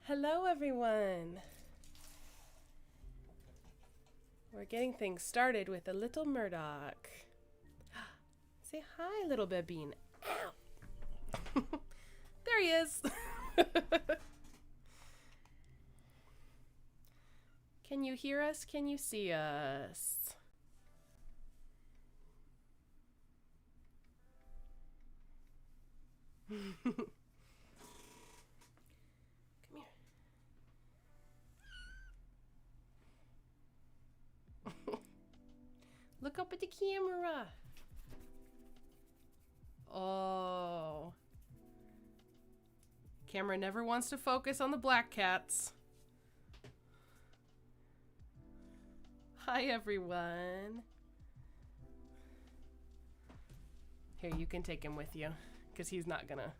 Hello everyone! We're getting things started with a little Murdoch. Say hi, little Babine. Ow! There he is! Can you hear us? Can you see us? Come here. Look up at the camera. Oh. Camera never wants to focus on the black cats. Hi everyone. Here, you can take him with you, because he's not gonna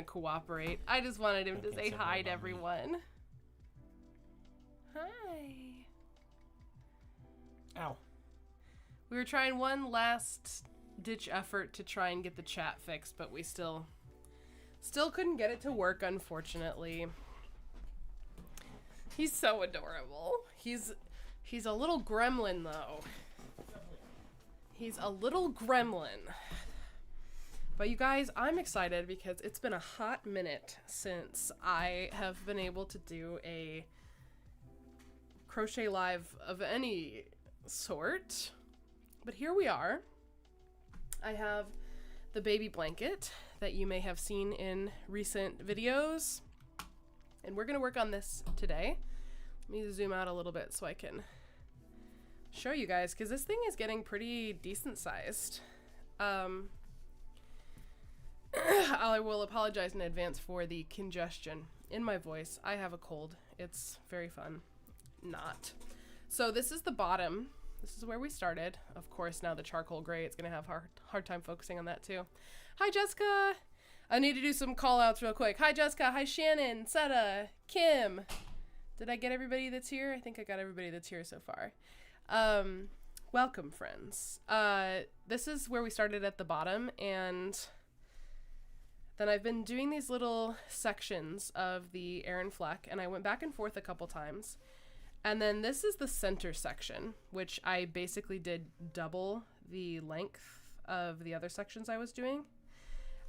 cooperate. I just wanted him to say hi to everyone. Hi. Ow. We were trying one last ditch effort to try and get the chat fixed, but we still couldn't get it to work, unfortunately. He's so adorable. He's a little gremlin, though. He's a little gremlin. But you guys, I'm excited because it's been a hot minute since I have been able to do a crochet live of any sort. But here we are. I have the baby blanket that you may have seen in recent videos. And we're going to work on this today. Let me zoom out a little bit so I can show you guys, because this thing is getting pretty decent sized. I will apologize in advance for the congestion in my voice. I have a cold. It's very fun. Not. So this is the bottom. This is where we started. Of course, now the charcoal gray, it's going to have hard time focusing on that too. Hi, Jessica. I need to do some call outs real quick. Hi, Jessica. Hi, Shannon, Seta, Kim. Did I get everybody that's here? I think I got everybody that's here so far. Welcome, friends. This is where we started at the bottom, and then I've been doing these little sections of the Aran Fleck, and I went back and forth a couple times. And then this is the center section, which I basically did double the length of the other sections I was doing.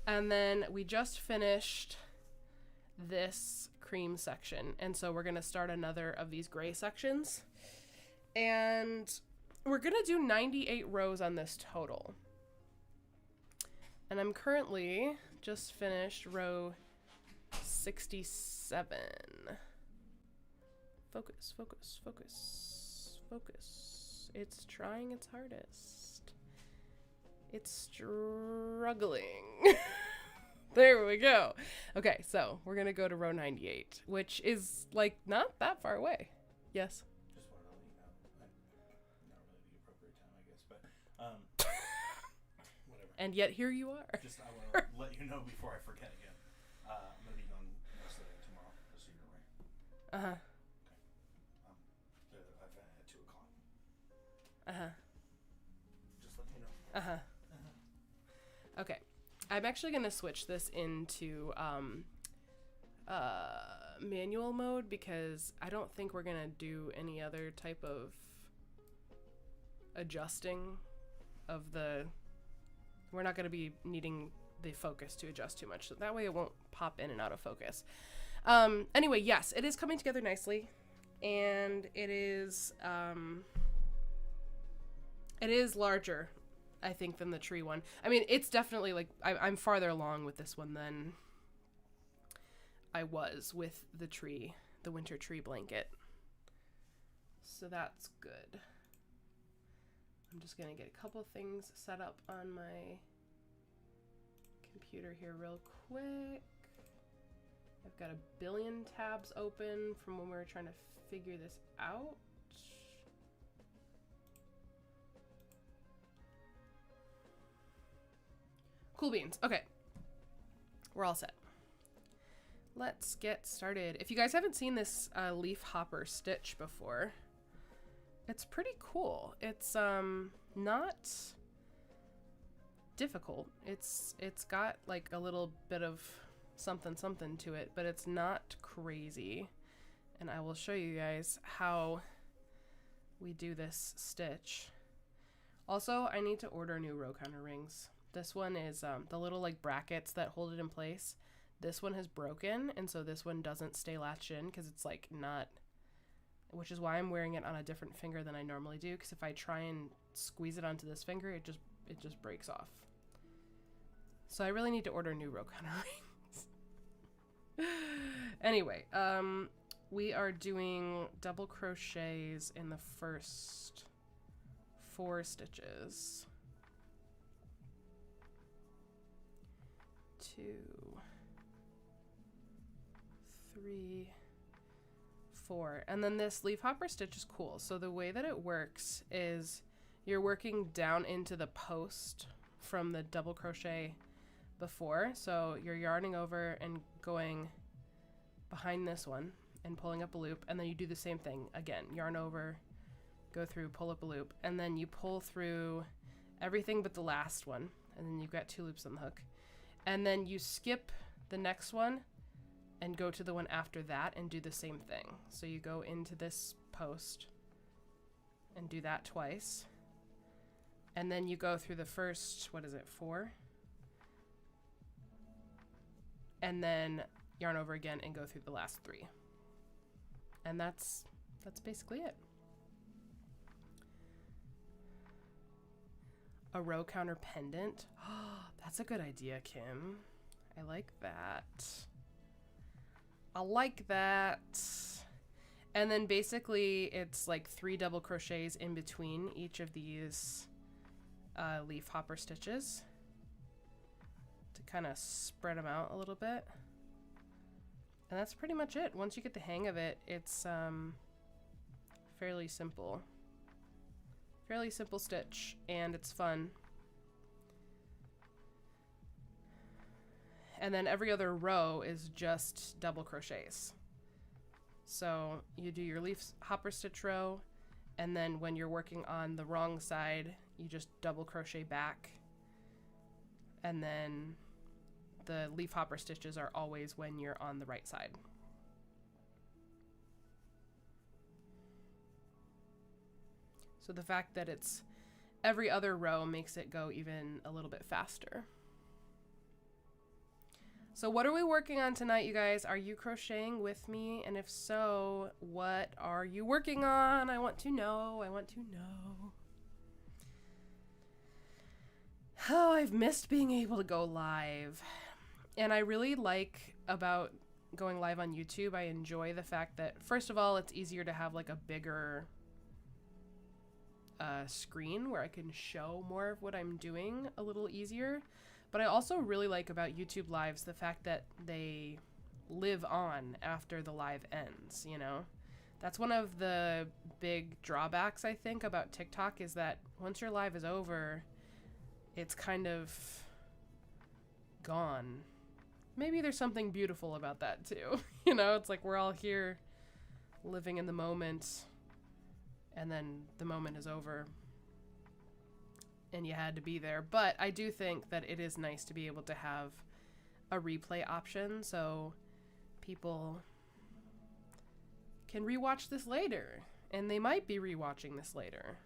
And then we just finished this cream section, and so we're going to start another of these gray sections. And we're going to do 98 rows on this total. And I'm currently just finished row 67. Focus, focus, focus, focus. It's trying its hardest. It's struggling. There we go. Okay, so we're going to go to row 98, which is like not that far away. Yes? Just wanted to let you know. Not really the appropriate time, I guess, but whatever. And yet here you are. Just I want to let you know before I forget again. I'm going to be gone most of the day tomorrow, just so you're aware. Uh-huh. Okay. I've at 2 o'clock. Uh-huh. Just letting you know. Uh-huh. Okay. I'm actually going to switch this into manual mode because I don't think we're going to do any other type of adjusting of the... We're not going to be needing the focus to adjust too much. So that way it won't pop in and out of focus. Anyway, yes, it is coming together nicely. And it is larger, I think, than the tree one. I mean, it's definitely like I'm farther along with this one than I was with the winter tree blanket. So that's good. I'm just gonna get a couple things set up on my computer here real quick. I've got a billion tabs open from when we were trying to figure this out. Cool beans. Okay. We're all set. Let's get started. If you guys haven't seen this leaf hopper stitch before, it's pretty cool. It's not difficult. It's got like a little bit of something something to it, but it's not crazy. And I will show you guys how we do this stitch. Also, I need to order new row counter rings. This one is the little like brackets that hold it in place. This one has broken, and so this one doesn't stay latched in because it's like not, which is why I'm wearing it on a different finger than I normally do, because if I try and squeeze it onto this finger, it just breaks off. So I really need to order new row counter rings. Anyway, we are doing double crochets in the first 4 stitches. 2, 3, 4, and then this leaf hopper stitch is cool. So the way that it works is you're working down into the post from the double crochet before, so you're yarning over and going behind this one and pulling up a loop, and then you do the same thing again, yarn over, go through, pull up a loop, and then you pull through everything but the last one, and then you've got 2 loops on the hook, and then you skip the next one and go to the one after that and do the same thing. So you go into this post and do that twice, and then you go through the first, 4, and then yarn over again and go through the last 3, and that's basically it. A row counter pendant. Oh, that's a good idea, Kim. I like that. I like that. And then basically it's like 3 double crochets in between each of these leaf hopper stitches to kind of spread them out a little bit. And that's pretty much it. Once you get the hang of it, it's fairly simple. Fairly simple stitch, and it's fun. And then every other row is just double crochets. So you do your leaf hopper stitch row, and then when you're working on the wrong side, you just double crochet back. And then the leaf hopper stitches are always when you're on the right side. So the fact that it's every other row makes it go even a little bit faster. So what are we working on tonight, you guys? Are you crocheting with me? And if so, what are you working on? I want to know. I want to know. Oh, I've missed being able to go live. And I really like about going live on YouTube, I enjoy the fact that, first of all, it's easier to have like a bigger screen where I can show more of what I'm doing a little easier. But I also really like about YouTube lives the fact that they live on after the live ends, you know? That's one of the big drawbacks, I think, about TikTok, is that once your live is over, it's kind of gone. Maybe there's something beautiful about that too. You know, it's like we're all here living in the moment, and then the moment is over and you had to be there. But I do think that it is nice to be able to have a replay option so people can rewatch this later, and they might be rewatching this later.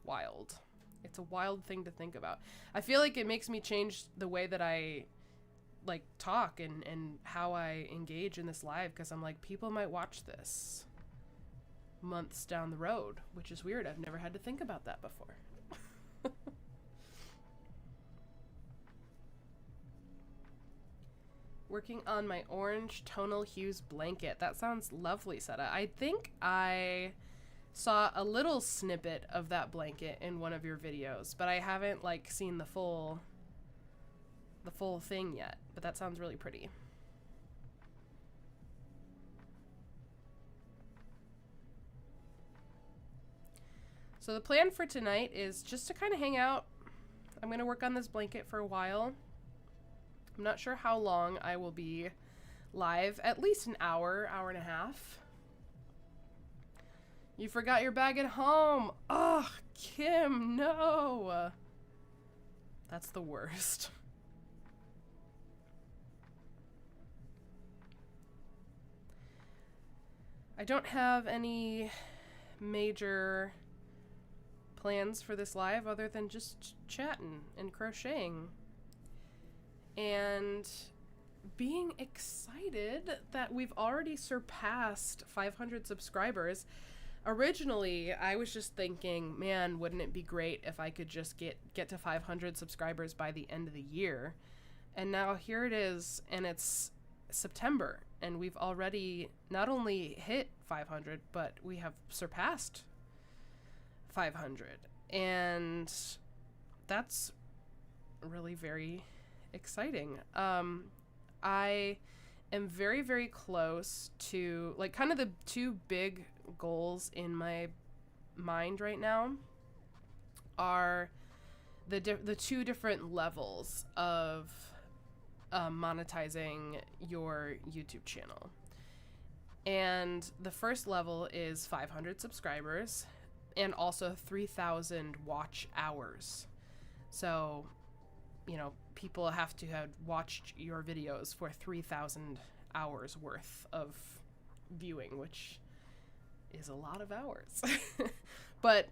Wild. It's a wild thing to think about. I feel like it makes me change the way that I like talk and how I engage in this live, because I'm like, people might watch this months down the road, which is weird. I've never had to think about that before. Working on my orange tonal hues blanket. That sounds lovely, Seta. I think I saw a little snippet of that blanket in one of your videos, but I haven't like seen the full thing yet. But that sounds really pretty. So the plan for tonight is just to kind of hang out. I'm going to work on this blanket for a while. I'm not sure how long I will be live. At least an hour, hour and a half. You forgot your bag at home. Ugh, Kim, no. That's the worst. I don't have any major plans for this live other than just chatting and crocheting and being excited that we've already surpassed 500 subscribers. Originally, I was just thinking, man, wouldn't it be great if I could just get to 500 subscribers by the end of the year? And now here it is, and it's September, and we've already not only hit 500, but we have surpassed 500. And that's really very exciting. I am very, very close to, like, kind of the two big goals in my mind right now are the two different levels of monetizing your YouTube channel. And the first level is 500 subscribers and also 3,000 watch hours. So, you know, people have to have watched your videos for 3,000 hours worth of viewing, which is a lot of hours. But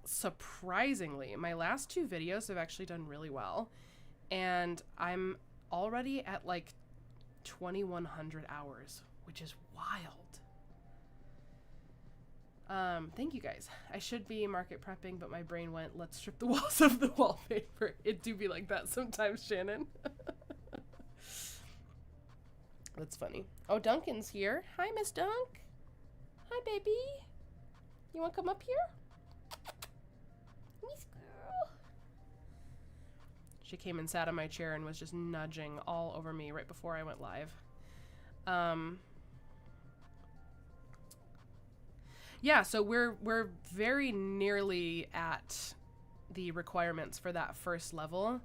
surprisingly, my last two videos have actually done really well, and I'm already at like 2,100 hours, which is wild. Thank you guys. I should be market prepping, but my brain went, let's strip the walls of the wallpaper. It do be like that sometimes, Shannon. That's funny. Oh, Duncan's here. Hi, Miss Dunk. Hi, baby. You want to come up here? Miss girl. She came and sat on my chair and was just nudging all over me right before I went live. Yeah, so we're very nearly at the requirements for that first level.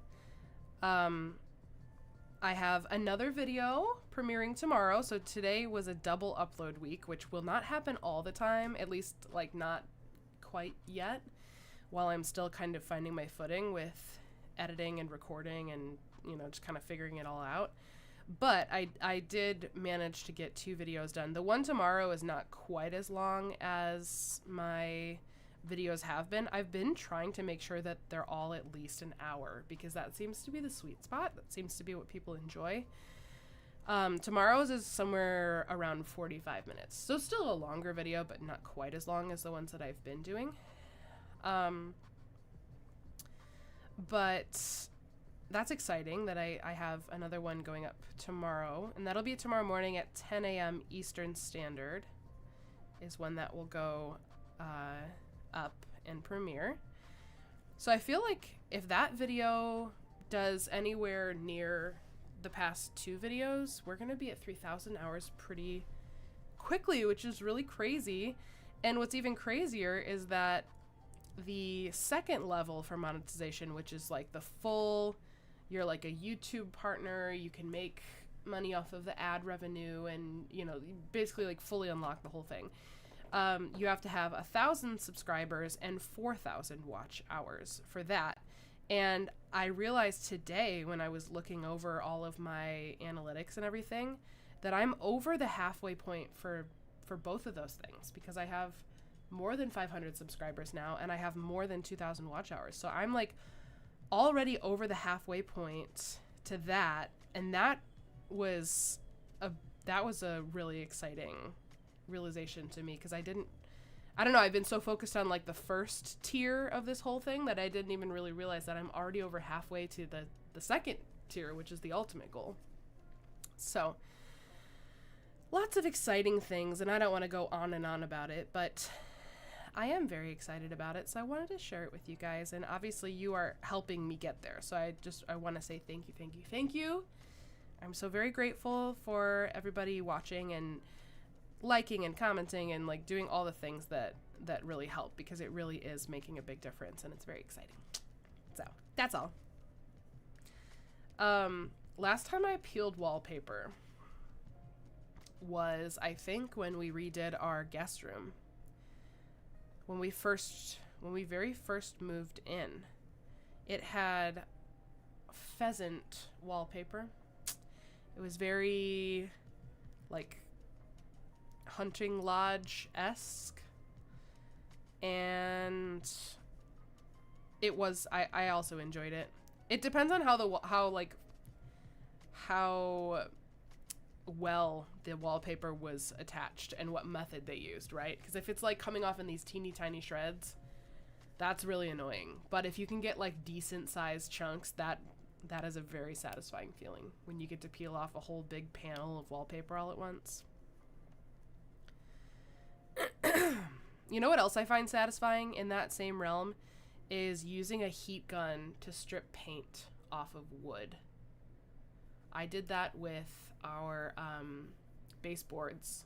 I have another video premiering tomorrow. So today was a double upload week, which will not happen all the time, at least like not quite yet, while I'm still kind of finding my footing with editing and recording and, you know, just kind of figuring it all out. But I did manage to get 2 videos done. The one tomorrow is not quite as long as my videos have been. I've been trying to make sure that they're all at least an hour, because that seems to be the sweet spot. That seems to be what people enjoy. Tomorrow's is somewhere around 45 minutes. So still a longer video, but not quite as long as the ones that I've been doing. But that's exciting that I have another one going up tomorrow, and that'll be tomorrow morning at 10 a.m. Eastern Standard is when that will go up and premiere. So I feel like if that video does anywhere near the past 2 videos, we're gonna be at 3,000 hours pretty quickly, which is really crazy. And what's even crazier is that the second level for monetization, which is like the full, you're like a YouTube partner, you can make money off of the ad revenue, and, you know, basically like fully unlock the whole thing. You have to have 1,000 subscribers and 4,000 watch hours for that. And I realized today when I was looking over all of my analytics and everything that I'm over the halfway point for both of those things, because I have more than 500 subscribers now and I have more than 2,000 watch hours. So I'm like already over the halfway point to that, and that was a really exciting realization to me, because I don't know, I've been so focused on like the first tier of this whole thing that I didn't even really realize that I'm already over halfway to the second tier, which is the ultimate goal. So lots of exciting things, and I don't want to go on and on about it, but I am very excited about it, so I wanted to share it with you guys, and obviously you are helping me get there, so I want to say thank you. I'm so very grateful for everybody watching and liking and commenting and like doing all the things that really help, because it really is making a big difference, and it's very exciting. So that's all. Last time I peeled wallpaper was, I think, when we redid our guest room. When we very first moved in, it had pheasant wallpaper. It was very like hunting lodge-esque. And it was, I also enjoyed it. It depends on how well the wallpaper was attached and what method they used, right? Because if it's like coming off in these teeny tiny shreds, that's really annoying. But if you can get like decent sized chunks, that is a very satisfying feeling when you get to peel off a whole big panel of wallpaper all at once. You know what else I find satisfying in that same realm is using a heat gun to strip paint off of wood. I did that with our baseboards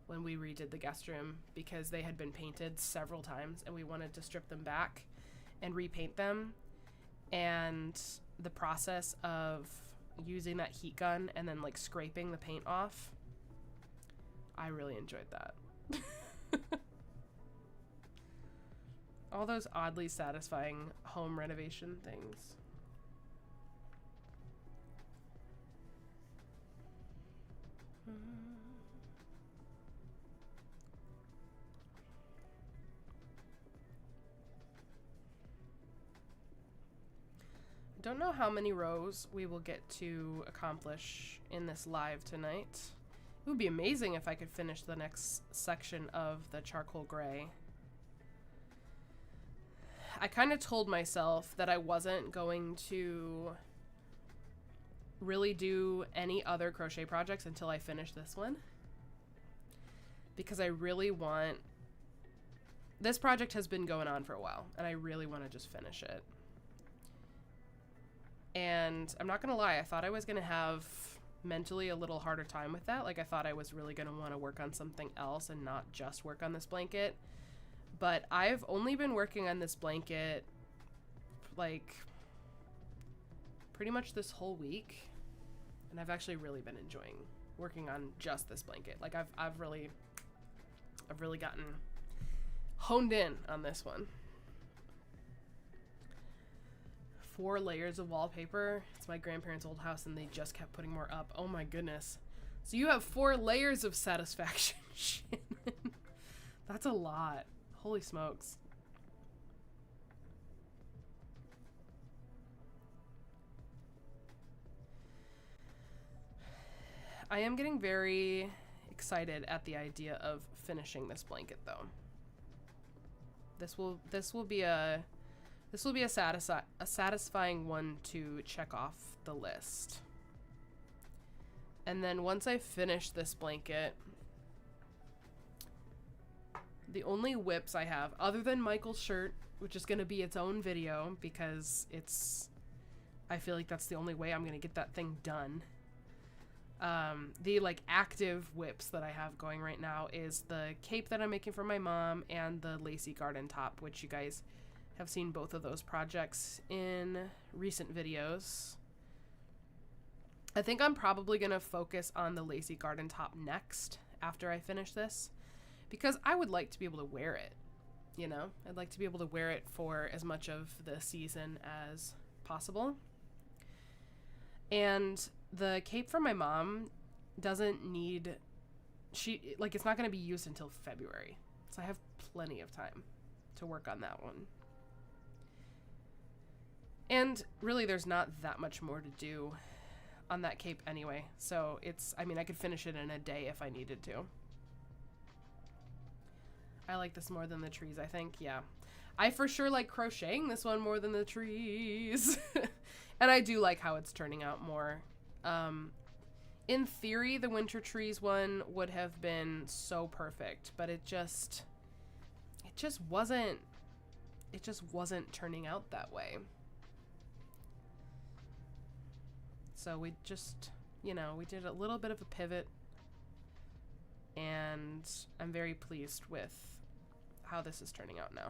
when we redid the guest room because they had been painted several times and we wanted to strip them back and repaint them. And the process of using that heat gun and then like scraping the paint off, I really enjoyed that. All those oddly satisfying home renovation things. Don't know how many rows we will get to accomplish in this live tonight. It would be amazing if I could finish the next section of the charcoal gray. I kind of told myself that I wasn't going to really do any other crochet projects until I finish this one. Because I really want... This project has been going on for a while, and I really want to just finish it. And I'm not going to lie, I thought I was going to have mentally a little harder time with that. Like, I thought I was really going to want to work on something else and not just work on this blanket. But I've only been working on this blanket, like, pretty much this whole week. And I've actually really been enjoying working on just this blanket. Like, I've really gotten honed in on this one. 4 layers of wallpaper. It's my grandparents' old house and they just kept putting more up. Oh my goodness. So you have 4 layers of satisfaction, Shannon. That's a lot. Holy smokes. I am getting very excited at the idea of finishing this blanket though. This will be a satisfying one to check off the list. And then once I finish this blanket, the only whips I have, other than Michael's shirt, which is going to be its own video because I feel like that's the only way I'm going to get that thing done. The like active whips that I have going right now is the cape that I'm making for my mom and the lacy garden top, which you guys have seen both of those projects in recent videos. I think I'm probably going to focus on the lacy garden top next after I finish this because I would like to be able to wear it, you know? I'd like to be able to wear it for as much of the season as possible. And the cape for my mom doesn't need, it's not going to be used until February. So I have plenty of time to work on that one. And really there's not that much more to do on that cape anyway. So I could finish it in a day if I needed to. I like this more than the trees, I think. Yeah. I for sure like crocheting this one more than the trees. And I do like how it's turning out more. In theory, the winter trees one would have been so perfect, but it just wasn't turning out that way. So we just, we did a little bit of a pivot, and I'm very pleased with how this is turning out now.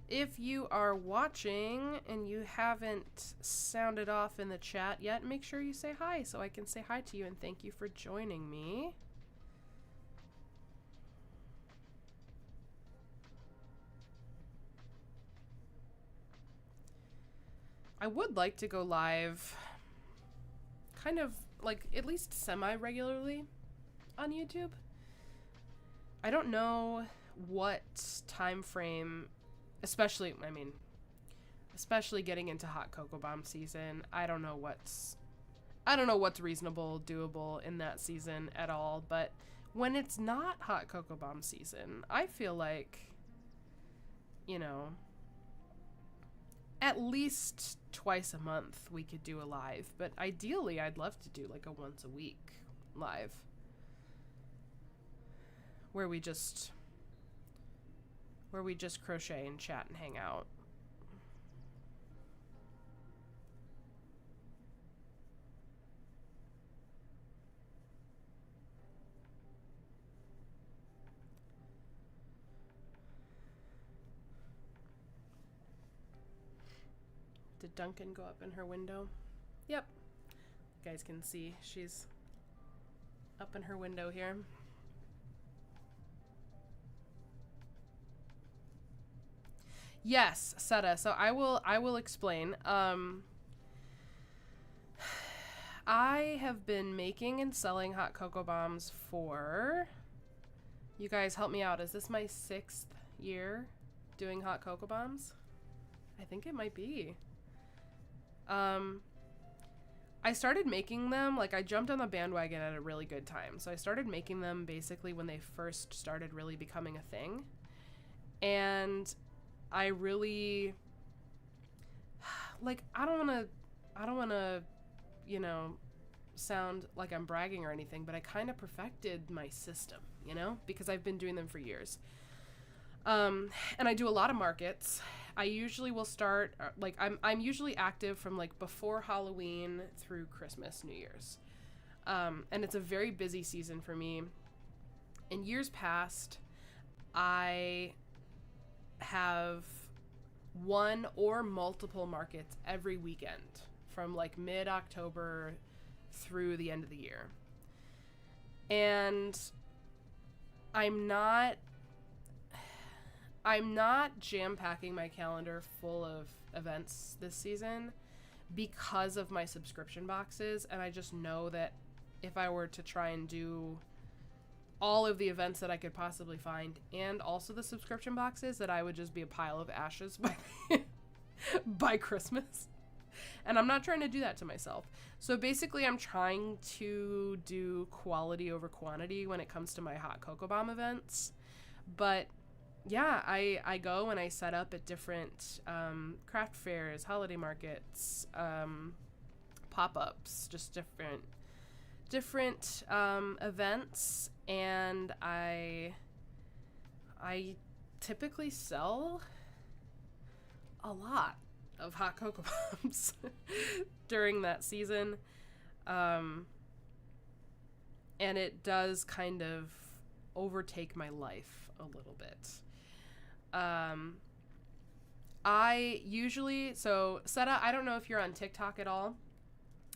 If you are watching and you haven't sounded off in the chat yet, make sure you say hi so I can say hi to you and thank you for joining me. I would like to go live kind of like at least semi-regularly on YouTube. I don't know what time frame, especially getting into hot cocoa bomb season. I don't know what's reasonable, doable in that season at all, but when it's not hot cocoa bomb season, I feel like, you know, at least twice a month we could do a live, but ideally I'd love to do like a once a week live where we just crochet and chat and hang out. Did Duncan go up in her window? Yep. You guys can see she's up in her window here. Yes, Seta. So I will explain. I have been making and selling hot cocoa bombs for, you guys help me out, is this my 6th year doing hot cocoa bombs? I think it might be. I started making them, like I jumped on the bandwagon at a really good time. So I started making them basically when they first started really becoming a thing. And I really, like, I don't want to, you know, sound like I'm bragging or anything, but I kind of perfected my system, you know, because I've been doing them for years. And I do a lot of markets. I usually will start, like, I'm usually active from, like, before Halloween through Christmas, New Year's. And it's a very busy season for me. In years past, I have one or multiple markets every weekend from, like, mid-October through the end of the year. And I'm not jam-packing my calendar full of events this season because of my subscription boxes, and I just know that if I were to try and do all of the events that I could possibly find and also the subscription boxes, that I would just be a pile of ashes by Christmas. And I'm not trying to do that to myself. So basically I'm trying to do quality over quantity when it comes to my hot cocoa bomb events. But yeah, I go and I set up at different craft fairs, holiday markets, pop-ups, just different events, and I typically sell a lot of hot cocoa bombs during that season, and it does kind of overtake my life a little bit. I usually, so Seta, I don't know if you're on TikTok at all.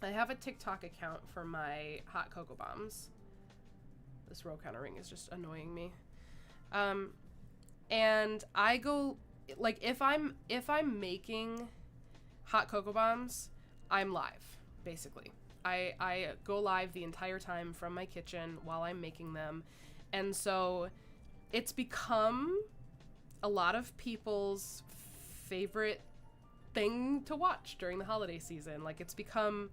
I have a TikTok account for my hot cocoa bombs. This row counter ring is just annoying me. And I go, like, if I'm making hot cocoa bombs, I'm live, basically. I go live the entire time from my kitchen while I'm making them. And so it's become a lot of people's favorite thing to watch during the holiday season. Like, it's become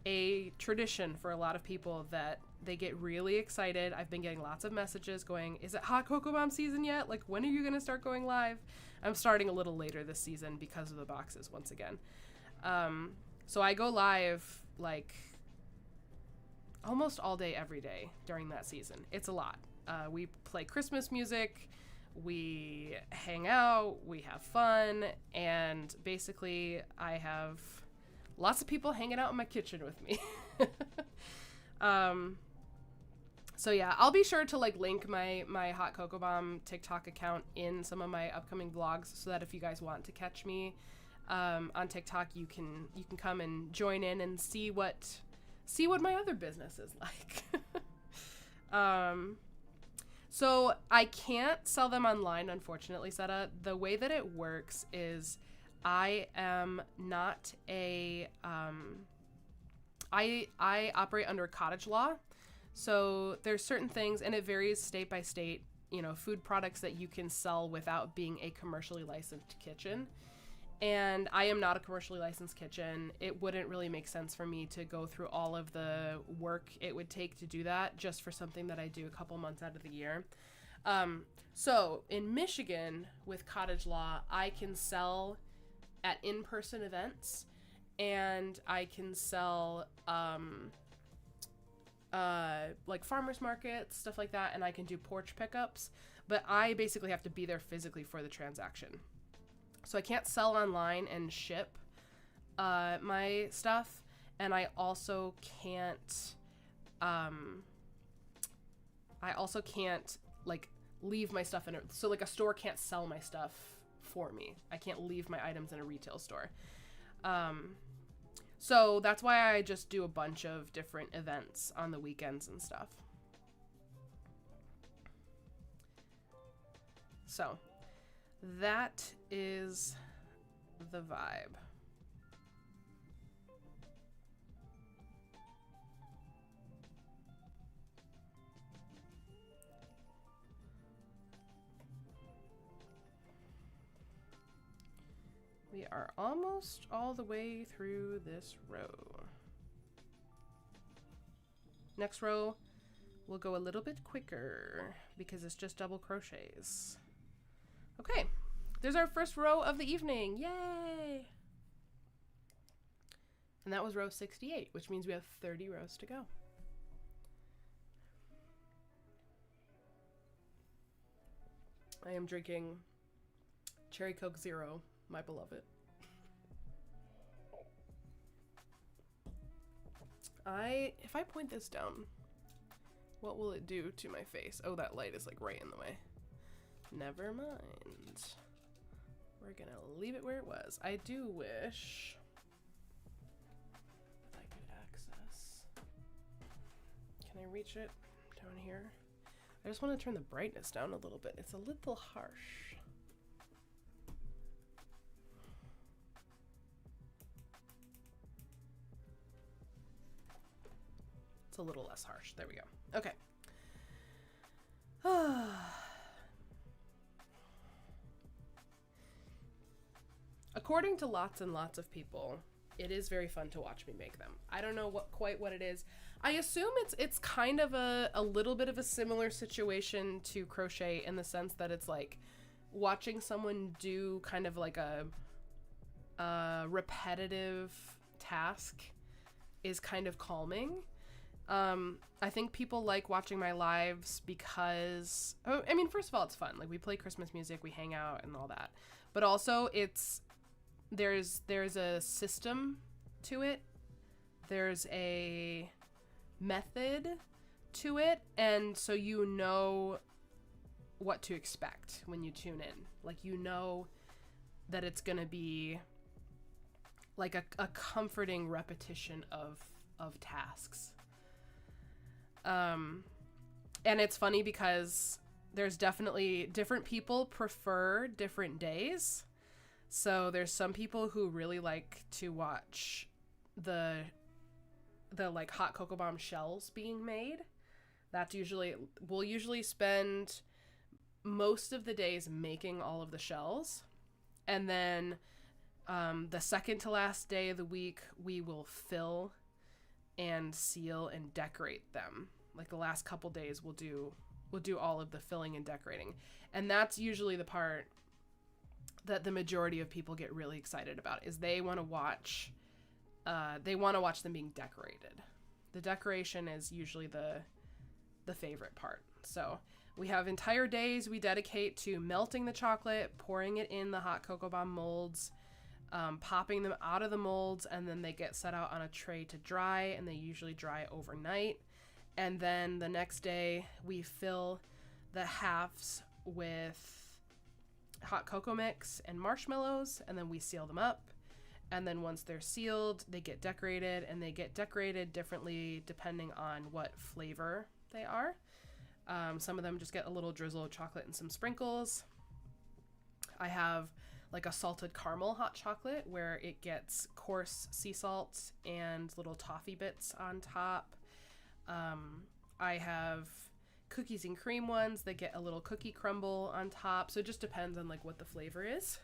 a tradition for a lot of people that they get really excited. I've been getting lots of messages going, is it hot cocoa bomb season yet? Like, when are you going to start going live? I'm starting a little later this season because of the boxes once again. So I go live like almost all day, every day during that season. It's a lot. We play Christmas music, we hang out, we have fun, and basically I have lots of people hanging out in my kitchen with me. So yeah, I'll be sure to like link my hot cocoa bomb TikTok account in some of my upcoming vlogs, so that if you guys want to catch me on TikTok, you can come and join in and see what my other business is like. So I can't sell them online, unfortunately, Seta. The way that it works is I am not a, I operate under cottage law. So there's certain things, and it varies state by state, you know, food products that you can sell without being a commercially licensed kitchen. And I am not a commercially licensed kitchen. It wouldn't really make sense for me to go through all of the work it would take to do that just for something that I do a couple months out of the year. So in Michigan with cottage law, I can sell at in-person events, and I can sell like farmers markets, stuff like that, and I can do porch pickups, but I basically have to be there physically for the transaction. So I can't sell online and ship my stuff, and I also can't like leave my stuff in so like a store can't sell my stuff for me. I can't leave my items in a retail store. So that's why I just do a bunch of different events on the weekends and stuff. So that is the vibe. We are almost all the way through this row. Next row, we'll go a little bit quicker because it's just double crochets. Okay, there's our first row of the evening. Yay! And that was row 68, which means we have 30 rows to go. I am drinking Cherry Coke Zero, my beloved. If I point this down, what will it do to my face? Oh, that light is like right in the way. Never mind. We're gonna leave it where it was. I do wish I could access. Can I reach it down here? I just want to turn the brightness down a little bit. It's a little harsh. It's a little less harsh. There we go. Okay. According to lots and lots of people, it is very fun to watch me make them. I don't know quite what it is. I assume it's kind of a little bit of a similar situation to crochet in the sense that it's like watching someone do kind of like a repetitive task is kind of calming. I think people like watching my lives because, I mean, first of all, it's fun. Like, we play Christmas music, we hang out and all that. But also there's a system to it. There's a method to it. And so you know what to expect when you tune in. Like, you know that it's going to be like a comforting repetition of tasks. And it's funny because there's definitely different people prefer different days. So there's some people who really like to watch the like hot cocoa bomb shells being made. We'll usually spend most of the days making all of the shells. And then, the second to last day of the week, we will fill and seal and decorate them. Like the last couple days we'll do all of the filling and decorating. And that's usually the part that the majority of people get really excited about, is they want to watch them being decorated. The decoration is usually the favorite part. So we have entire days we dedicate to melting the chocolate, pouring it in the hot cocoa bomb molds, popping them out of the molds, and then they get set out on a tray to dry, and they usually dry overnight. And then the next day we fill the halves with hot cocoa mix and marshmallows, and then we seal them up. And then once they're sealed, they get decorated, and they get decorated differently depending on what flavor they are. Some of them just get a little drizzle of chocolate and some sprinkles. I have like a salted caramel hot chocolate where it gets coarse sea salt and little toffee bits on top. I have cookies and cream ones that get a little cookie crumble on top. So it just depends on like what the flavor is.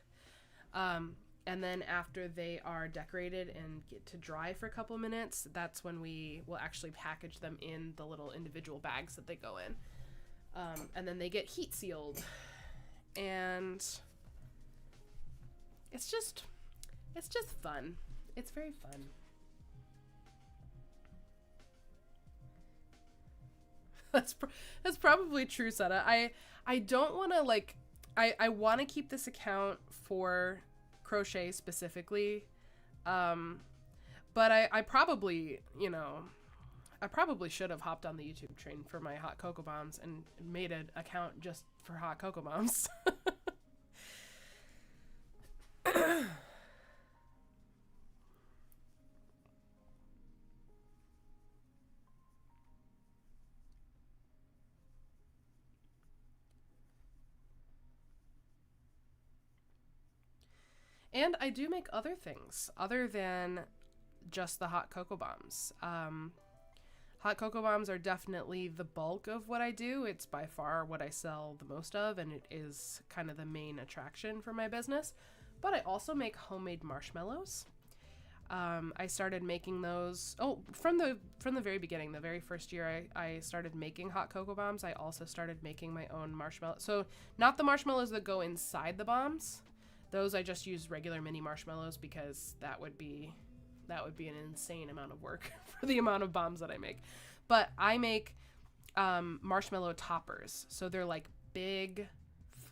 And then after they are decorated and get to dry for a couple of minutes, that's when we will actually package them in the little individual bags that they go in. And then they get heat sealed. And it's just fun. It's very fun. That's probably true, Seta. I don't want to like, I want to keep this account for crochet specifically, but I probably, you know, I probably should have hopped on the YouTube train for my hot cocoa bombs and made an account just for hot cocoa bombs. And I do make other things other than just the hot cocoa bombs. Hot cocoa bombs are definitely the bulk of what I do. It's by far what I sell the most of, and it is kind of the main attraction for my business. But I also make homemade marshmallows. I started making those, from the very beginning, the very first year I started making hot cocoa bombs, I also started making my own marshmallows. So not the marshmallows that go inside the bombs. Those I just use regular mini marshmallows because that would be an insane amount of work for the amount of bombs that I make. But I make marshmallow toppers. So they're like big,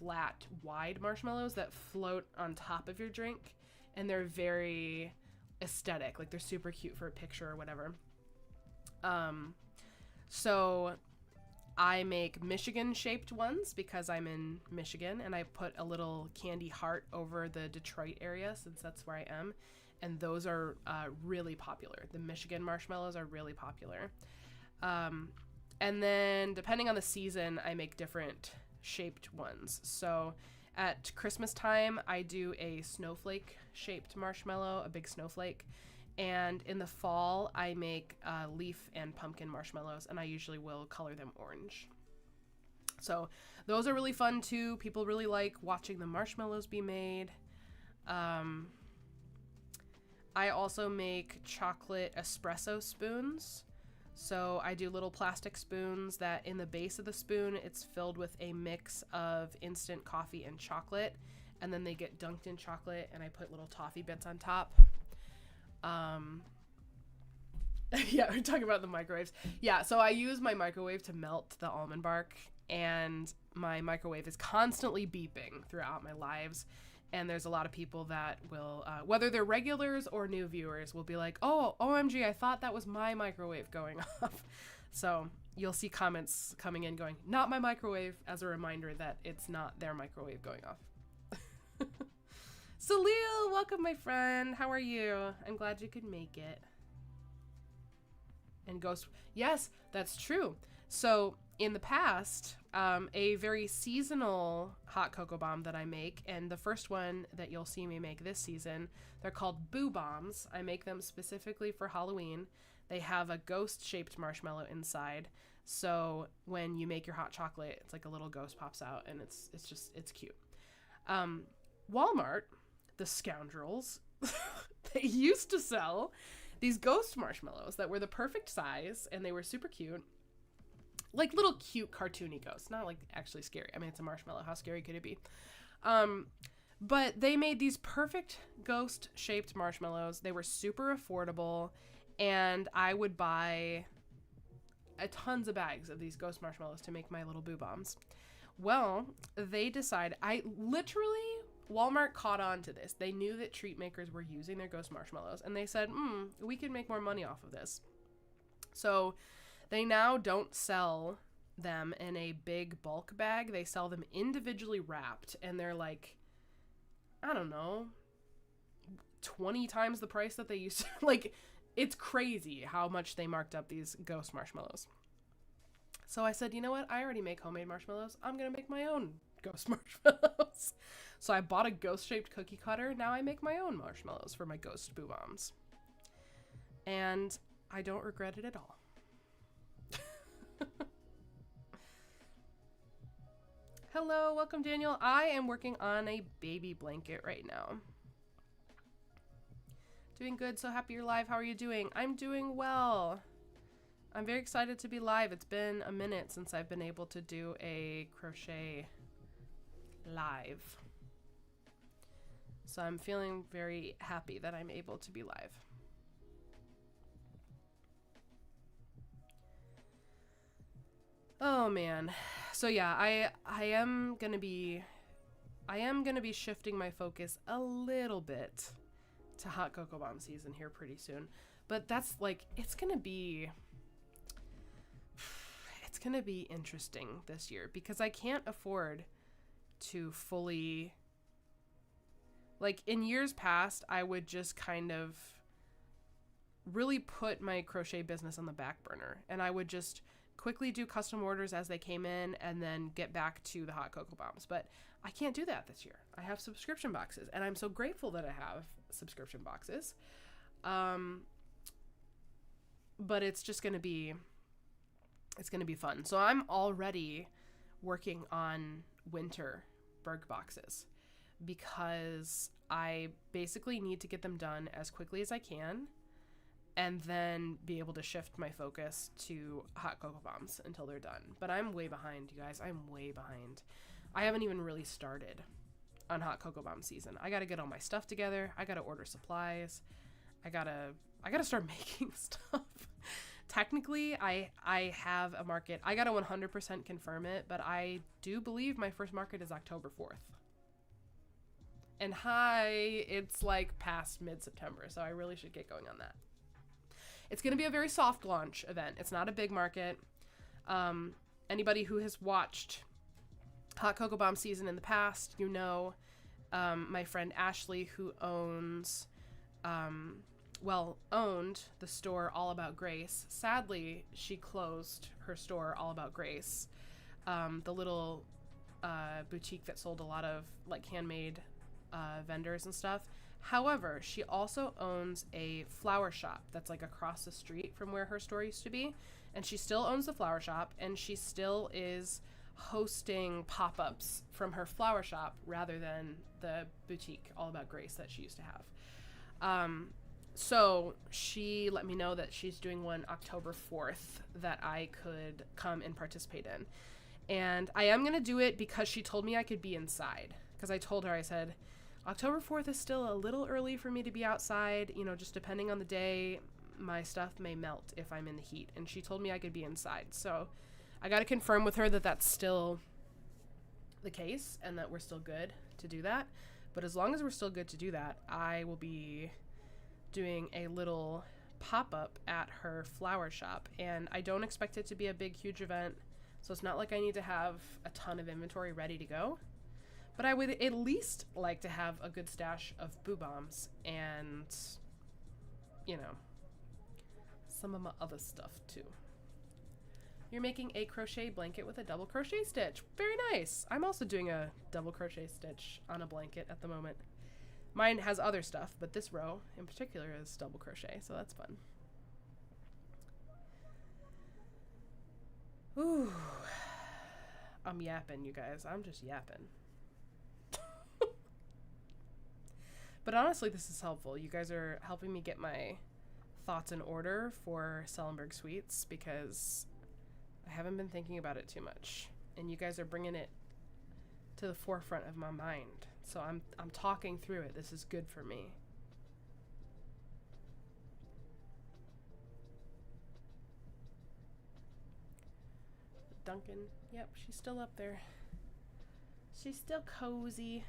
flat, wide marshmallows that float on top of your drink. And they're very aesthetic. Like they're super cute for a picture or whatever. So I make Michigan shaped ones because I'm in Michigan, and I put a little candy heart over the Detroit area since that's where I am. And those are really popular. The Michigan marshmallows are really popular. And then depending on the season, I make different shaped ones. So at Christmas time, I do a snowflake shaped marshmallow, a big snowflake. And in the fall, I make leaf and pumpkin marshmallows, and I usually will color them orange. So those are really fun too. People really like watching the marshmallows be made. I also make chocolate espresso spoons. So I do little plastic spoons that in the base of the spoon, it's filled with a mix of instant coffee and chocolate. And then they get dunked in chocolate, and I put little toffee bits on top. Yeah, we're talking about the microwaves. Yeah, so I use my microwave to melt the almond bark, and my microwave is constantly beeping throughout my lives. And there's a lot of people that will, whether they're regulars or new viewers, will be like, oh, OMG, I thought that was my microwave going off. So you'll see comments coming in going, not my microwave, as a reminder that it's not their microwave going off. Salil, welcome, my friend. How are you? I'm glad you could make it. And Ghost, yes, that's true. So in the past, a very seasonal hot cocoa bomb that I make, and the first one that you'll see me make this season, they're called Boo Bombs. I make them specifically for Halloween. They have a ghost-shaped marshmallow inside. So when you make your hot chocolate, it's like a little ghost pops out, and it's cute. Walmart, the scoundrels, they used to sell these ghost marshmallows that were the perfect size, and they were super cute. Like little cute cartoony ghosts, not like actually scary. I mean, it's a marshmallow. How scary could it be? But they made these perfect ghost shaped marshmallows. They were super affordable, and I would buy tons of bags of these ghost marshmallows to make my little Boo Bombs. Well, they decided, Walmart caught on to this. They knew that treat makers were using their ghost marshmallows, and they said, we can make more money off of this. So they now don't sell them in a big bulk bag. They sell them individually wrapped, and they're like, I don't know, 20 times the price that they used to. Like, it's crazy how much they marked up these ghost marshmallows. So I said, you know what? I already make homemade marshmallows. I'm going to make my own ghost marshmallows. So I bought a ghost-shaped cookie cutter. Now I make my own marshmallows for my ghost boo bombs. And I don't regret it at all. Hello, welcome Daniel. I am working on a baby blanket right now. Doing good, so happy you're live. How are you doing? I'm doing well. I'm very excited to be live. It's been a minute since I've been able to do a crochet live. So I'm feeling very happy that I'm able to be live. Oh man. So yeah, I am gonna be shifting my focus a little bit to hot cocoa bomb season here pretty soon. But that's like, it's gonna be interesting this year because I can't afford to fully, like in years past, I would just kind of really put my crochet business on the back burner and I would just quickly do custom orders as they came in and then get back to the hot cocoa bombs. But I can't do that this year. I have subscription boxes and I'm so grateful that I have subscription boxes. But it's just going to be, it's going to be fun. So I'm already working on winter Berg boxes because I basically need to get them done as quickly as I can and then be able to shift my focus to hot cocoa bombs until they're done. But I'm way behind, you guys. I'm way behind. I haven't even really started on hot cocoa bomb season. I got to get all my stuff together. I got to order supplies. I got to start making stuff. Technically, I have a market. I got to 100% confirm it, but I do believe my first market is October 4th. And it's like past mid-September, so I really should get going on that. It's going to be a very soft launch event. It's not a big market. Anybody who has watched hot cocoa bomb season in the past, you know, my friend Ashley, who owned the store All About Grace. Sadly, she closed her store All About Grace, the little boutique that sold a lot of like handmade vendors and stuff. However, she also owns a flower shop that's like across the street from where her store used to be, and she still owns the flower shop, and she still is hosting pop-ups from her flower shop rather than the boutique All About Grace that she used to have. So she let me know that she's doing one October 4th that I could come and participate in. And I am going to do it because she told me I could be inside. Because I told her, I said, October 4th is still a little early for me to be outside. You know, just depending on the day, my stuff may melt if I'm in the heat. And she told me I could be inside. So I got to confirm with her that that's still the case and that we're still good to do that. But as long as we're still good to do that, I will be doing a little pop-up at her flower shop. And I don't expect it to be a big, huge event. So it's not like I need to have a ton of inventory ready to go. But I would at least like to have a good stash of boo bombs and, you know, some of my other stuff too. You're making a crochet blanket with a double crochet stitch. Very nice. I'm also doing a double crochet stitch on a blanket at the moment. Mine has other stuff, but this row in particular is double crochet, so that's fun. Ooh. I'm yapping, you guys. I'm just yapping. But honestly, this is helpful. You guys are helping me get my thoughts in order for Sellenberg Sweets because I haven't been thinking about it too much. And you guys are bringing it to the forefront of my mind. So I'm talking through it. This is good for me. Duncan. Yep, she's still up there. She's still cozy.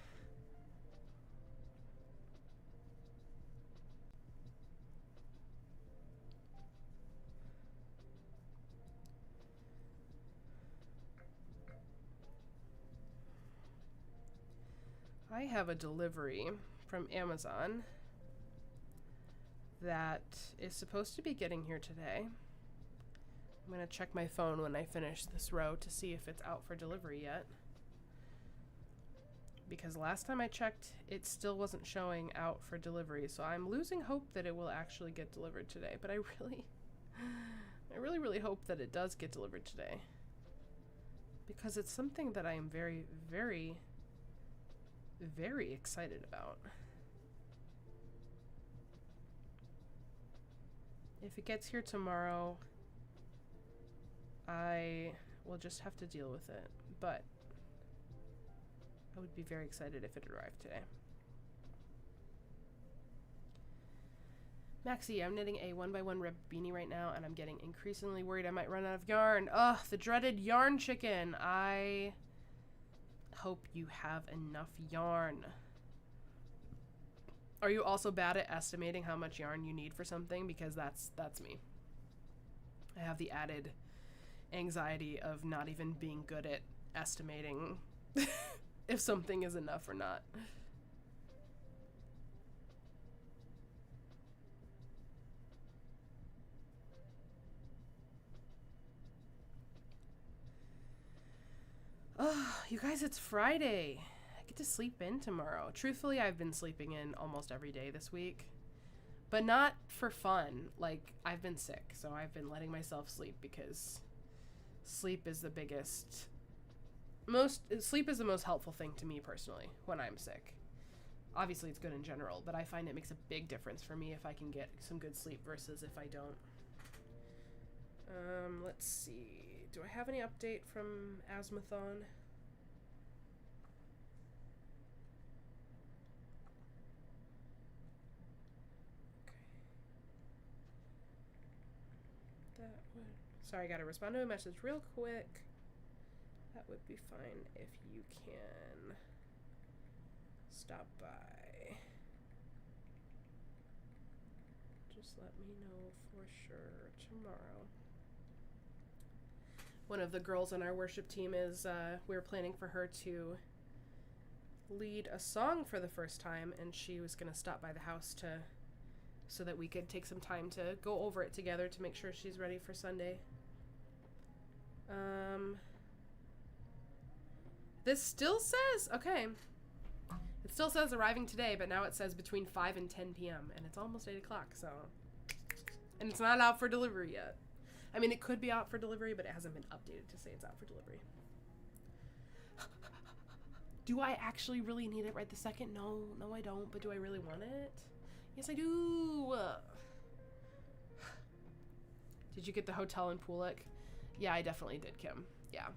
I have a delivery from Amazon that is supposed to be getting here today. I'm going to check my phone when I finish this row to see if it's out for delivery yet. because last time I checked, it still wasn't showing out for delivery. So I'm losing hope that it will actually get delivered today. But I really hope that it does get delivered today, because it's something that I am very, very, very excited about. If it gets here tomorrow, I will just have to deal with it, but I would be very excited if it arrived today. Maxie, I'm knitting a 1x1 rib beanie right now, and I'm getting increasingly worried I might run out of yarn. Ugh, the dreaded yarn chicken. I hope you have enough yarn. Are you also bad at estimating how much yarn you need for something? Because that's me. I have the added anxiety of not even being good at estimating if something is enough or not. Oh, you guys, it's Friday. I get to sleep in tomorrow. Truthfully, I've been sleeping in almost every day this week, but not for fun. Like, I've been sick, so I've been letting myself sleep because sleep is the most helpful thing to me personally when I'm sick. Obviously, it's good in general, but I find it makes a big difference for me if I can get some good sleep versus if I don't. Let's see. Do I have any update from Asthmathon? Sorry, I gotta respond to a message real quick. That would be fine if you can stop by. Just let me know for sure tomorrow. One of the girls on our worship team is, we're planning for her to lead a song for the first time, and she was gonna stop by the house so that we could take some time to go over it together to make sure she's ready for Sunday. This still says, okay, it still says arriving today, but now it says between 5 and 10 p.m. and it's almost 8 o'clock, so, and it's not out for delivery yet. I mean, it could be out for delivery, but it hasn't been updated to say it's out for delivery. Do I actually really need it right this second? No, I don't, but do I really want it? Yes, I do. Did you get the hotel in Poolik? Yeah, I definitely did, Kim. Yeah.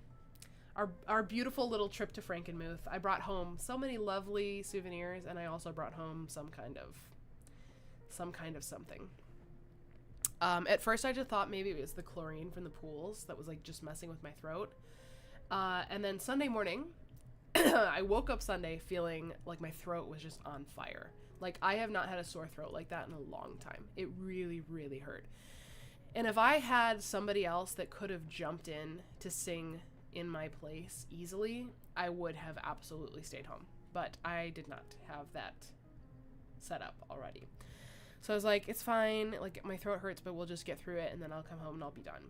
Our beautiful little trip to Frankenmuth. I brought home so many lovely souvenirs, and I also brought home some kind of something. At first I just thought maybe it was the chlorine from the pools that was like just messing with my throat. And then Sunday morning, I woke up Sunday feeling like my throat was just on fire. Like, I have not had a sore throat like that in a long time. It really, really hurt. And if I had somebody else that could have jumped in to sing in my place easily, I would have absolutely stayed home. But I did not have that set up already. So I was like, it's fine. Like, my throat hurts, but we'll just get through it, and then I'll come home and I'll be done.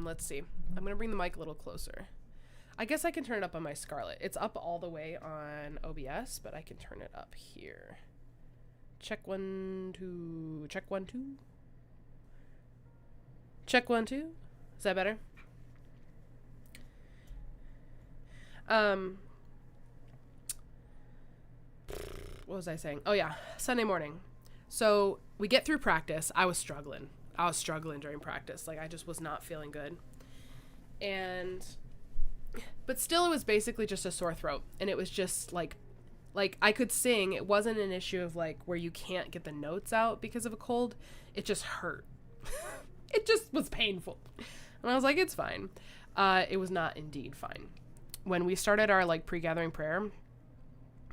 Let's see. I'm going to bring the mic a little closer. I guess I can turn it up on my Scarlett. It's up all the way on OBS, but I can turn it up here. Check 1, 2. Check 1, 2. Check 1, 2. Is that better? What was I saying? Oh yeah, Sunday morning. So we get through practice. I was struggling during practice. Like, I just was not feeling good. But still, it was basically just a sore throat. And it was just like I could sing. It wasn't an issue of like where you can't get the notes out because of a cold. It just hurt. It just was painful. And I was like, it's fine. It was not indeed fine. When we started our like pre-gathering prayer,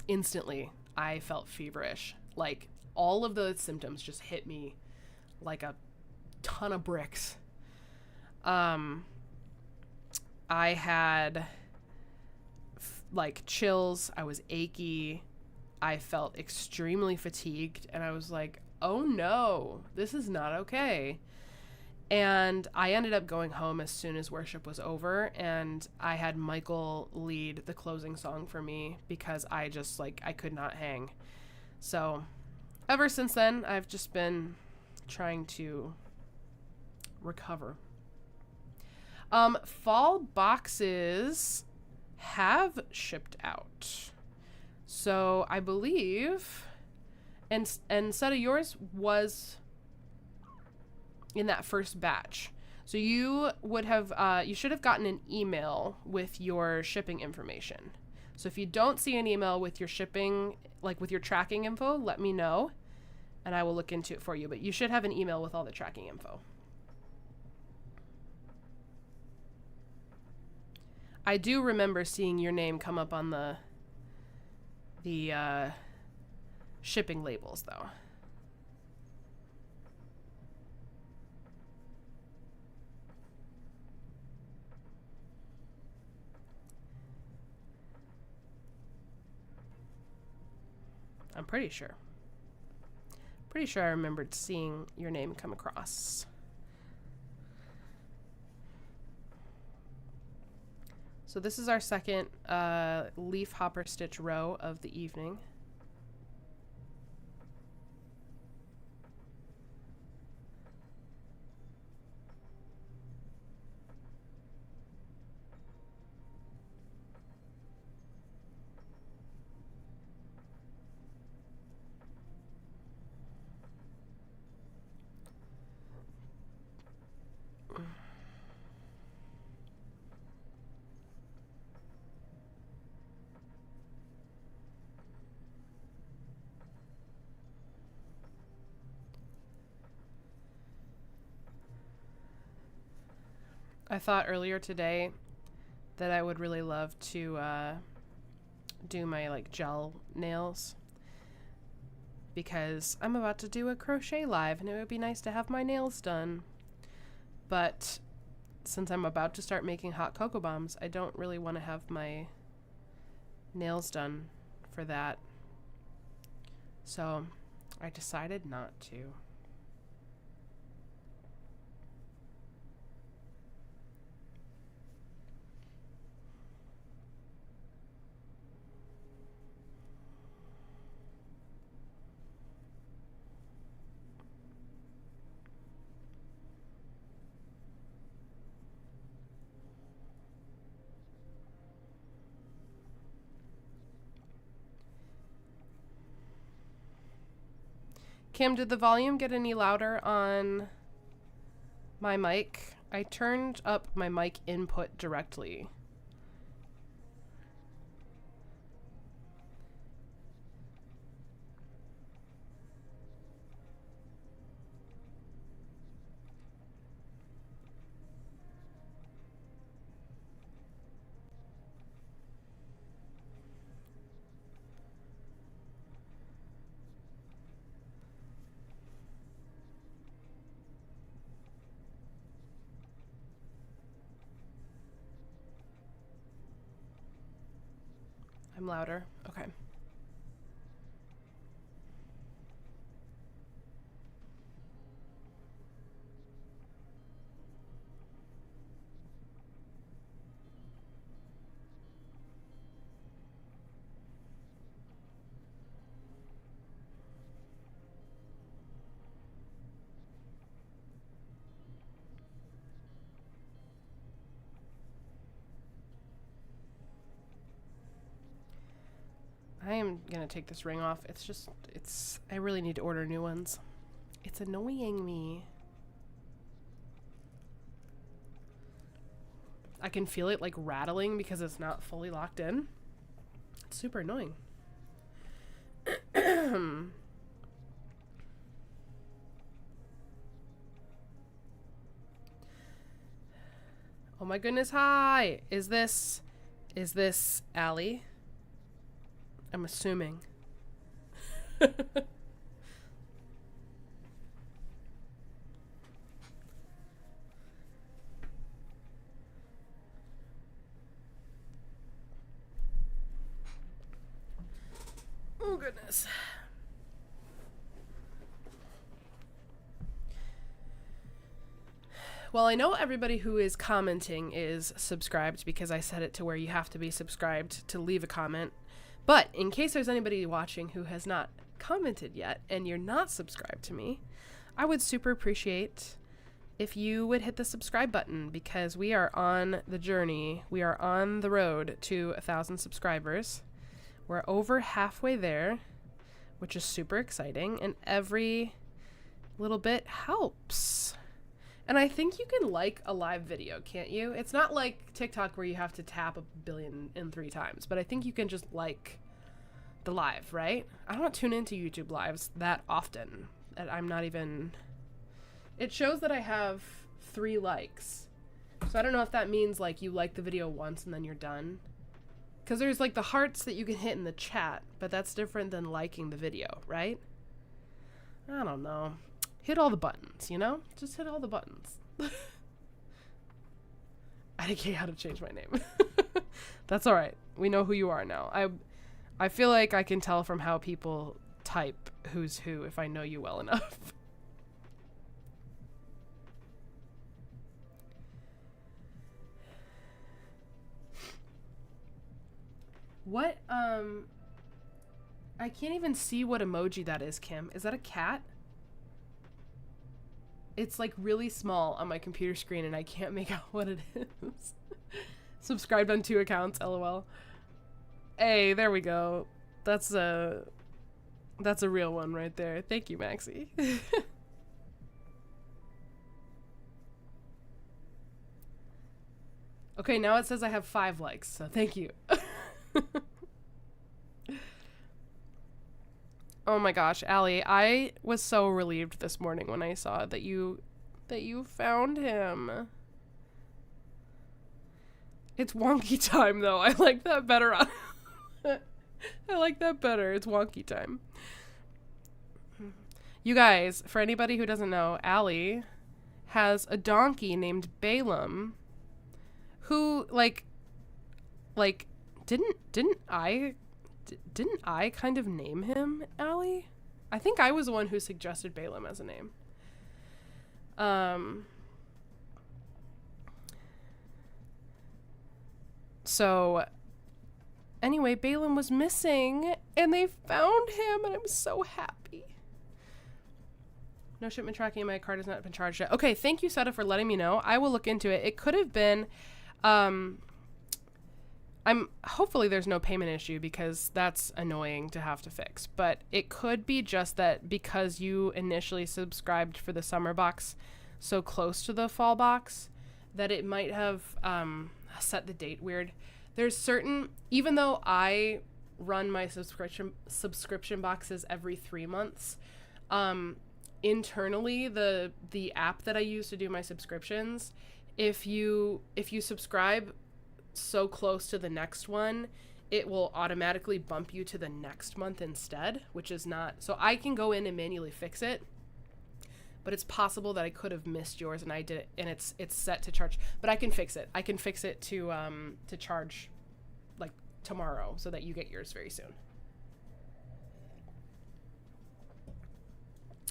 instantly I felt feverish. Like, all of the symptoms just hit me like a ton of bricks. I had like chills. I was achy. I felt extremely fatigued, and I was like, oh no, this is not okay. And I ended up going home as soon as worship was over, and I had Michael lead the closing song for me because I just, like, I could not hang. So ever since then, I've just been trying to recover. Fall boxes have shipped out. So I believe, and Seta, yours was in that first batch. So you would have, you should have gotten an email with your shipping information. So if you don't see an email with your shipping, like with your tracking info, let me know and I will look into it for you. But you should have an email with all the tracking info. I do remember seeing your name come up on the shipping labels, though. I'm pretty sure. Pretty sure I remembered seeing your name come across. So this is our second leaf hopper stitch row of the evening. I thought earlier today that I would really love to do my like gel nails because I'm about to do a crochet live and it would be nice to have my nails done. But since I'm about to start making hot cocoa bombs, I don't really want to have my nails done for that. So I decided not to. Kim, did the volume get any louder on my mic? I turned up my mic input directly. I'm louder. Okay. I am gonna take this ring off. I really need to order new ones. It's annoying me. I can feel it like rattling because it's not fully locked in. It's super annoying. Oh my goodness, hi! Is this Allie? I'm assuming. Oh goodness. Well, I know everybody who is commenting is subscribed because I set it to where you have to be subscribed to leave a comment. But in case there's anybody watching who has not commented yet and you're not subscribed to me, I would super appreciate if you would hit the subscribe button, because we are on the journey. We are on the road to 1,000 subscribers. We're over halfway there, which is super exciting, and every little bit helps. And I think you can like a live video, can't you? It's not like TikTok where you have to tap 1,000,003 times, but I think you can just like the live, right? I don't tune into YouTube lives that often. And I'm not even... It shows that I have 3 likes. So I don't know if that means like you like the video once and then you're done. Because there's like the hearts that you can hit in the chat, but that's different than liking the video, right? I don't know. Hit all the buttons, you know? Just hit all the buttons. I didn't get how to change my name. That's all right. We know who you are now. I feel like I can tell from how people type who's who if I know you well enough. What, I can't even see what emoji that is, Kim. Is that a cat? It's like really small on my computer screen and I can't make out what it is. Subscribed on 2 accounts, LOL. Hey, there we go. That's a real one right there. Thank you, Maxie. Okay, now it says I have 5 likes, so thank you. Oh my gosh, Allie, I was so relieved this morning when I saw that you found him. It's wonky time though. I like that better. I like that better. It's wonky time. You guys, for anybody who doesn't know, Allie has a donkey named Balaam who like didn't I kind of name him, Allie? I think I was the one who suggested Balaam as a name. So anyway, Balaam was missing and they found him and I'm so happy. No shipment tracking. My card has not been charged yet. Okay, thank you, Seta, for letting me know. I will look into it. It could have been hopefully there's no payment issue because that's annoying to have to fix, but it could be just that because you initially subscribed for the summer box so close to the fall box that it might have set the date weird. There's certain, even though I run my subscription boxes every 3 months, internally the app that I use to do my subscriptions, if you subscribe so close to the next one, it will automatically bump you to the next month instead, which is not, so I can go in and manually fix it, but it's possible that I could have missed yours and I did it and it's set to charge, but I can fix it. I can fix it to charge like tomorrow so that you get yours very soon.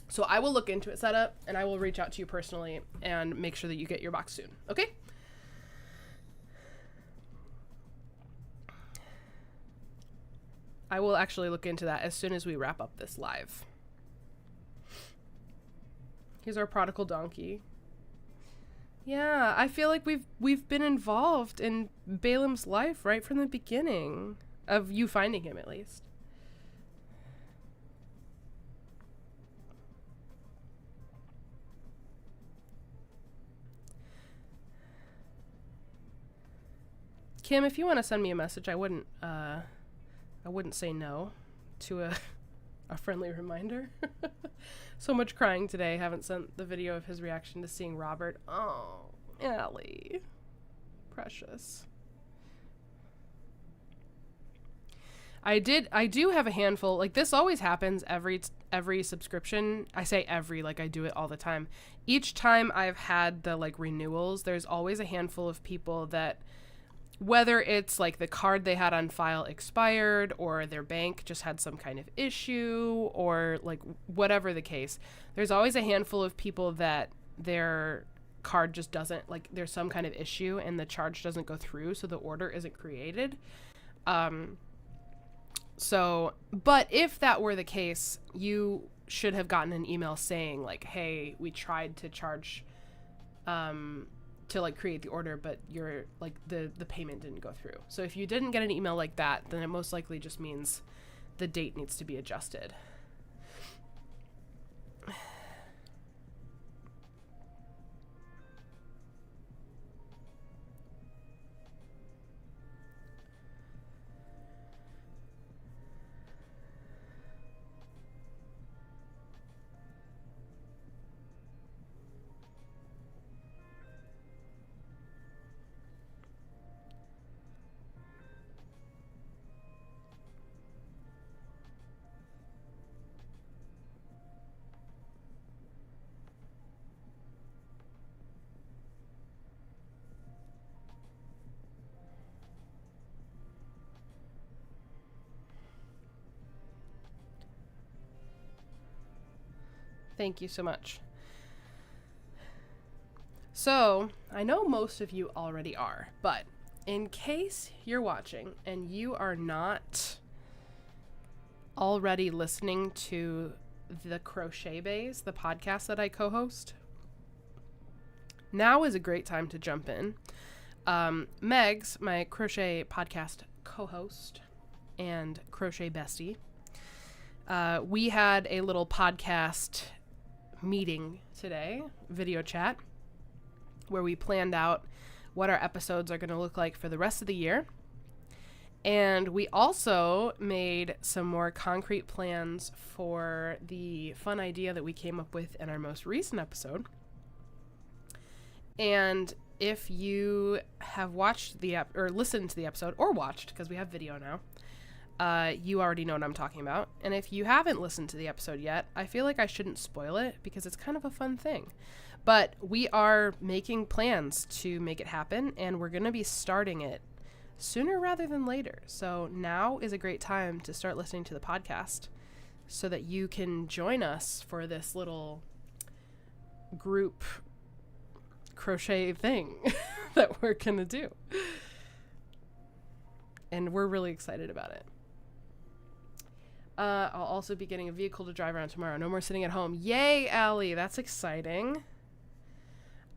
So I will look into it, Setup, and I will reach out to you personally and make sure that you get your box soon. Okay? I will actually look into that as soon as we wrap up this live. Here's our prodigal donkey. Yeah, I feel like we've been involved in Balaam's life right from the beginning of you finding him, at least. Kim, if you want to send me a message, I wouldn't say no to a friendly reminder. So much crying today. Haven't sent the video of his reaction to seeing Robert. Oh, Allie. Precious. I do have a handful. Like, this always happens every subscription. I say every, like I do it all the time. Each time I've had the, like, renewals, there's always a handful of people that, whether it's like the card they had on file expired or their bank just had some kind of issue or like whatever the case, there's always a handful of people that their card just doesn't, like, there's some kind of issue and the charge doesn't go through, so the order isn't created. So, but if that were the case, you should have gotten an email saying, like, hey, we tried to charge, to, like, create the order, but your, like, the payment didn't go through. So if you didn't get an email like that, then it most likely just means the date needs to be adjusted. Thank you so much. So, I know most of you already are, but in case you're watching and you are not already listening to the Crochet Baes, the podcast that I co-host, now is a great time to jump in. Megs, my crochet podcast co-host and crochet bestie, we had a little podcast meeting today, video chat, where we planned out what our episodes are going to look like for the rest of the year. And we also made some more concrete plans for the fun idea that we came up with in our most recent episode. And if you have watched the or listened to the episode, or watched, because we have video now, you already know what I'm talking about. And if you haven't listened to the episode yet, I feel like I shouldn't spoil it because it's kind of a fun thing. But we are making plans to make it happen, and we're going to be starting it sooner rather than later. So now is a great time to start listening to the podcast so that you can join us for this little group crochet thing that we're going to do. And we're really excited about it. I'll also be getting a vehicle to drive around tomorrow. No more sitting at home. Yay, Allie. That's exciting.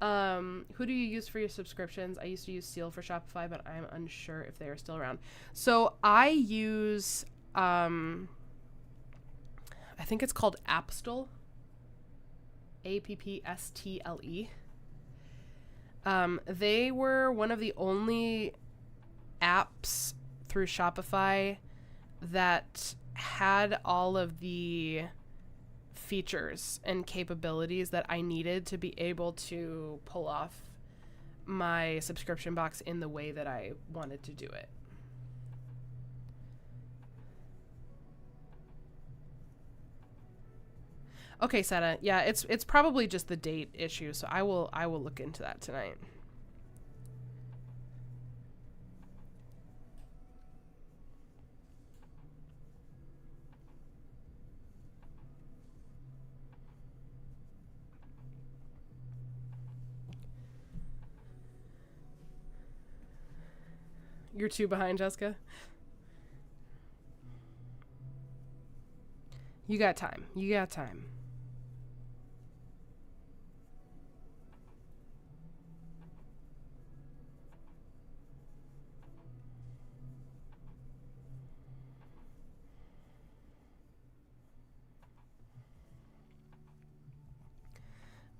Who do you use for your subscriptions? I used to use Seal for Shopify, but I'm unsure if they are still around. So I use, I think it's called Appstle. Appstle. They were one of the only apps through Shopify that had all of the features and capabilities that I needed to be able to pull off my subscription box in the way that I wanted to do it. Okay, Seta. Yeah, it's probably just the date issue, so I will look into that tonight. You're 2 behind, Jessica? You got time. You got time.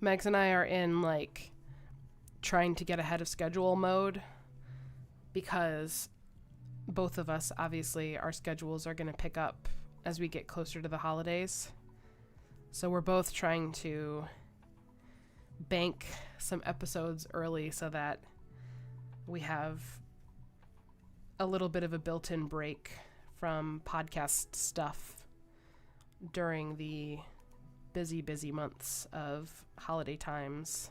Megs and I are in, like, trying to get ahead of schedule mode, because both of us, obviously, our schedules are going to pick up as we get closer to the holidays. So we're both trying to bank some episodes early so that we have a little bit of a built-in break from podcast stuff during the busy months of holiday times.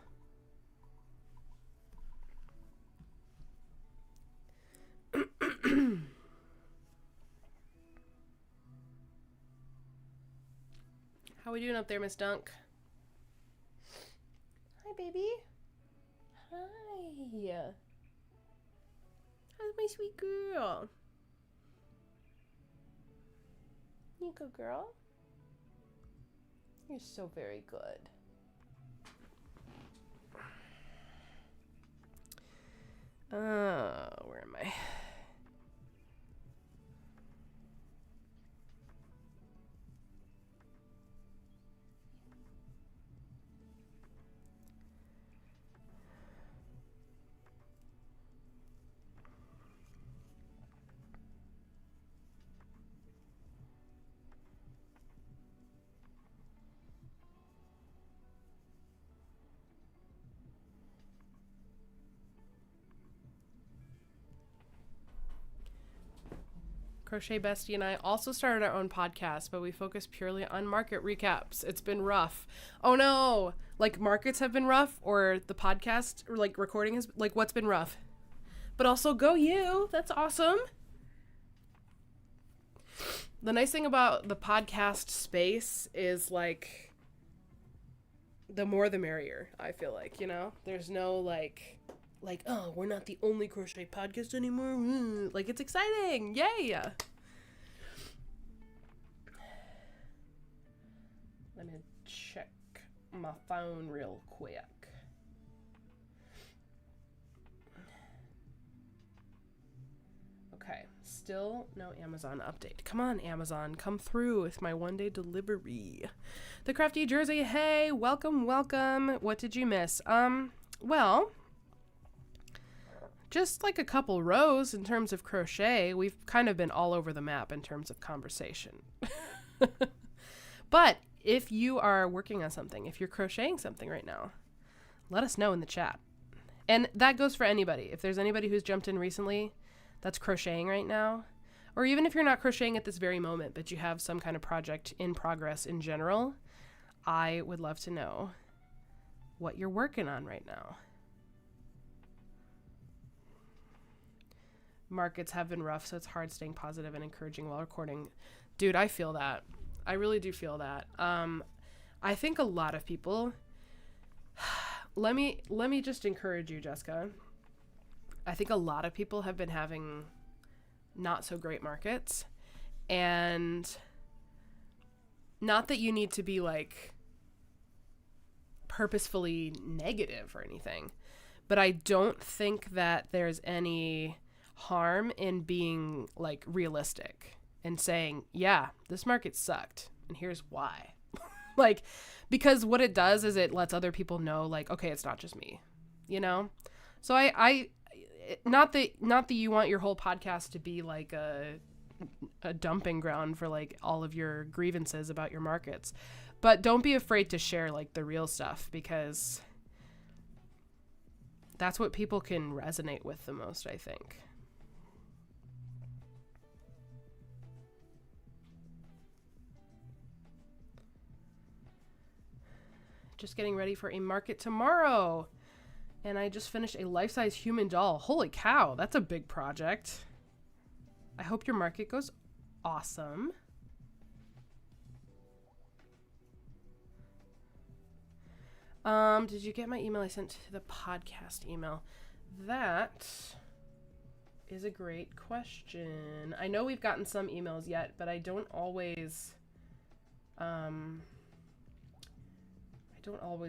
How we doing up there, Miss Dunk? Hi, baby. Hi. How's my sweet girl? You good girl? You're so very good. Where am I? Crochet Bestie and I also started our own podcast, but we focus purely on market recaps. It's been rough. Oh no! Like markets have been rough, or the podcast, or like recording has, like what's been rough? But also go you! That's awesome! The nice thing about the podcast space is like, the more the merrier, I feel like, you know? There's no like, oh, we're not the only crochet podcast anymore. Like, it's exciting. Yay. Let me check my phone real quick. Okay, still no Amazon update. Come on, Amazon, come through with my one-day delivery. The Crafty Jersey, hey, welcome, welcome. What did you miss? Well, just like a couple rows in terms of crochet. We've kind of been all over the map in terms of conversation. But if you are working on something, if you're crocheting something right now, let us know in the chat. And that goes for anybody. If there's anybody who's jumped in recently that's crocheting right now, or even if you're not crocheting at this very moment, but you have some kind of project in progress in general, I would love to know what you're working on right now. Markets have been rough, so it's hard staying positive and encouraging while recording. Dude, I feel that. I really do feel that. I think a lot of people, let me just encourage you, Jessica. I think a lot of people have been having not so great markets, and not that you need to be like purposefully negative or anything, but I don't think that there's any harm in being like realistic and saying, yeah, this market sucked and here's why. Like, because what it does is it lets other people know, like, okay, it's not just me, you know? So I not that you want your whole podcast to be like a dumping ground for like all of your grievances about your markets, but don't be afraid to share like the real stuff, because that's what people can resonate with the most, I think. Just getting ready for a market tomorrow. And I just finished a life-size human doll. Holy cow, that's a big project. I hope your market goes awesome. Did you get my email I sent to the podcast email? That is a great question. I know we've gotten some emails yet, but I don't always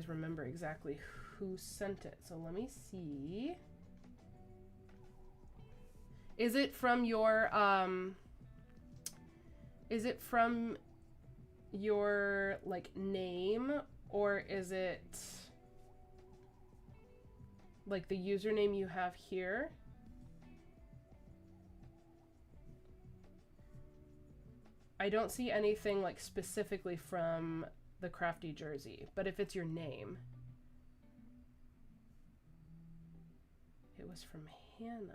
remember exactly who sent it. So let me see. Is it from your like name, or is it like the username you have here? I don't see anything like specifically from the Crafty Jersey, but if it's your name, it was from Hannah.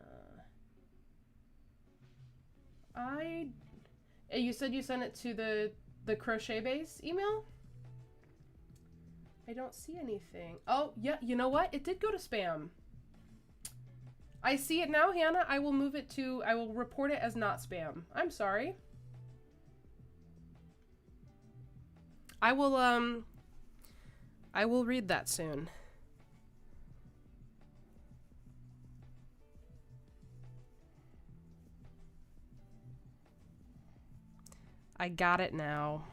You said you sent it to the Crochet Baes email? I don't see anything. Oh, yeah, you know what? It did go to spam. I see it now, Hannah. I will report it as not spam. I'm sorry. I will read that soon. I got it now.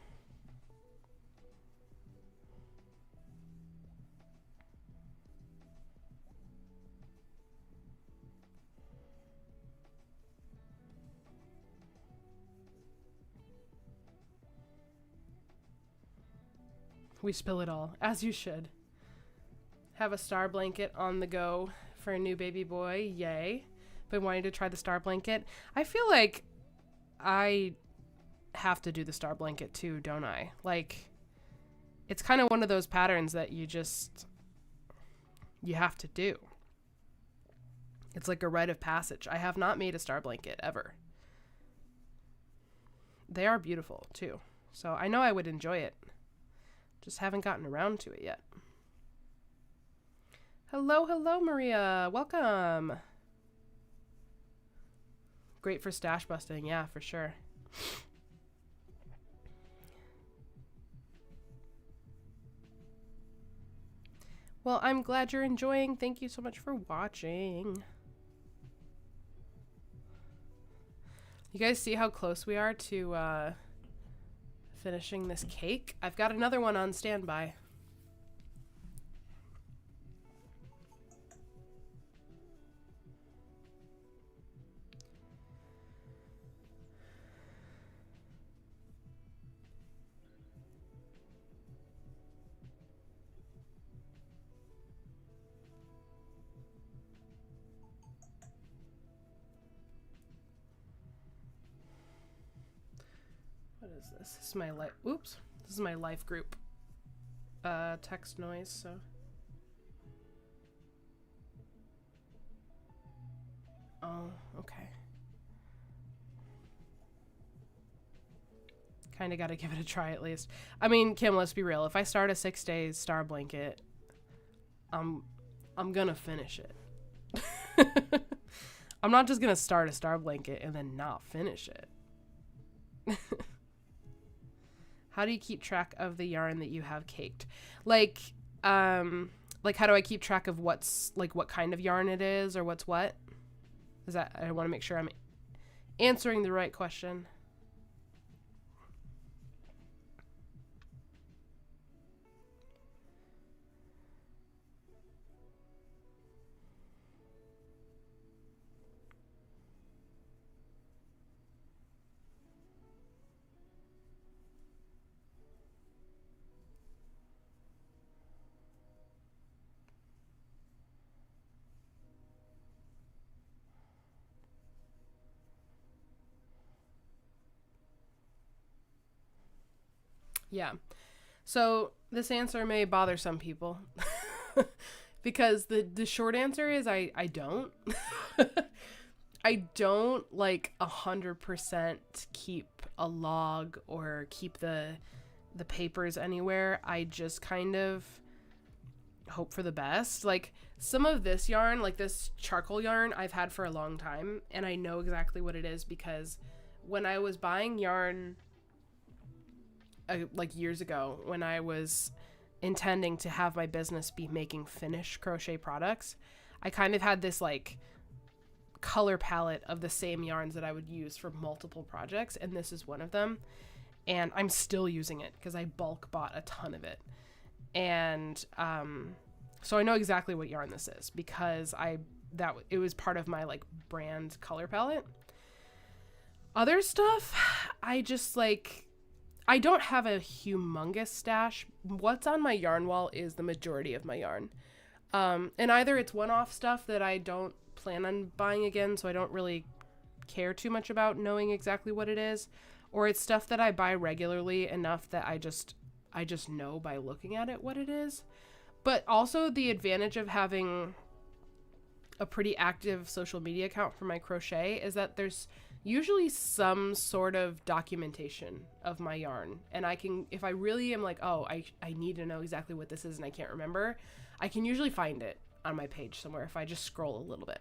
We spill it all, as you should. Have a star blanket on the go for a new baby boy. Yay. Been wanting to try the star blanket. I feel like I have to do the star blanket too, don't I? Like, it's kind of one of those patterns that you have to do. It's like a rite of passage. I have not made a star blanket ever. They are beautiful too. So I know I would enjoy it. Just haven't gotten around to it yet. Hello, hello, Maria. Welcome. Great for stash busting. Yeah, for sure. Well, I'm glad you're enjoying. Thank you so much for watching. You guys see how close we are to finishing this cake? I've got another one on standby. What is this? This is my life. Oops. This is my life group. Text noise, so. Oh, okay. Kind of got to give it a try at least. I mean, Kim, let's be real. If I start a 6-day star blanket, I'm gonna finish it. I'm not just gonna start a star blanket and then not finish it. How do you keep track of the yarn that you have caked? Like how do I keep track of what's, like, what kind of yarn it is or what's what? Is that, I want to make sure I'm answering the right question. Yeah. So this answer may bother some people because the short answer is I don't. I don't like 100% keep a log or keep the papers anywhere. I just kind of hope for the best. Like, some of this yarn, like this charcoal yarn, I've had for a long time, and I know exactly what it is because when I was buying yarn like years ago, when I was intending to have my business be making finished crochet products, I kind of had this like color palette of the same yarns that I would use for multiple projects, and this is one of them. And I'm still using it because I bulk bought a ton of it. And so I know exactly what yarn this is because it was part of my like brand color palette. Other stuff, I just like, I don't have a humongous stash. What's on my yarn wall is the majority of my yarn. And either it's one-off stuff that I don't plan on buying again, so I don't really care too much about knowing exactly what it is, or it's stuff that I buy regularly enough that I just know by looking at it what it is. But also the advantage of having a pretty active social media account for my crochet is that there's usually some sort of documentation of my yarn, and I can, if I really am like, oh, I need to know exactly what this is and I can't remember, I can usually find it on my page somewhere if I just scroll a little bit.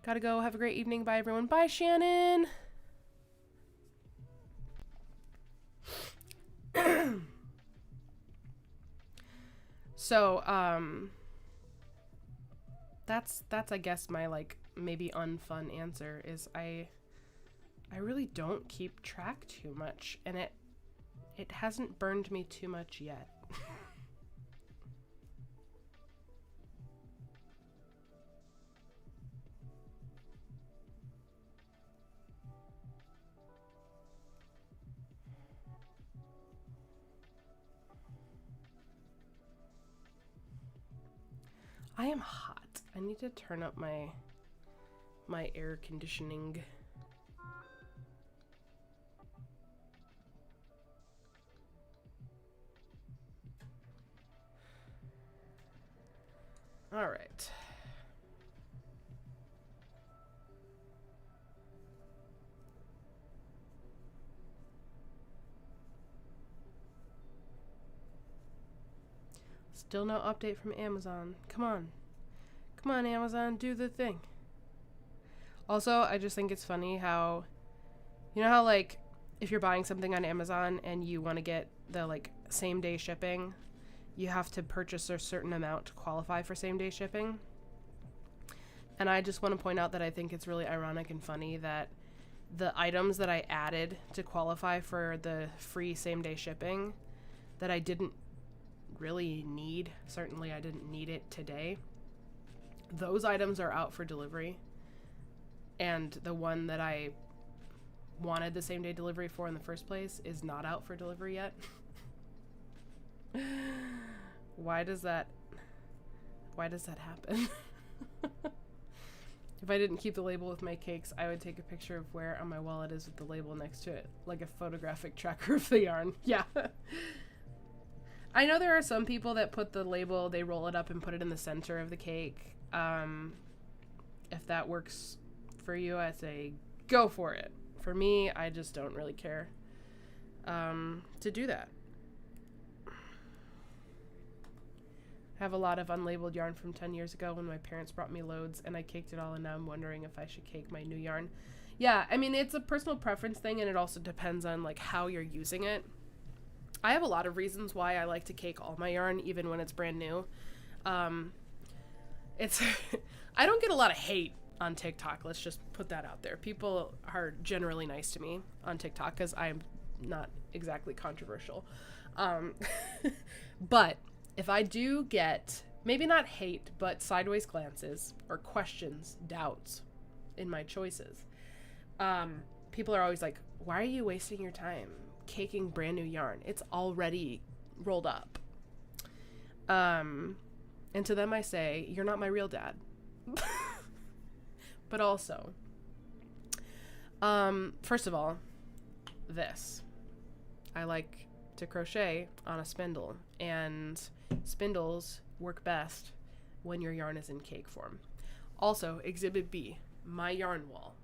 Gotta go. Have a great evening. Bye, everyone. Bye, Shannon. So, that's I guess my like maybe unfun answer is I I really don't keep track too much, and it hasn't burned me too much yet. I am hot. I need to turn up my air conditioning. All right. Still no update from Amazon. Come on. Come on, Amazon, do the thing. Also, I just think it's funny how, you know how, like, if you're buying something on Amazon and you want to get the, like, same-day shipping, you have to purchase a certain amount to qualify for same-day shipping. And I just want to point out that I think it's really ironic and funny that the items that I added to qualify for the free same-day shipping that I didn't really need, certainly I didn't need it today, those items are out for delivery, and the one that I wanted the same day delivery for in the first place is not out for delivery yet. Why does that happen? If I didn't keep the label with my cakes, I would take a picture of where on my wall it is with the label next to it, like a photographic tracker of the yarn. Yeah. I know there are some people that put the label, they roll it up and put it in the center of the cake. If that works for you, I say go for it. For me, I just don't really care to do that. I have a lot of unlabeled yarn from 10 years ago when my parents brought me loads and I caked it all, and now I'm wondering if I should cake my new yarn. Yeah, I mean, it's a personal preference thing, and it also depends on, like, how you're using it. I have a lot of reasons why I like to cake all my yarn, even when it's brand new. It's I don't get a lot of hate on TikTok. Let's just put that out there. People are generally nice to me on TikTok because I'm not exactly controversial. But if I do get, maybe not hate, but sideways glances or questions, doubts in my choices, people are always like, why are you wasting your time caking brand new yarn? It's already rolled up. And to them I say, you're not my real dad. But also, first of all, this. I like to crochet on a spindle, and spindles work best when your yarn is in cake form. Also, Exhibit B, my yarn wall.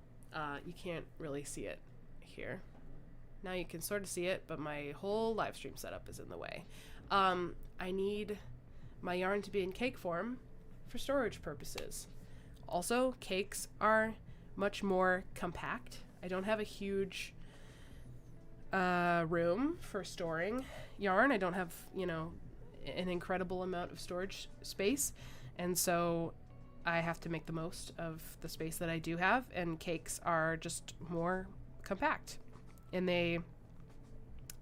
You can't really see it here. Now you can sort of see it, but my whole live stream setup is in the way. I need my yarn to be in cake form for storage purposes. Also, cakes are much more compact. I don't have a huge room for storing yarn. I don't have, an incredible amount of storage space. And so I have to make the most of the space that I do have, and cakes are just more compact. And they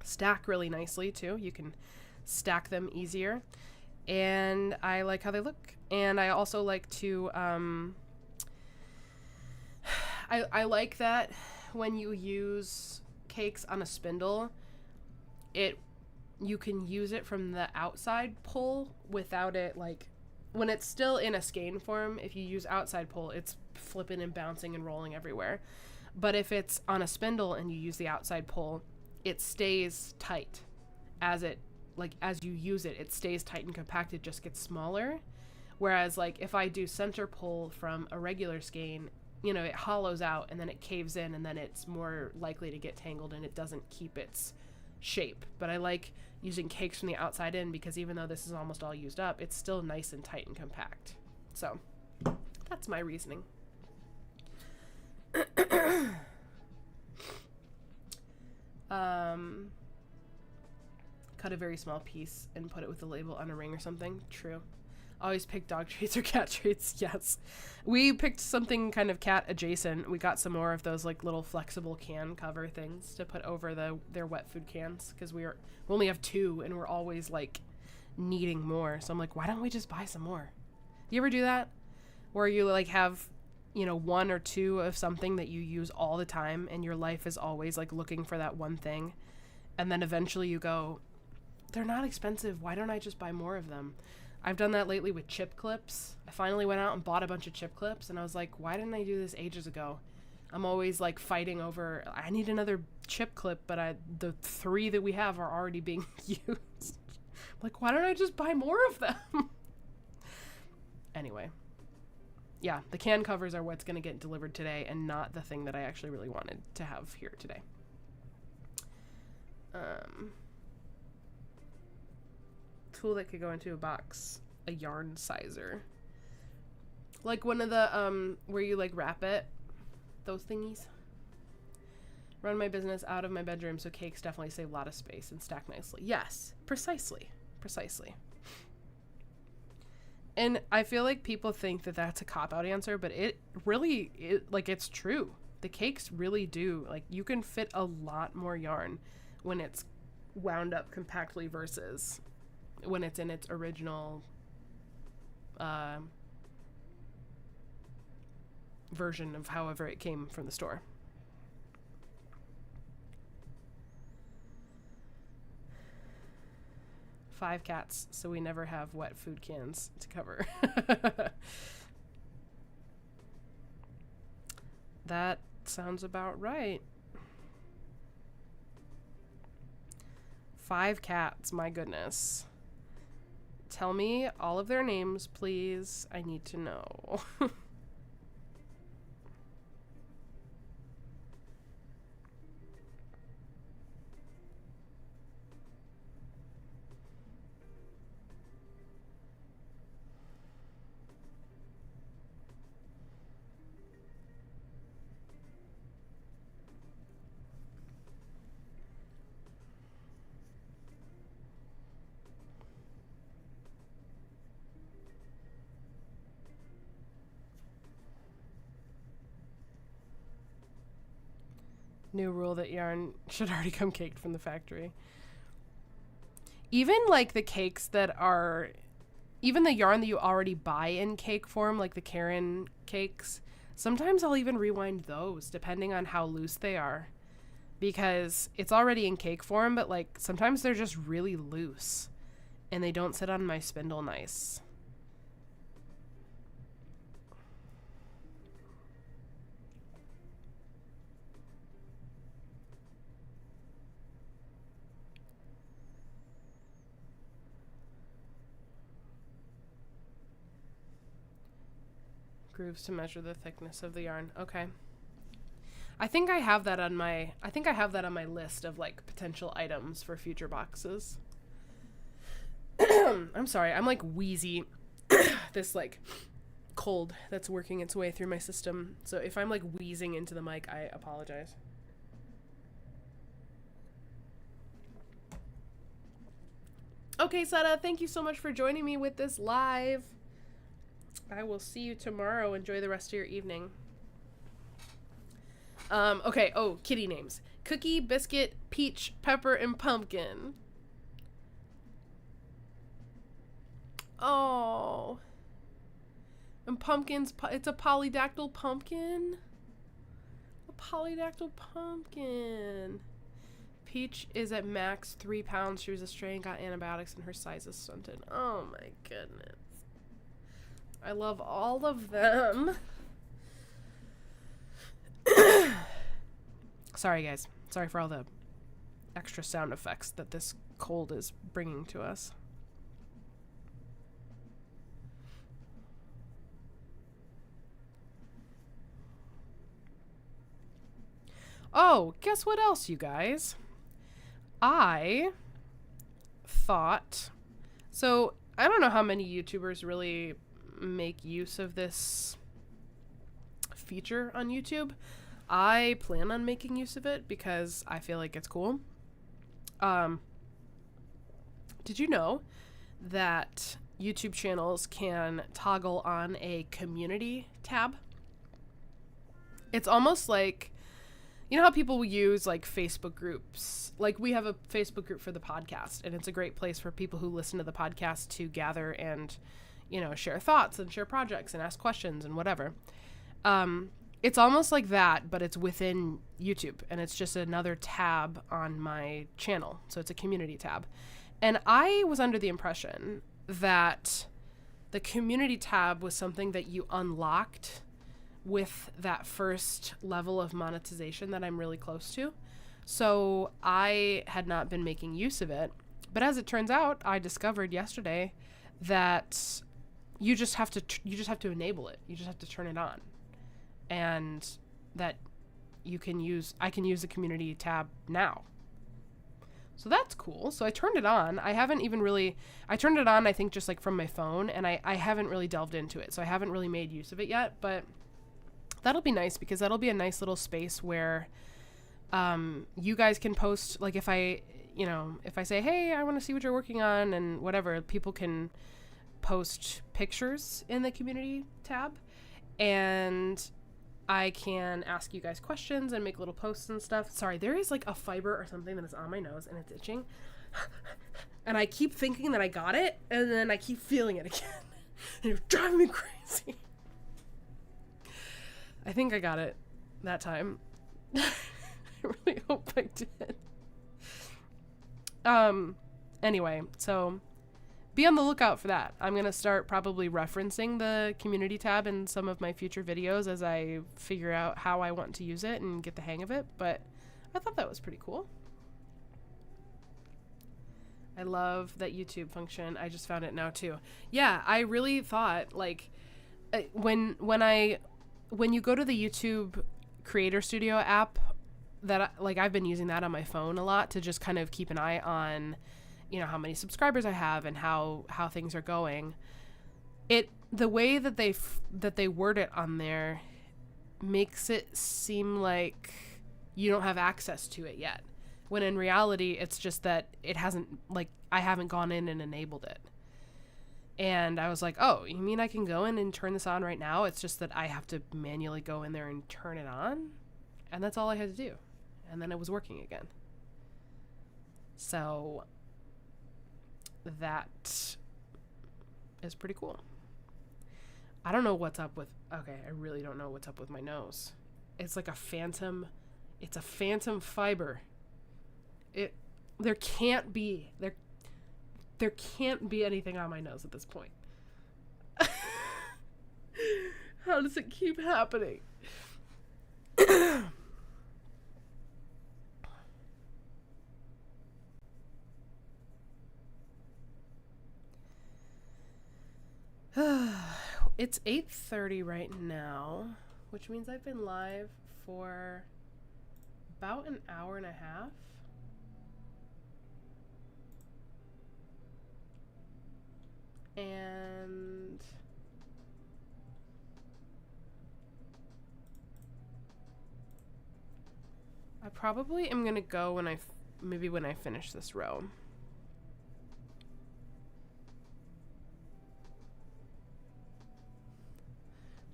stack really nicely too. You can stack them easier. And I like how they look. And I also like to, I like that when you use cakes on a spindle, you can use it from the outside pull without it, like, when it's still in a skein form, if you use outside pull, it's flipping and bouncing and rolling everywhere. But if it's on a spindle and you use the outside pull, it stays tight. As you use it, it stays tight and compact. It just gets smaller. Whereas, like, if I do center pull from a regular skein, it hollows out and then it caves in, and then it's more likely to get tangled and it doesn't keep its shape. But I like using cakes from the outside in because even though this is almost all used up, it's still nice and tight and compact. So that's my reasoning. Cut a very small piece and put it with a label on a ring or something. True. Always pick dog treats or cat treats. Yes. We picked something kind of cat adjacent. We got some more of those like little flexible can cover things to put over their wet food cans because we only have 2 and we're always like needing more. So I'm like, why don't we just buy some more? You ever do that? Where you like have, 1 or 2 of something that you use all the time and your life is always like looking for that one thing. And then eventually you go, they're not expensive. Why don't I just buy more of them? I've done that lately with chip clips. I finally went out and bought a bunch of chip clips and I was like, why didn't I do this ages ago? I'm always like fighting over, I need another chip clip, but the 3 that we have are already being used. Like, why don't I just buy more of them? Anyway. Yeah, the can covers are what's going to get delivered today and not the thing that I actually really wanted to have here today. Tool that could go into a box, a yarn sizer, like one of the where you like wrap it, those thingies. Run my business out of my bedroom, so cakes definitely save a lot of space and stack nicely. Yes, precisely. And I feel like people think that that's a cop-out answer, but it really it's true. The cakes really do, like, you can fit a lot more yarn when it's wound up compactly versus when it's in its original version of however it came from the store. Five cats, so we never have wet food cans to cover. That sounds about right. 5 cats, my goodness. Tell me all of their names, please. I need to know. New rule that yarn should already come caked from the factory. Even like the cakes that are, even the yarn that you already buy in cake form, like the Karen cakes, sometimes I'll even rewind those depending on how loose they are, because it's already in cake form, but like sometimes they're just really loose and they don't sit on my spindle nice. Grooves to measure the thickness of the yarn. Okay. I think I have that on my list of like potential items for future boxes. I'm sorry. I'm like wheezy. This like cold that's working its way through my system. So if I'm like wheezing into the mic, I apologize. Okay, Seta, thank you so much for joining me with this live. I will see you tomorrow. Enjoy the rest of your evening. Okay. Oh, kitty names. Cookie, Biscuit, Peach, Pepper, and Pumpkin. Oh. And Pumpkin's, it's a polydactyl pumpkin. A polydactyl pumpkin. Peach is at max 3 pounds. She was a stray and got antibiotics and her size is stunted. Oh my goodness. I love all of them. Sorry, guys. Sorry for all the extra sound effects that this cold is bringing to us. Oh, guess what else, you guys? I thought... So, I don't know how many YouTubers really make use of this feature on YouTube. I plan on making use of it because I feel like it's cool. Did you know that YouTube channels can toggle on a community tab. It's almost like, you know how people will use like Facebook groups? Like we have a Facebook group for the podcast, and it's a great place for people who listen to the podcast to gather and, you know, share thoughts and share projects and ask questions and whatever. It's almost like that, but it's within YouTube, and it's just another tab on my channel. So it's a community tab. And I was under the impression that the community tab was something that you unlocked with that first level of monetization that I'm really close to. So I had not been making use of it. But as it turns out, I discovered yesterday that you just have to enable it. You just have to turn it on. And that I can use the community tab now. So that's cool. So I turned it on. I turned it on, I think, just like from my phone, and I haven't really delved into it. So I haven't really made use of it yet, but that'll be nice because that'll be a nice little space where you guys can post, like if I say, hey, I want to see what you're working on and whatever, people can post pictures in the community tab, and I can ask you guys questions and make little posts and stuff. Sorry, there is like a fiber or something that is on my nose and it's itching. And I keep thinking that I got it, and then I keep feeling it again. And it's driving me crazy. I think I got it that time. I really hope I did. Anyway, so be on the lookout for that. I'm going to start probably referencing the community tab in some of my future videos as I figure out how I want to use it and get the hang of it, but I thought that was pretty cool. I love that YouTube function. I just found it now too. Yeah, I really thought like when you go to the YouTube Creator Studio app, that I've been using that on my phone a lot to just kind of keep an eye on, you know, how many subscribers I have and how things are going. The way that they word it on there makes it seem like you don't have access to it yet, when in reality it's just that it hasn't, like, I haven't gone in and enabled it. And I was like, oh, you mean I can go in and turn this on right now? It's just that I have to manually go in there and turn it on, and that's all I had to do, and then it was working again. So that is pretty cool. I don't know what's up with, okay, I really don't know what's up with my nose. It's like a phantom fiber. There can't be anything on my nose at this point. How does it keep happening? It's 8:30 right now, which means I've been live for about an hour and a half. And I probably am gonna go when I finish this row.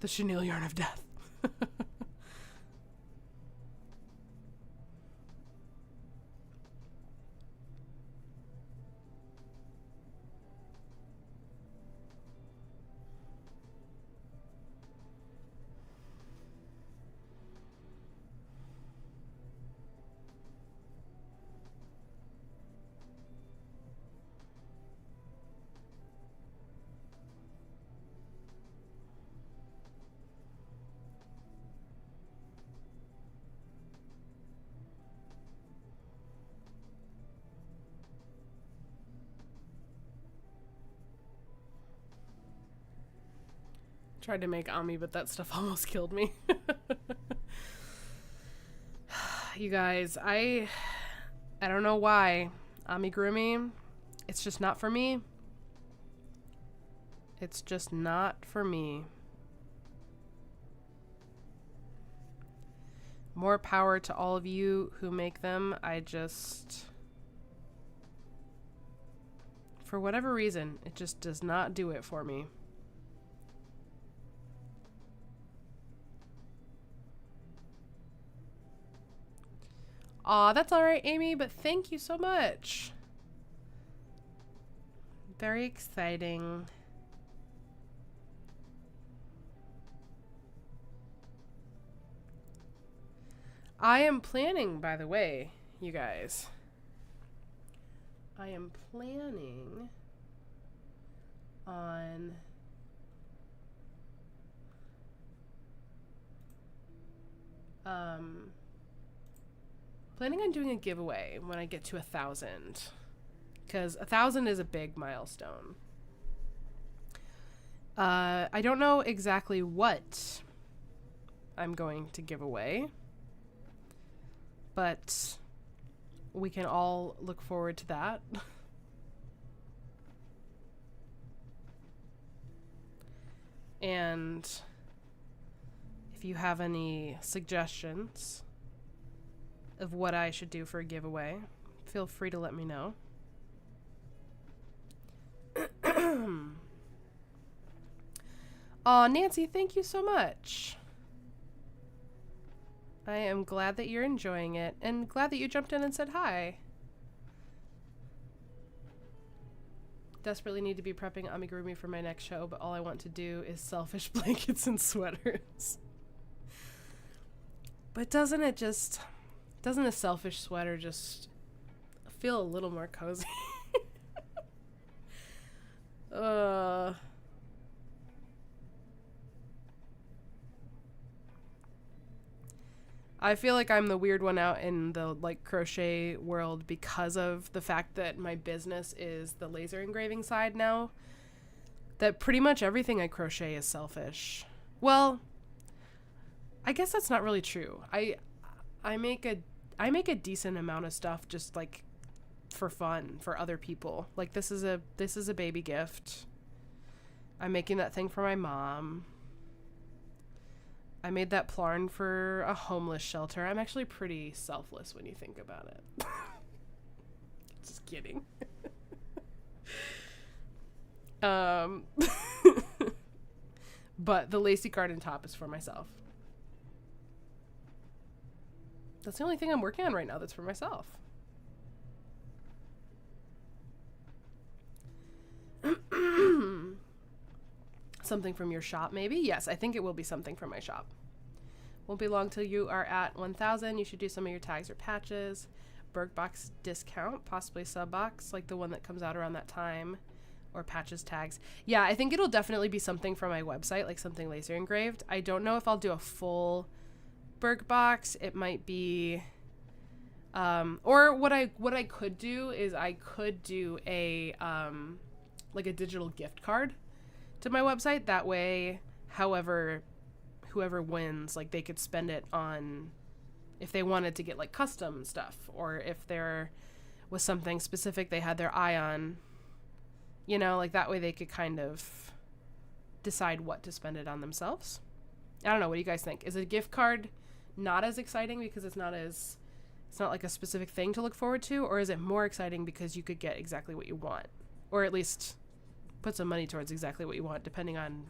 The chenille yarn of death. Tried to make Ami, but that stuff almost killed me. You guys, I don't know why. Amigurumi, it's just not for me. It's just not for me. More power to all of you who make them. For whatever reason, it just does not do it for me. Aw, that's alright, Amy, but thank you so much. Very exciting. I am planning, by the way, you guys. I am planning on doing a giveaway when I get to 1,000, because 1,000 is a big milestone. I don't know exactly what I'm going to give away, but we can all look forward to that. And if you have any suggestions of what I should do for a giveaway, feel free to let me know. Aw, Nancy, thank you so much. I am glad that you're enjoying it, and glad that you jumped in and said hi. Desperately need to be prepping amigurumi for my next show, but all I want to do is selfish blankets and sweaters. But doesn't a selfish sweater just feel a little more cozy? I feel like I'm the weird one out in the like crochet world because of the fact that my business is the laser engraving side now. That pretty much everything I crochet is selfish. Well, I guess that's not really true. I make a decent amount of stuff just like for fun for other people. Like this is a baby gift. I'm making that thing for my mom. I made that plarn for a homeless shelter. I'm actually pretty selfless when you think about it. Just kidding. But the lacy garden top is for myself. That's the only thing I'm working on right now that's for myself. Something from your shop, maybe? Yes, I think it will be something from my shop. Won't be long till you are at 1,000. You should do some of your tags or patches. Berg box discount, possibly sub box, like the one that comes out around that time. Or patches tags. Yeah, I think it'll definitely be something from my website, like something laser engraved. I don't know if I'll do a full Berg box. It might be... or what I could do is I could do a like a digital gift card to my website. That way, whoever wins, like they could spend it on if they wanted to get like custom stuff, or if there was something specific they had their eye on, you know, like that way they could kind of decide what to spend it on themselves. I don't know. What do you guys think? Is a gift card not as exciting because it's not like a specific thing to look forward to, or is it more exciting because you could get exactly what you want, or at least put some money towards exactly what you want, depending on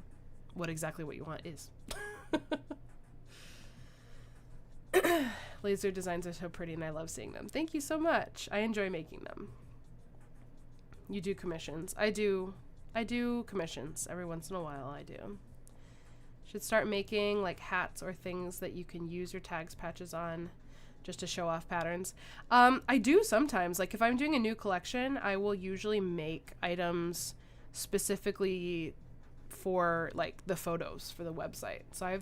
what exactly what you want is. Laser designs are so pretty and I love seeing them. Thank you so much. I enjoy making them. You do commissions. I do commissions every once in a while. I do. Should start making like hats or things that you can use your tags patches on just to show off patterns. I do sometimes. Like if I'm doing a new collection, I will usually make items specifically for like the photos for the website. So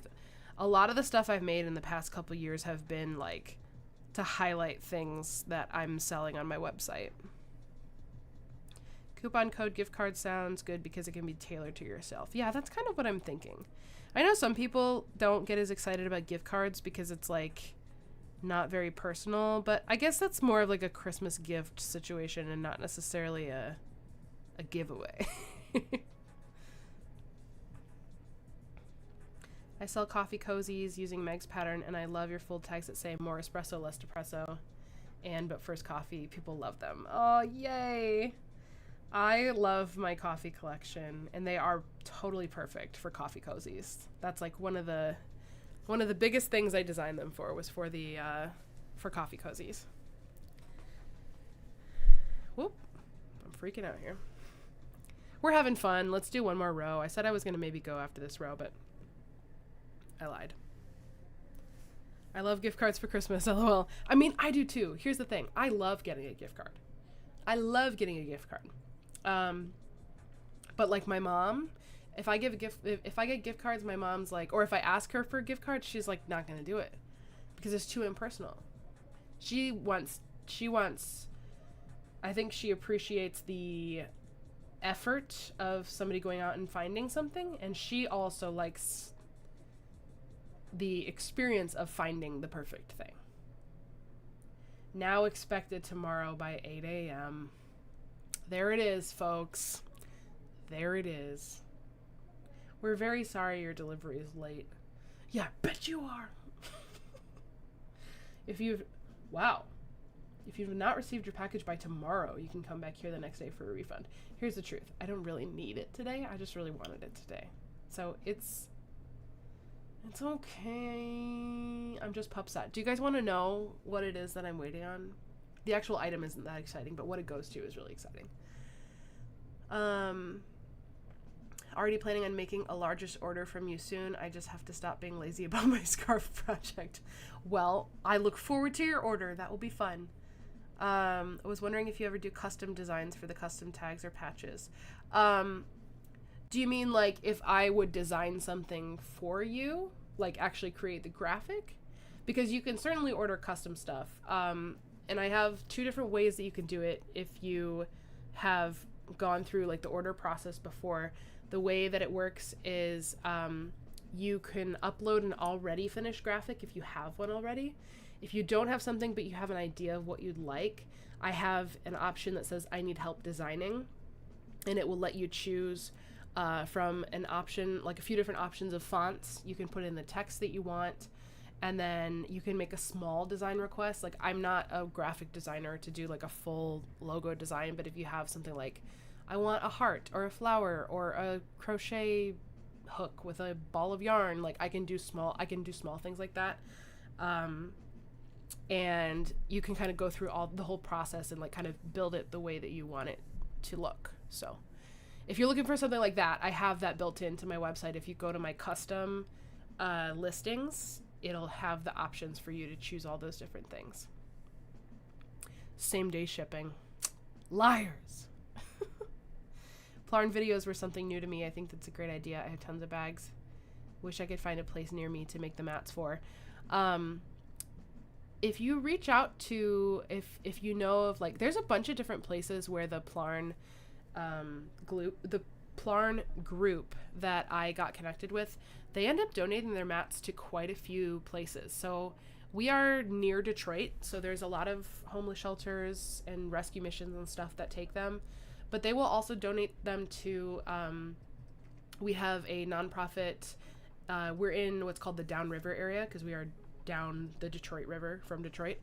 a lot of the stuff I've made in the past couple years have been like to highlight things that I'm selling on my website. Coupon code gift card sounds good because it can be tailored to yourself. Yeah, that's kind of what I'm thinking. I know some people don't get as excited about gift cards because it's like not very personal, but I guess that's more of like a Christmas gift situation and not necessarily a giveaway. I sell coffee cozies using Meg's pattern, and I love your full tags that say more espresso, less depresso, but first coffee. People love them. Oh, yay. I love my coffee collection, and they are totally perfect for coffee cozies. That's like one of the biggest things I designed them for was for the for coffee cozies. Whoop. I'm freaking out here. We're having fun. Let's do one more row. I said I was going to maybe go after this row, but I lied. I love gift cards for Christmas, lol. I mean, I do too. Here's the thing. I love getting a gift card. I love getting a gift card. But like my mom, if I get gift cards, my mom's like, or if I ask her for a gift card, she's like not going to do it because it's too impersonal. She wants, I think she appreciates the effort of somebody going out and finding something, and she also likes the experience of finding the perfect thing. Now expected tomorrow by 8 a.m. There it is, folks. There it is. We're very sorry your delivery is late. Yeah, I bet you are. If you've not received your package by tomorrow, you can come back here the next day for a refund. Here's the truth. I don't really need it today. I just really wanted it today. So it's okay. I'm just upset. Do you guys want to know what it is that I'm waiting on? The actual item isn't that exciting, but what it goes to is really exciting. Already planning on making a largest order from you soon. I just have to stop being lazy about my scarf project. Well, I look forward to your order. That will be fun. I was wondering if you ever do custom designs for the custom tags or patches. Do you mean like if I would design something for you? Like actually create the graphic? Because you can certainly order custom stuff. And I have two different ways that you can do it if you have gone through like the order process before. The way that it works is you can upload an already finished graphic if you have one already. If you don't have something but you have an idea of what you'd like, I have an option that says I need help designing, and it will let you choose from an option, like a few different options of fonts. You can put in the text that you want, and then you can make a small design request. Like I'm not a graphic designer to do like a full logo design, but if you have something like I want a heart or a flower or a crochet hook with a ball of yarn, like I can do small things like that. And you can kind of go through the whole process and like kind of build it the way that you want it to look. So if you're looking for something like that, I have that built into my website. If you go to my custom listings, it'll have the options for you to choose all those different things. Same day shipping. Liars. Plarn videos were something new to me. I think that's a great idea. I have tons of bags. Wish I could find a place near me to make the mats for. If you reach out to, if you know of, like, there's a bunch of different places where the Plarn group that I got connected with, they end up donating their mats to quite a few places. So we are near Detroit, so there's a lot of homeless shelters and rescue missions and stuff that take them. But they will also donate them to, we have a nonprofit, we're in what's called the Downriver area because we are down the Detroit River from Detroit.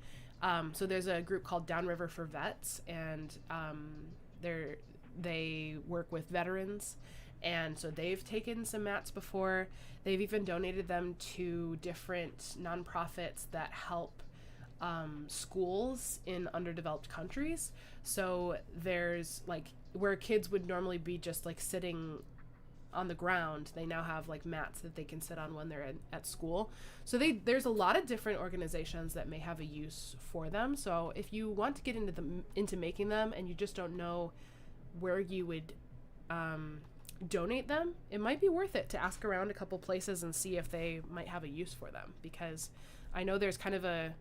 So there's a group called Downriver for Vets, and they work with veterans. And so they've taken some mats before. They've even donated them to different nonprofits that help schools in underdeveloped countries. So there's like where kids would normally be just like sitting on the ground, they now have like mats that they can sit on when they're at school. So there's a lot of different organizations that may have a use for them. So if you want to get into making them and you just don't know where you would donate them, it might be worth it to ask around a couple places and see if they might have a use for them, because I know there's kind of a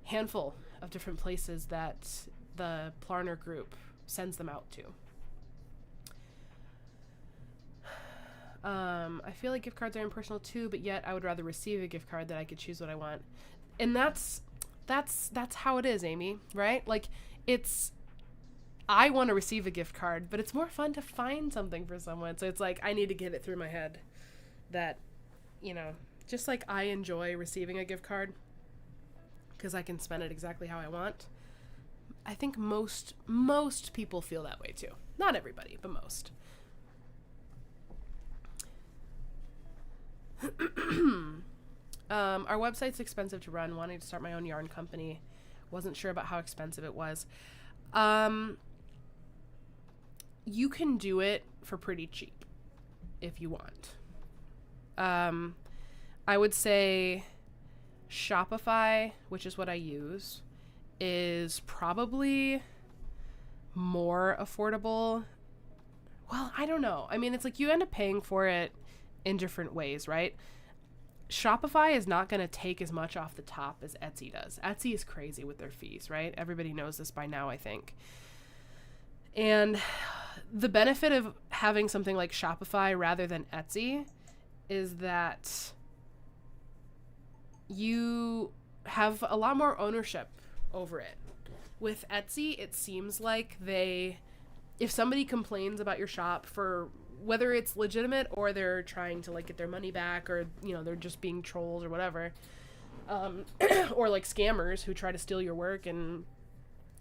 handful of different places that the Plarner group sends them out to. I feel like gift cards are impersonal too, but yet I would rather receive a gift card that I could choose what I want. And that's how it is, Amy, right? Like I want to receive a gift card, but it's more fun to find something for someone. So it's like I need to get it through my head that, just like I enjoy receiving a gift card because I can spend it exactly how I want. I think most people feel that way too. Not everybody, but most. Our website's expensive to run. Wanting to start my own yarn company. Wasn't sure about how expensive it was. You can do it for pretty cheap if you want. I would say Shopify, which is what I use, is probably more affordable. Well, I don't know. I mean, it's like you end up paying for it in different ways, right? Shopify is not going to take as much off the top as Etsy does. Etsy is crazy with their fees, right? Everybody knows this by now, I think. And the benefit of having something like Shopify rather than Etsy is that you have a lot more ownership over it. With Etsy, it seems like if somebody complains about your shop for whether it's legitimate or they're trying to like get their money back or, you know, they're just being trolls or whatever, or like scammers who try to steal your work and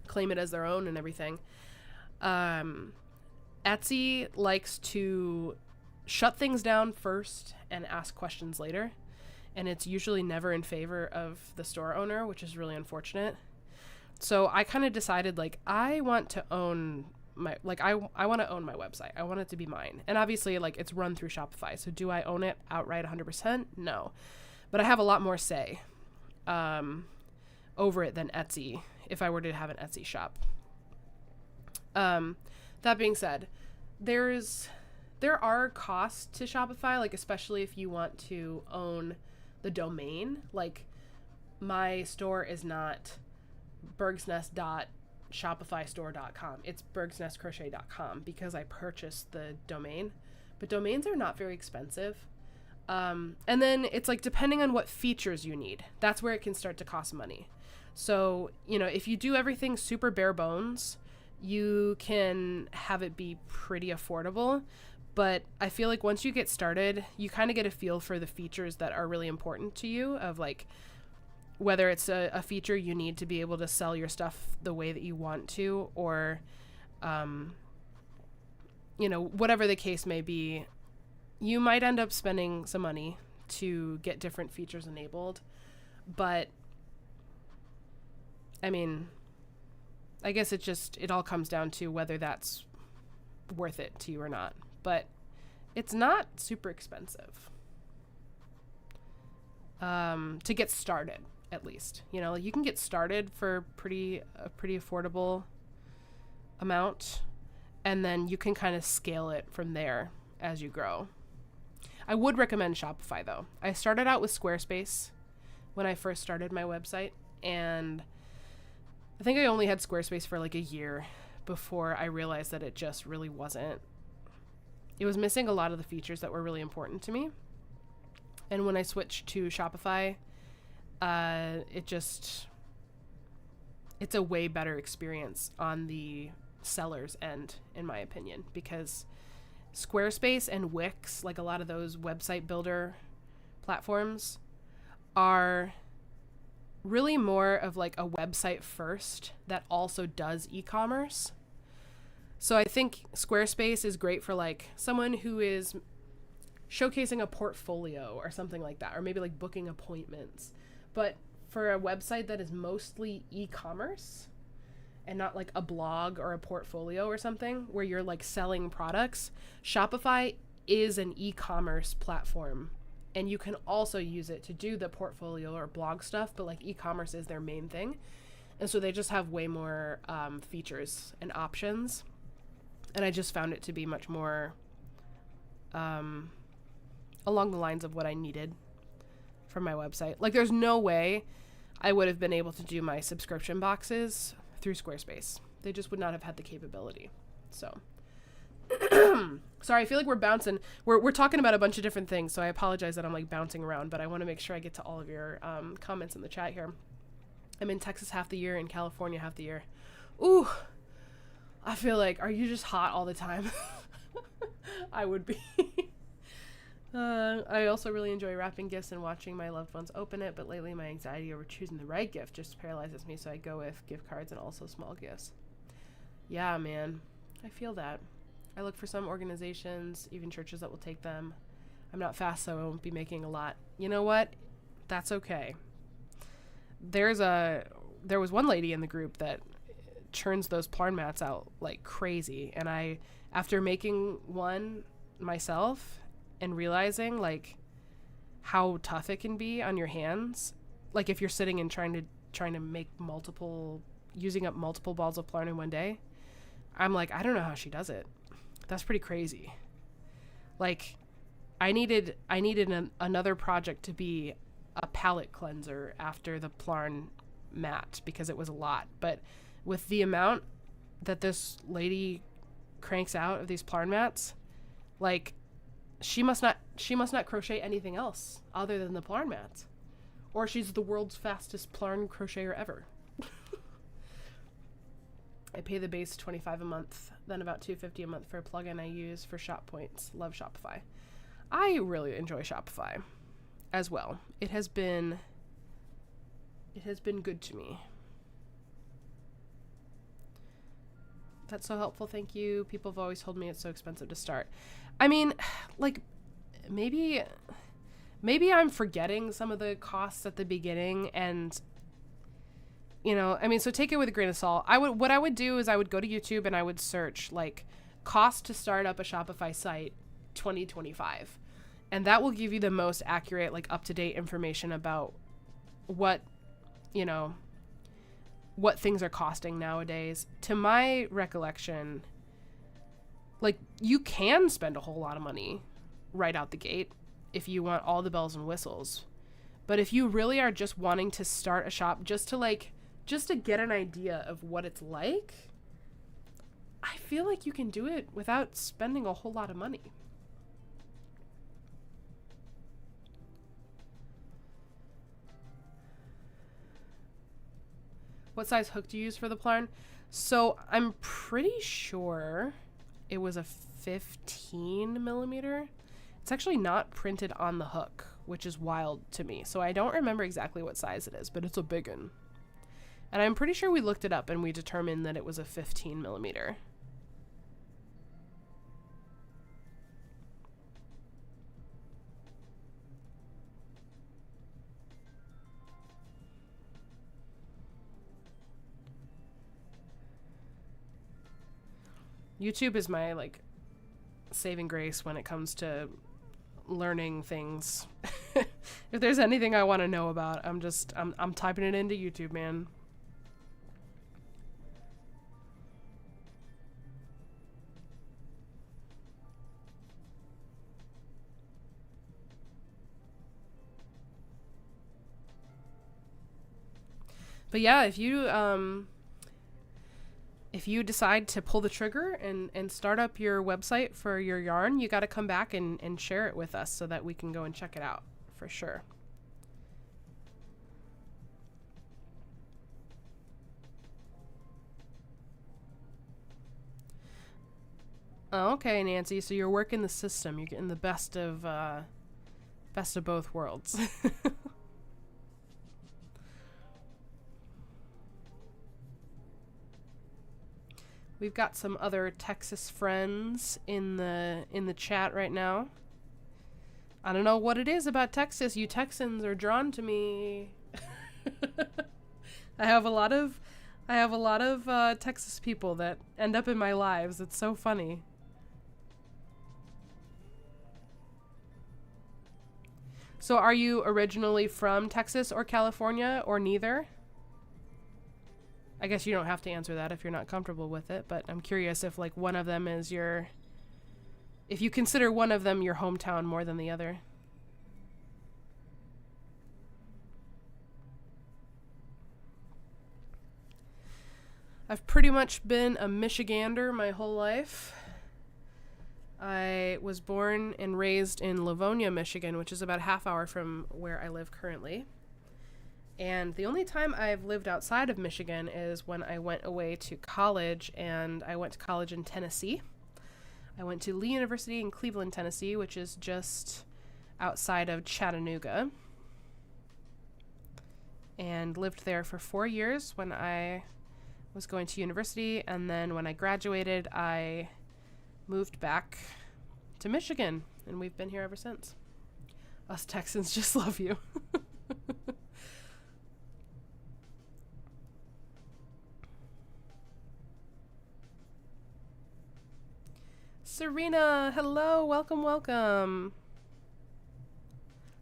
claim it as their own and everything. Etsy likes to shut things down first and ask questions later. And it's usually never in favor of the store owner, which is really unfortunate. So I kind of decided, like, I want to own my website. I want it to be mine. And obviously, like, it's run through Shopify. So do I own it outright 100%? No. But I have a lot more say over it than Etsy if I were to have an Etsy shop. That being said, there are costs to Shopify, like especially if you want to own the domain. Like, my store is not bergsnest.shopifystore.com. It's bergsnestcrochet.com because I purchased the domain. But domains are not very expensive. And then it's like depending on what features you need, that's where it can start to cost money. So, you know, if you do everything super bare bones, you can have it be pretty affordable. But I feel like once you get started, you kind of get a feel for the features that are really important to you, of like whether it's a feature you need to be able to sell your stuff the way that you want to, or, you know, whatever the case may be, you might end up spending some money to get different features enabled. But, I mean, I guess it all comes down to whether that's worth it to you or not. But it's not super expensive to get started, at least. You know, you can get started for a pretty affordable amount, and then you can kind of scale it from there as you grow. I would recommend Shopify, though. I started out with Squarespace when I first started my website, and I think I only had Squarespace for like a year before I realized that it just really wasn't. It was missing a lot of the features that were really important to me. And when I switched to Shopify, it's a way better experience on the seller's end, in my opinion, because Squarespace and Wix, like a lot of those website builder platforms, are really more of like a website first that also does e-commerce. So I think Squarespace is great for like someone who is showcasing a portfolio or something like that, or maybe like booking appointments. But for a website that is mostly e-commerce and not like a blog or a portfolio or something where you're like selling products, Shopify is an e-commerce platform. And you can also use it to do the portfolio or blog stuff, but like e-commerce is their main thing. And so they just have way more features and options. And I just found it to be much more along the lines of what I needed from my website. Like, there's no way I would have been able to do my subscription boxes through Squarespace. They just would not have had the capability. So, sorry, I feel like we're bouncing. We're talking about a bunch of different things, so I apologize that I'm like bouncing around, but I want to make sure I get to all of your comments in the chat here. I'm in Texas half the year, in California half the year. Ooh, I feel like, are you just hot all the time? I would be. I also really enjoy wrapping gifts and watching my loved ones open it, but lately my anxiety over choosing the right gift just paralyzes me, so I go with gift cards and also small gifts. Yeah, man. I feel that. I look for some organizations, even churches that will take them. I'm not fast, so I won't be making a lot. You know what? That's okay. There was one lady in the group that churns those plarn mats out like crazy, and after making one myself and realizing like how tough it can be on your hands, like if you're sitting and trying to make using up multiple balls of plarn in one day, I'm like, I don't know how she does it. That's pretty crazy. Like, I needed another project to be a palette cleanser after the plarn mat because it was a lot. But with the amount that this lady cranks out of these plarn mats, like, she must not crochet anything else other than the plarn mats, or she's the world's fastest plarn crocheter ever. I pay the base $25 a month, then about $2.50 a month for a plugin I use for shop points. Love Shopify. I really enjoy Shopify as well. It has been good to me. That's so helpful. Thank you. People have always told me it's so expensive to start. I mean, like, maybe I'm forgetting some of the costs at the beginning, and I mean, so take it with a grain of salt. What I would do is I would go to YouTube and I would search like cost to start up a Shopify site 2025. And that will give you the most accurate, like up-to-date information about what things are costing nowadays. To my recollection, like, you can spend a whole lot of money right out the gate if you want all the bells and whistles. But if you really are just wanting to start a shop just to get an idea of what it's like, I feel like you can do it without spending a whole lot of money. What size hook do you use for the plarn? So I'm pretty sure it was a 15 millimeter. It's actually not printed on the hook, which is wild to me. So I don't remember exactly what size it is, but it's a big one. And I'm pretty sure we looked it up and we determined that it was a 15 millimeter. YouTube is my, like, saving grace when it comes to learning things. If there's anything I want to know about, I'm typing it into YouTube, man. But yeah, if you decide to pull the trigger and start up your website for your yarn, you got to come back and share it with us so that we can go and check it out for sure. Oh, okay, Nancy. So you're working the system. You're getting the best of both worlds. We've got some other Texas friends in the chat right now. I don't know what it is about Texas. You Texans are drawn to me. I have a lot of Texas people that end up in my lives. It's so funny. So are you originally from Texas or California or neither? I guess you don't have to answer that if you're not comfortable with it, but I'm curious if, like, one of them is if you consider one of them your hometown more than the other. I've pretty much been a Michigander my whole life. I was born and raised in Livonia, Michigan, which is about a half hour from where I live currently. And the only time I've lived outside of Michigan is when I went away to college, and I went to college in Tennessee. I went to Lee University in Cleveland, Tennessee, which is just outside of Chattanooga, and lived there for 4 years when I was going to university, and then when I graduated, I moved back to Michigan, and we've been here ever since. Us Texans just love you. Serena, hello, welcome, welcome.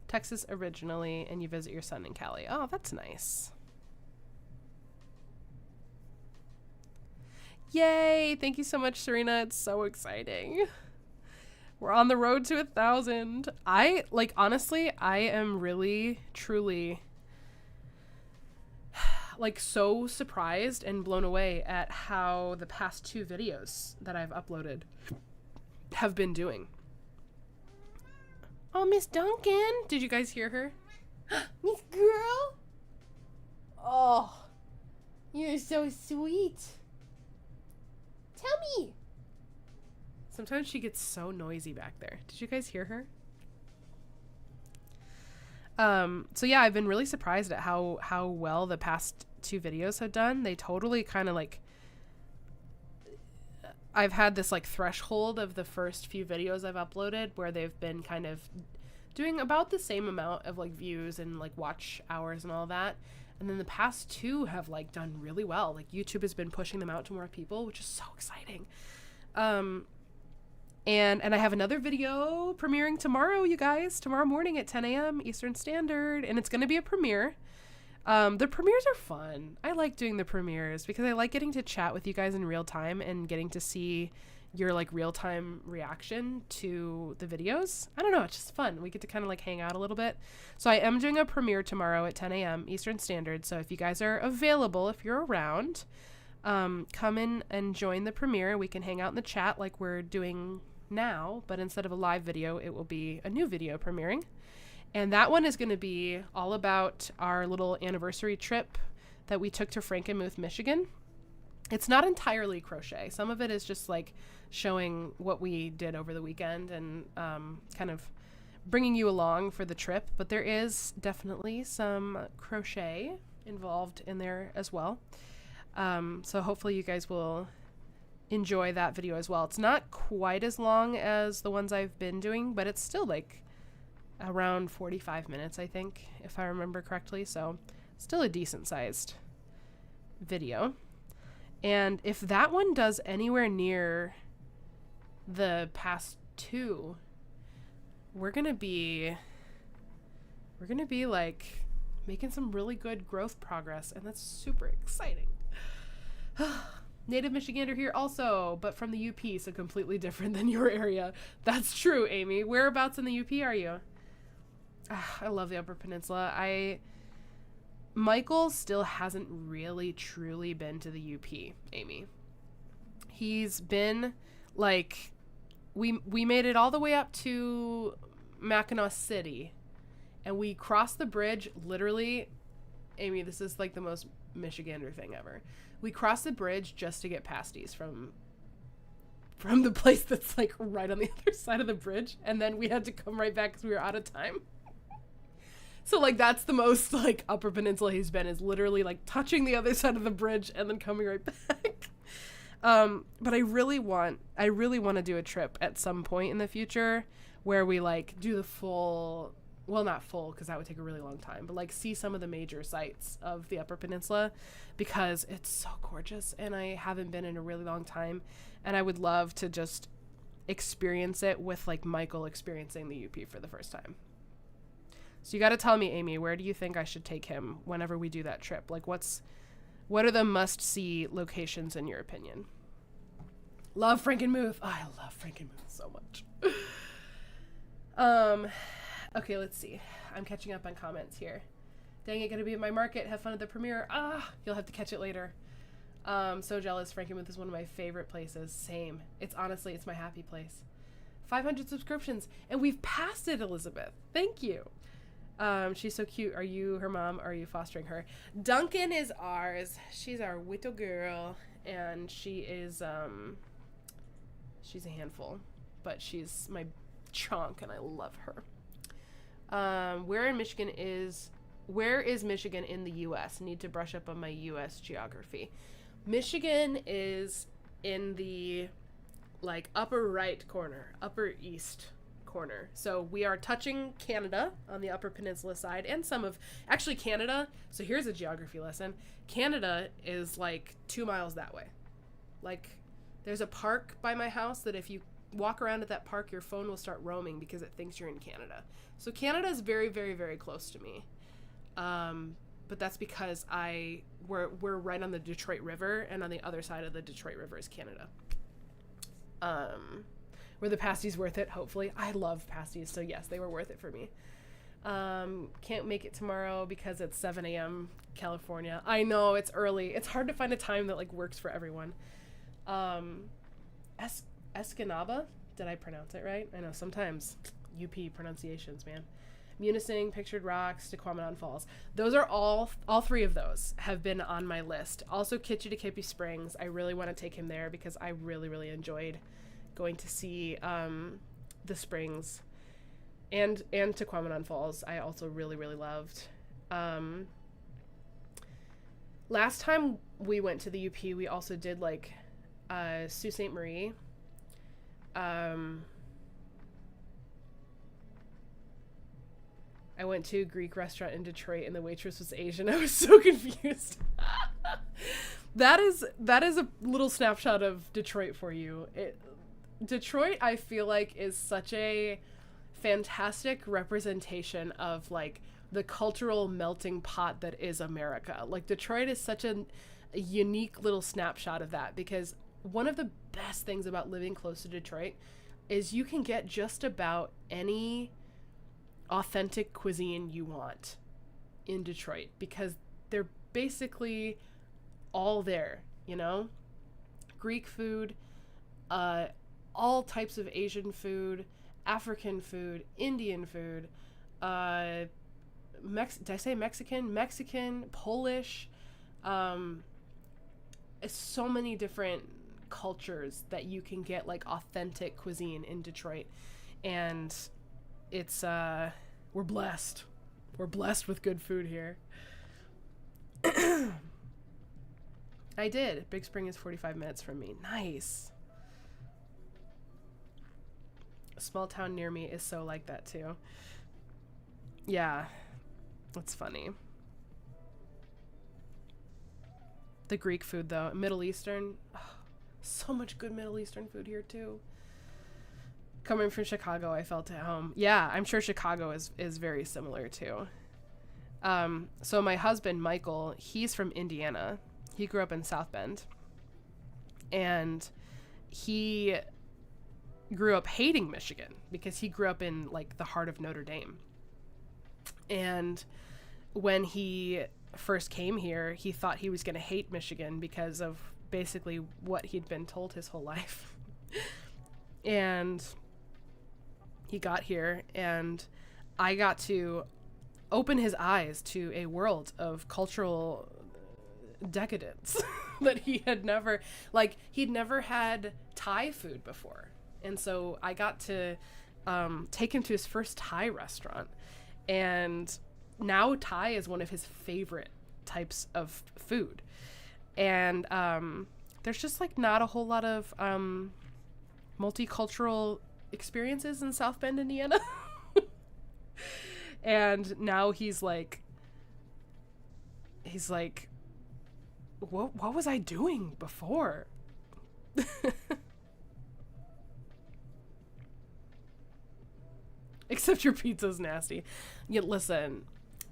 Texas originally, and you visit your son in Cali. Oh, that's nice. Yay! Thank you so much, Serena. It's so exciting. We're on the road to 1,000. Honestly, I am really, truly, so surprised and blown away at how the past 2 videos that I've uploaded have been doing. Oh, Miss Duncan. Did you guys hear her? Miss Girl? Oh, you're so sweet. Tell me. Sometimes she gets so noisy back there. Did you guys hear her? So yeah, I've been really surprised at how well the past 2 videos have done. They totally kind of I've had this threshold of the first few videos I've uploaded where they've been kind of doing about the same amount of views and watch hours and all that. And then the past 2 have done really well. YouTube has been pushing them out to more people, which is so exciting. And I have another video premiering tomorrow, you guys, tomorrow morning at 10 a.m. Eastern Standard, and it's going to be a premiere. The premieres are fun. I like doing the premieres because I like getting to chat with you guys in real time and getting to see your real-time reaction to the videos. I don't know, it's just fun. We get to kind of hang out a little bit. So I am doing a premiere tomorrow at 10 a.m. Eastern Standard. So if you guys are available, if you're around, come in and join the premiere. We can hang out in the chat like we're doing now, but instead of a live video, it will be a new video premiering. And that one is going to be all about our little anniversary trip that we took to Frankenmuth, Michigan. It's not entirely crochet. Some of it is just showing what we did over the weekend and kind of bringing you along for the trip. But there is definitely some crochet involved in there as well. So hopefully you guys will enjoy that video as well. It's not quite as long as the ones I've been doing, but it's still around 45 minutes, I think, if I remember correctly. So still a decent sized video. And if that one does anywhere near the past 2, we're going to be making some really good growth progress, and that's super exciting. Native Michigander here also, but from the UP, so completely different than your area. That's true, Amy. Whereabouts in the UP are you? I love the Upper Peninsula. Michael still hasn't really truly been to the UP, Amy. He's been we made it all the way up to Mackinac City, and we crossed the bridge literally. Amy, this is the most Michigander thing ever. We crossed the bridge just to get pasties from the place that's right on the other side of the bridge, and then we had to come right back because we were out of time. So that's the most Upper Peninsula he's been, is literally touching the other side of the bridge and then coming right back. But I really want to do a trip at some point in the future where we do the full, well, not full because that would take a really long time, but see some of the major sites of the Upper Peninsula because it's so gorgeous and I haven't been in a really long time, and I would love to just experience it with Michael experiencing the UP for the first time. So you got to tell me, Amy, where do you think I should take him whenever we do that trip? What are the must-see locations in your opinion? Love Frankenmuth. Oh, I love Frankenmuth so much. Okay, let's see. I'm catching up on comments here. Dang it, gonna be at my market. Have fun at the premiere. You'll have to catch it later. So jealous. Frankenmuth is one of my favorite places. Same. It's my happy place. 500 subscriptions, and we've passed it, Elizabeth. Thank you. She's so cute. Are you her mom? Or are you fostering her? Duncan is ours. She's our little girl, and she is she's a handful, but she's my chunk, and I love her. Where is Michigan in the U.S.? Need to brush up on my U.S. geography. Michigan is in the like upper right corner, upper east corner. So we are touching Canada on the upper peninsula side and some of actually Canada. So here's a geography lesson. Canada is like 2 miles that way. Like there's a park by my house that if you walk around at that park, your phone will start roaming because it thinks you're in Canada. So Canada is very, very, very close to me. But that's because we're right on the Detroit River, and on the other side of the Detroit River is Canada. Were the pasties worth it? Hopefully. I love pasties, so yes, they were worth it for me. Can't make it tomorrow because it's 7 a.m. California. I know, it's early. It's hard to find a time that like works for everyone. Escanaba? Did I pronounce it right? I know, sometimes UP pronunciations, man. Munising, Pictured Rocks, Tequamanon Falls. Those are all three of those have been on my list. Also Kitchidekipi Springs. I really want to take him there because I really, really enjoyed going to see the springs. And Tequamanon Falls I also really, really loved. Last time we went to the UP, we also did like Sault Ste. Marie. I went to a Greek restaurant in Detroit and the waitress was Asian. I was so confused. That is a little snapshot of Detroit for you. Detroit, I feel like, is such a fantastic representation of like the cultural melting pot that is America. Like Detroit is such a unique little snapshot of that, because one of the best things about living close to Detroit is you can get just about any authentic cuisine you want in Detroit, because they're basically all there, you know? Greek food, all types of Asian food, African food, Indian food, did I say Mexican? Mexican, Polish, so many different cultures that you can get like authentic cuisine in Detroit. And it's we're blessed with good food here. I did. Big Spring is 45 minutes from me. Nice. A small town near me is so like that too. Yeah, that's funny. The Greek food though, Middle Eastern, so much good Middle Eastern food here too. Coming from Chicago, I felt at home. Yeah, I'm sure Chicago is very similar too. So my husband, Michael, he's from Indiana. He grew up in South Bend. And he grew up hating Michigan because he grew up in like the heart of Notre Dame. And when he first came here, he thought he was going to hate Michigan because of basically what he'd been told his whole life. And he got here, and I got to open his eyes to a world of cultural decadence that he had never, like, he'd never had Thai food before. And so I got to take him to his first Thai restaurant, and now Thai is one of his favorite types of food. And there's just like not a whole lot of multicultural experiences in South Bend, Indiana. And now he's like, what was I doing before? Except your pizza's nasty. Yeah, listen,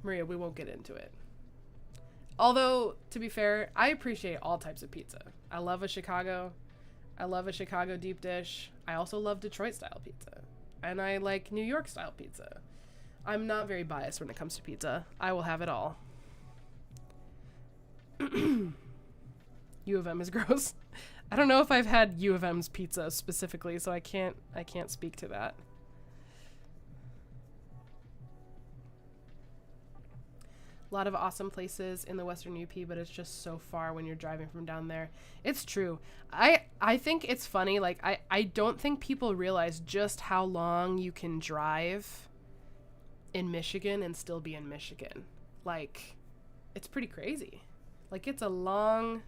Maria, we won't get into it. Although, to be fair, I appreciate all types of pizza. I love a Chicago deep dish. I also love Detroit style pizza. And I like New York style pizza. I'm not very biased when it comes to pizza. I will have it all. U of M is gross. I don't know if I've had U of M's pizza specifically, so I can't speak to that. A lot of awesome places in the Western UP, but it's just so far when you're driving from down there. It's true. I think it's funny. Like, I don't think people realize just how long you can drive in Michigan and still be in Michigan. Like, it's pretty crazy. Like, it's a long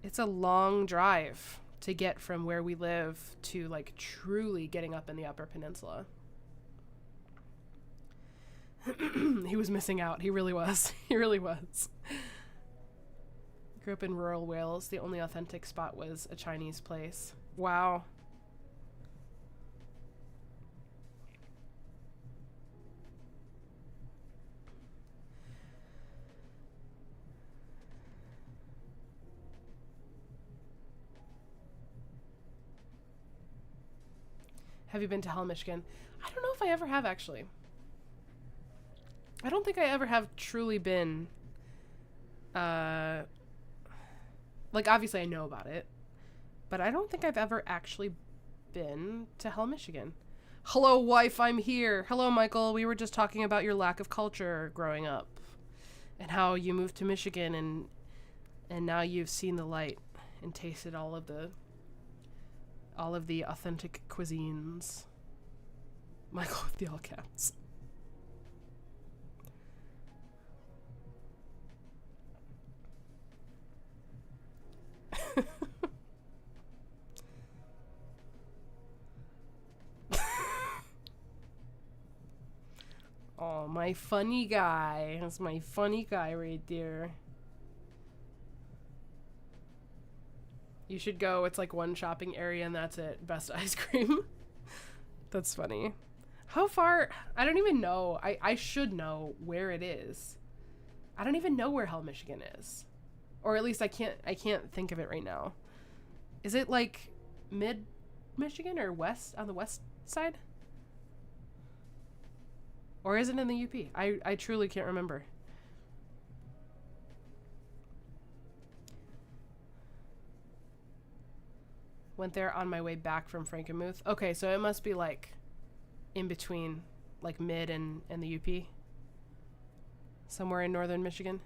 It's a long drive to get from where we live to like truly getting up in the Upper Peninsula. He was missing out. He really was. He really was. Grew up in rural Wales. The only authentic spot was a Chinese place. Wow. Have you been to Hell, Michigan? I don't know if I ever have, actually. I don't think I ever have truly been, like, obviously I know about it, but I don't think I've ever actually been to Hell, Michigan. Hello, wife, I'm here. Hello, Michael. We were just talking about your lack of culture growing up and how you moved to Michigan and now you've seen the light and tasted all of the authentic cuisines. Michael with the all caps. Oh, my funny guy. That's my funny guy right there. You should go. It's like one shopping area and that's it. Best ice cream. That's funny. How far? I don't even know. I should know where it is. I don't even know where Hell, Michigan is. Or at least I can't think of it right now. Is it like mid Michigan or west, on the west side? Or is it in the UP? I truly can't remember. Went there on my way back from Frankenmuth. Okay, so it must be like in between, like mid and the UP. Somewhere in northern Michigan.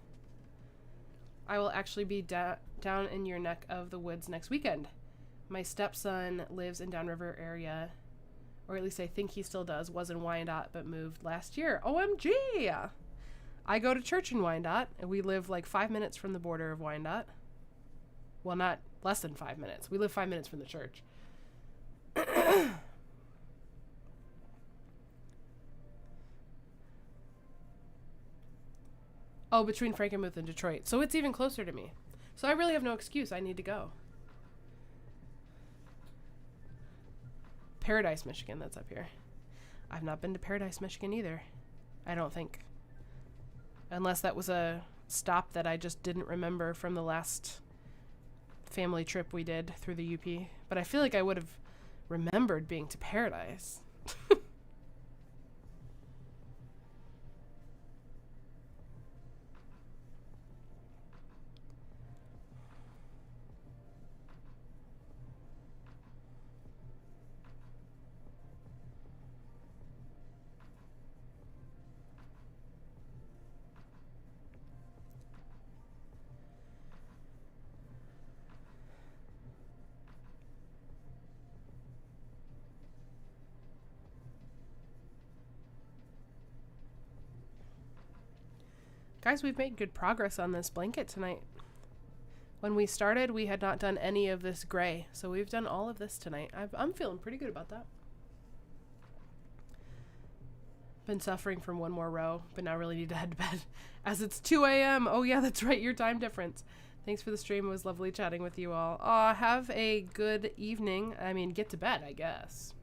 I will actually be down in your neck of the woods next weekend. My stepson lives in Downriver area, or at least I think he still does, was in Wyandotte but moved last year. OMG! I go to church in Wyandotte, and we live like 5 minutes from the border of Wyandotte. Well, not less than 5 minutes. We live 5 minutes from the church. Oh, between Frankenmuth and Detroit. So it's even closer to me. So I really have no excuse. I need to go. Paradise, Michigan. That's up here. I've not been to Paradise, Michigan either. I don't think. Unless that was a stop that I just didn't remember from the last family trip we did through the UP. But I feel like I would have remembered being to Paradise. Guys, we've made good progress on this blanket tonight. When we started, we had not done any of this gray, so we've done all of this tonight. I'm feeling pretty good about that. Been suffering from one more row, but now really need to head to bed as it's 2 a.m. Oh yeah, that's right, your time difference. Thanks for the stream. It was lovely chatting with you all. Have a good evening. I mean, get to bed, I guess,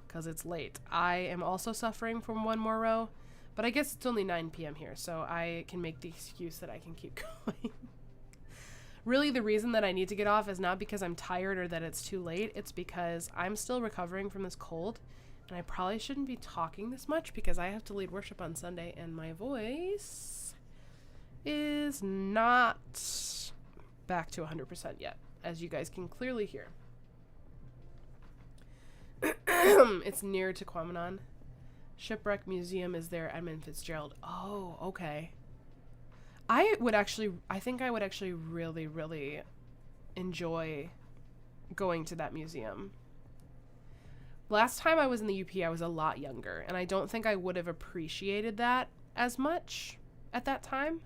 because it's late. I am also suffering from one more row. But I guess it's only 9 p.m. here, so I can make the excuse that I can keep going. Really, the reason that I need to get off is not because I'm tired or that it's too late. It's because I'm still recovering from this cold, and I probably shouldn't be talking this much because I have to lead worship on Sunday, and my voice is not back to 100% yet, as you guys can clearly hear. It's near to Quamanon. Shipwreck Museum is there, Edmund Fitzgerald. Oh, okay. I think I would actually really, really enjoy going to that museum. Last time I was in the UP, I was a lot younger, and I don't think I would have appreciated that as much at that time.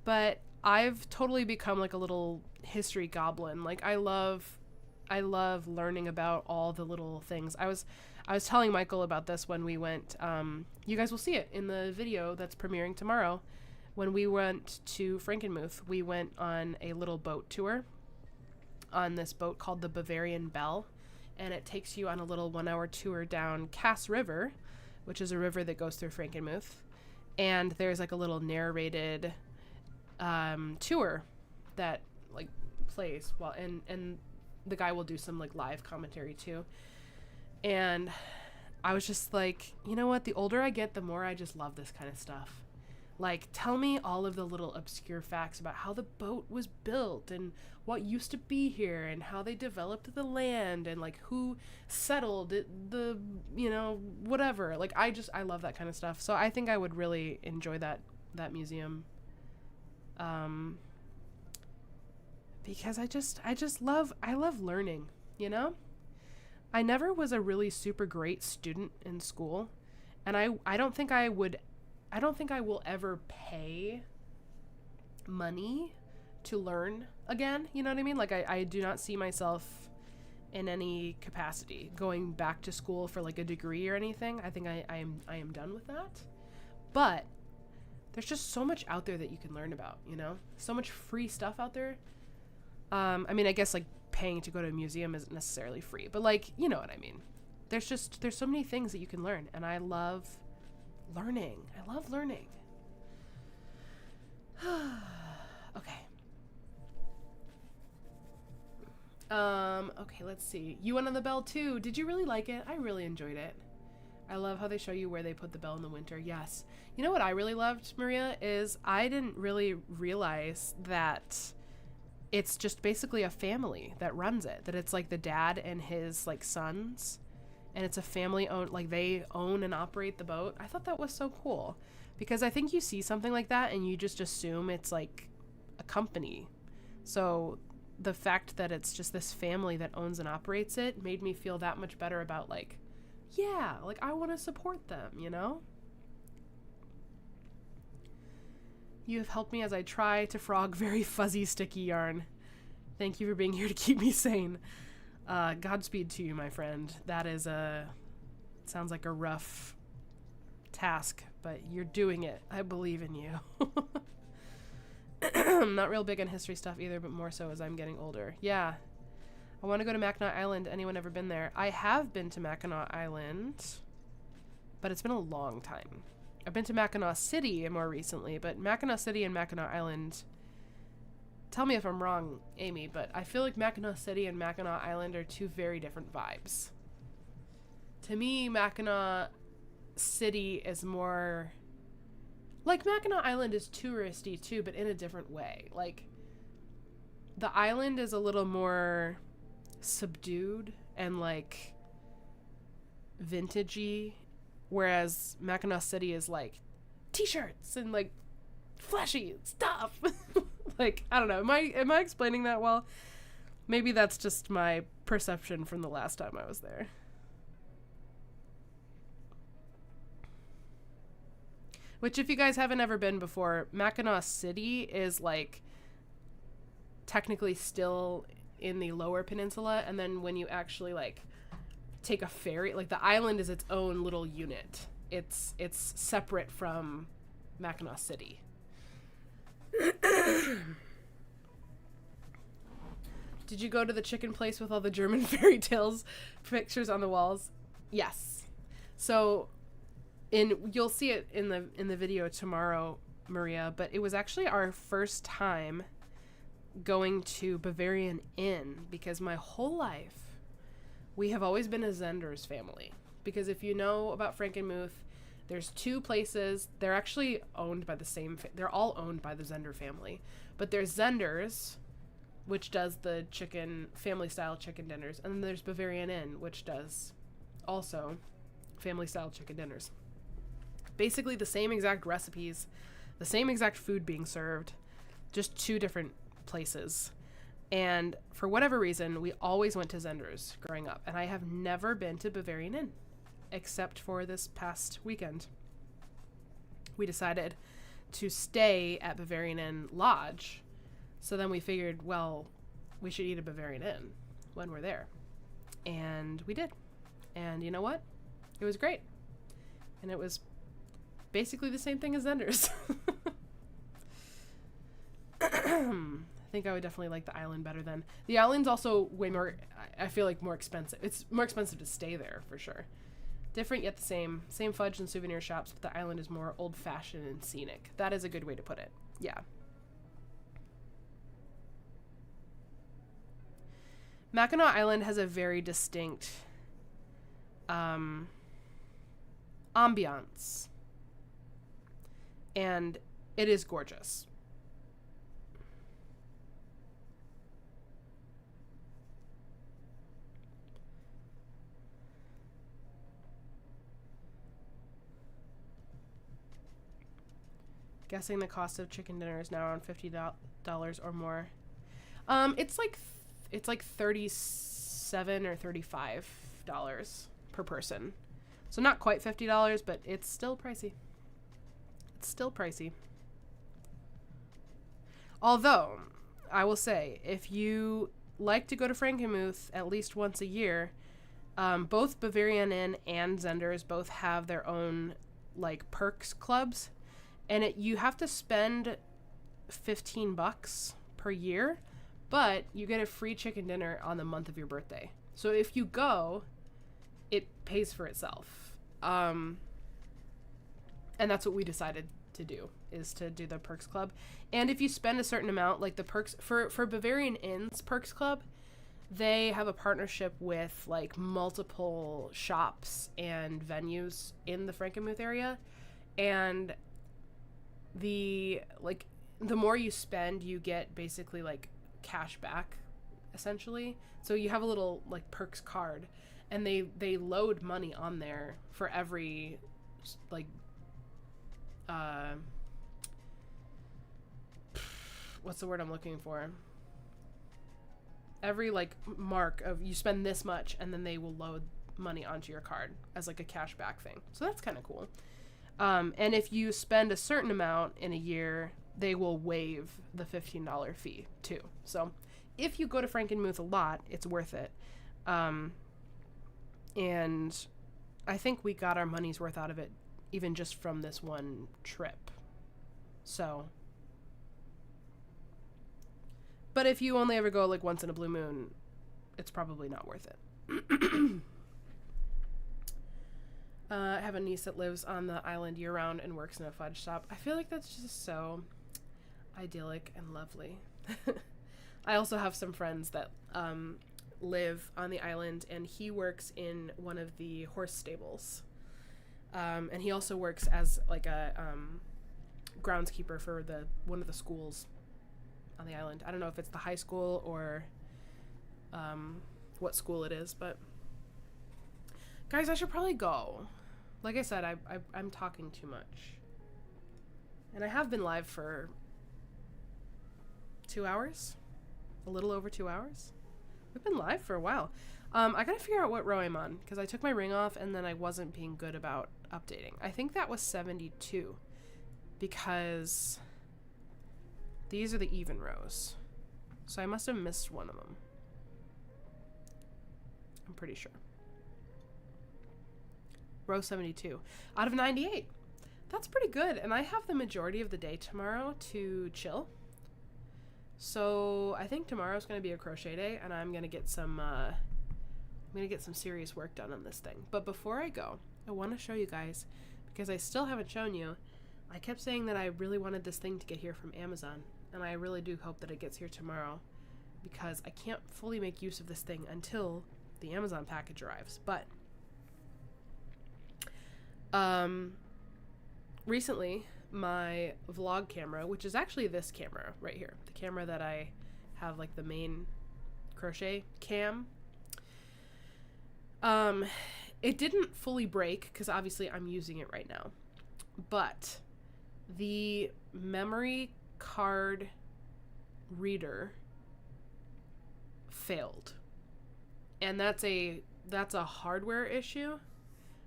But I've totally become like a little history goblin. Like I love learning about all the little things. I was telling Michael about this when we went, you guys will see it in the video that's premiering tomorrow. When we went to Frankenmuth, we went on a little boat tour on this boat called the Bavarian Belle, and it takes you on a little 1-hour tour down Cass River, which is a river that goes through Frankenmuth. And there's like a little narrated tour that like plays while, and the guy will do some like live commentary too. And I was just like, you know what? The older I get, the more I just love this kind of stuff. Like, tell me all of the little obscure facts about how the boat was built and what used to be here and how they developed the land and like who settled it, the, you know, whatever. Like, I love that kind of stuff. So I think I would really enjoy that museum. Because I love learning, you know? I never was a really super great student in school, and I don't think I will ever pay money to learn again, you know what I mean? Like I do not see myself in any capacity going back to school for like a degree or anything. I think I am done with that. But there's just so much out there that you can learn about, you know? So much free stuff out there. I mean, I guess like paying to go to a museum isn't necessarily free, but like, you know what I mean? There's so many things that you can learn, and I love learning. I love learning. Okay. Okay, let's see. You went on the bell too. Did you really like it? I really enjoyed it. I love how they show you where they put the bell in the winter. Yes. You know what I really loved, Maria, is I didn't really realize that it's just basically a family that runs it. That it's like the dad and his like sons, and it's a family owned, like they own and operate the boat. I thought that was so cool, because I think you see something like that and you just assume it's like a company. So the fact that it's just this family that owns and operates it made me feel that much better about like, yeah, like I want to support them, you know? You have helped me as I try to frog very fuzzy, sticky yarn. Thank you for being here to keep me sane. Godspeed to you, my friend. That is sounds like a rough task, but you're doing it. I believe in you. I'm not real big on history stuff either, but more so as I'm getting older. Yeah. I want to go to Mackinac Island. Anyone ever been there? I have been to Mackinac Island, but it's been a long time. I've been to Mackinac City more recently, but Mackinac City and Mackinac Island, tell me if I'm wrong, Amy, but I feel like Mackinac City and Mackinac Island are two very different vibes. To me, Mackinac City is more, like Mackinac Island is touristy too, but in a different way. Like, the island is a little more subdued and like vintagey, whereas Mackinac City is like t-shirts and like flashy stuff. Like, I don't know. Am I explaining that well? Maybe that's just my perception from the last time I was there. Which, if you guys haven't ever been before, Mackinac City is like technically still in the Lower Peninsula, and then when you actually like take a ferry, like the island is its own little unit. It's separate from Mackinac City. Did you go to the chicken place with all the German fairy tales pictures on the walls? Yes. So you'll see it in the video tomorrow, Maria, but it was actually our first time going to Bavarian Inn, because my whole life we have always been a Zenders family. Because if you know about Frankenmuth, there's two places. They're actually owned by the same they're all owned by the Zender family. But there's Zenders, which does the chicken family style chicken dinners, and then there's Bavarian Inn, which does also family style chicken dinners. Basically the same exact recipes, the same exact food being served, just two different places. And for whatever reason, we always went to Zenders growing up, and I have never been to Bavarian Inn except for this past weekend. We decided to stay at Bavarian Inn Lodge. So then we figured, well, we should eat at Bavarian Inn when we're there. And we did. And you know what? It was great. And it was basically the same thing as Zender's. I think I would definitely like the island better than. The island's also way more, I feel like, more expensive. It's more expensive to stay there, for sure. Different yet the same. Same fudge and souvenir shops, but the island is more old-fashioned and scenic. That is a good way to put it. Yeah. Mackinac Island has a very distinct ambiance. And it is gorgeous. Guessing the cost of chicken dinner is now around $50 or more. It's like $37 or $35 per person. So not quite $50, but it's still pricey. It's still pricey. Although, I will say, if you like to go to Frankenmuth at least once a year, both Bavarian Inn and Zender's both have their own like perks clubs. And you have to spend $15 per year, but you get a free chicken dinner on the month of your birthday. So if you go, it pays for itself. And that's what we decided to do, is to do the perks club. And if you spend a certain amount, like the perks for Bavarian Inn's perks club, they have a partnership with like multiple shops and venues in the Frankenmuth area. And the more you spend, you get basically like cash back, essentially. So you have a little like perks card, and they load money on there for every like what's the word I'm looking for? Every like mark of you spend this much, and then they will load money onto your card as like a cash back thing. So that's kind of cool. And if you spend a certain amount in a year, they will waive the $15 fee too. So if you go to Frankenmuth a lot, it's worth it. And I think we got our money's worth out of it, even just from this one trip. So, but if you only ever go like once in a blue moon, it's probably not worth it. I have a niece that lives on the island year-round and works in a fudge shop. I feel like that's just so idyllic and lovely. I also have some friends that live on the island, and he works in one of the horse stables. And he also works as like a groundskeeper for one of the schools on the island. I don't know if it's the high school or what school it is, but guys, I should probably go. Like I said, I'm talking too much. And I have been live for 2 hours? A little over 2 hours? We've been live for a while. I gotta figure out what row I'm on, because I took my ring off and then I wasn't being good about updating. I think that was 72, because these are the even rows. So I must have missed one of them. I'm pretty sure. Row 72 out of 98. That's pretty good. And I have the majority of the day tomorrow to chill. So I think tomorrow's going to be a crochet day, and I'm going to get some serious work done on this thing. But before I go, I want to show you guys, because I still haven't shown you. I kept saying that I really wanted this thing to get here from Amazon, and I really do hope that it gets here tomorrow, because I can't fully make use of this thing until the Amazon package arrives. But recently my vlog camera, which is actually this camera right here, the camera that I have like the main crochet cam, it didn't fully break because obviously I'm using it right now, but the memory card reader failed, and that's a hardware issue,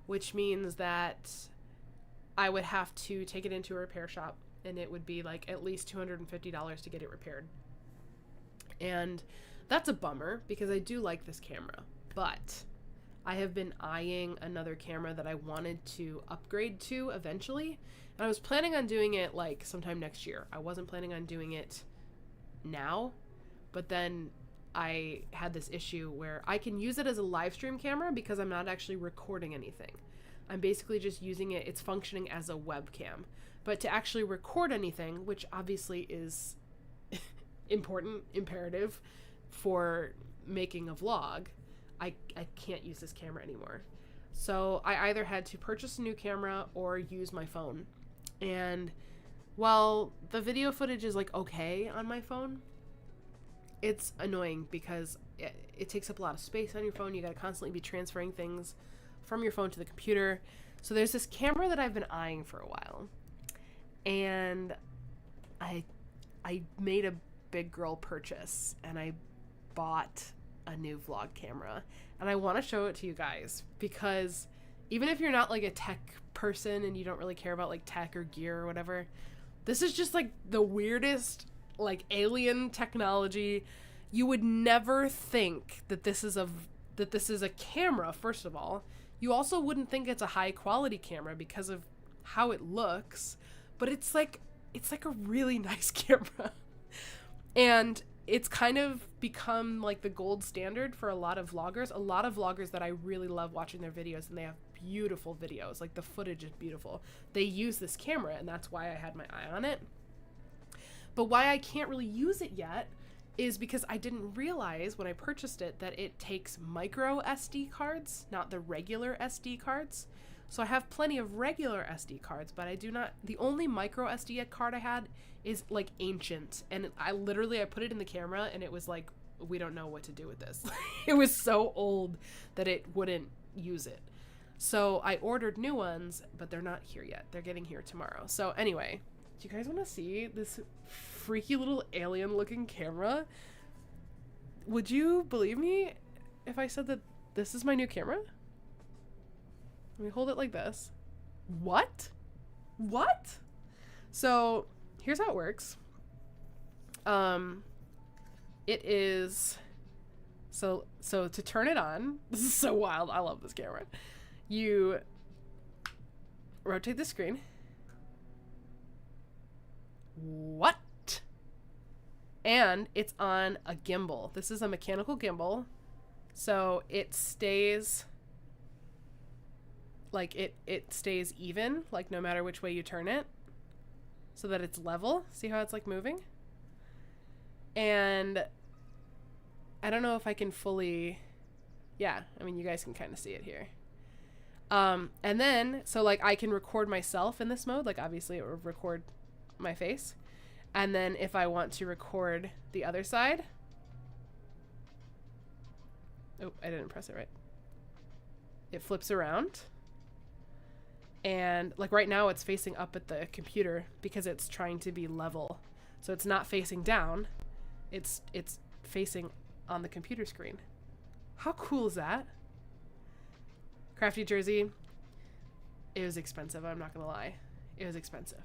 which means that I would have to take it into a repair shop and it would be like at least $250 to get it repaired. And that's a bummer because I do like this camera, but I have been eyeing another camera that I wanted to upgrade to eventually. And I was planning on doing it like sometime next year. I wasn't planning on doing it now, but then I had this issue where I can use it as a live stream camera because I'm not actually recording anything. I'm basically just using it, it's functioning as a webcam. But to actually record anything, which obviously is important, imperative for making a vlog, I can't use this camera anymore. So I either had to purchase a new camera or use my phone. And while the video footage is like okay on my phone, it's annoying because it takes up a lot of space on your phone. You got to constantly be transferring things from your phone to the computer. So there's this camera that I've been eyeing for a while. And I made a big girl purchase and I bought a new vlog camera. And I want to show it to you guys because even if you're not like a tech person and you don't really care about like tech or gear or whatever, this is just like the weirdest like alien technology. You would never think that this is a camera. First of all, you also wouldn't think it's a high quality camera because of how it looks, but it's like a really nice camera. And it's kind of become like the gold standard for a lot of vloggers that I really love watching their videos, and they have beautiful videos. Like the footage is beautiful. They use this camera, and that's why I had my eye on it. But why I can't really use it yet is because I didn't realize when I purchased it that it takes micro SD cards, not the regular SD cards. So I have plenty of regular SD cards, but I do not, the only micro SD card I had is like ancient. And I put it in the camera and it was like, we don't know what to do with this. It was so old that it wouldn't use it. So I ordered new ones, but they're not here yet. They're getting here tomorrow. So anyway, do you guys want to see this freaky little alien looking camera? Would you believe me if I said that this is my new camera? Let me hold it like this. What? So here's how it works. It is, so to turn it on, this is so wild. I love this camera. You rotate the screen. What? And it's on a gimbal. This is a mechanical gimbal. So it stays like it stays even, like no matter which way you turn it, so that it's level. See how it's like moving? And I don't know if I can fully, yeah, I mean, you guys can kind of see it here. And then, so like I can record myself in this mode, like obviously it will record my face. And then if I want to record the other side, oh, I didn't press it right. It flips around. And like right now it's facing up at the computer because it's trying to be level. So it's not facing down. It's facing on the computer screen. How cool is that? Crafty jersey. It was expensive, I'm not gonna lie. It was expensive.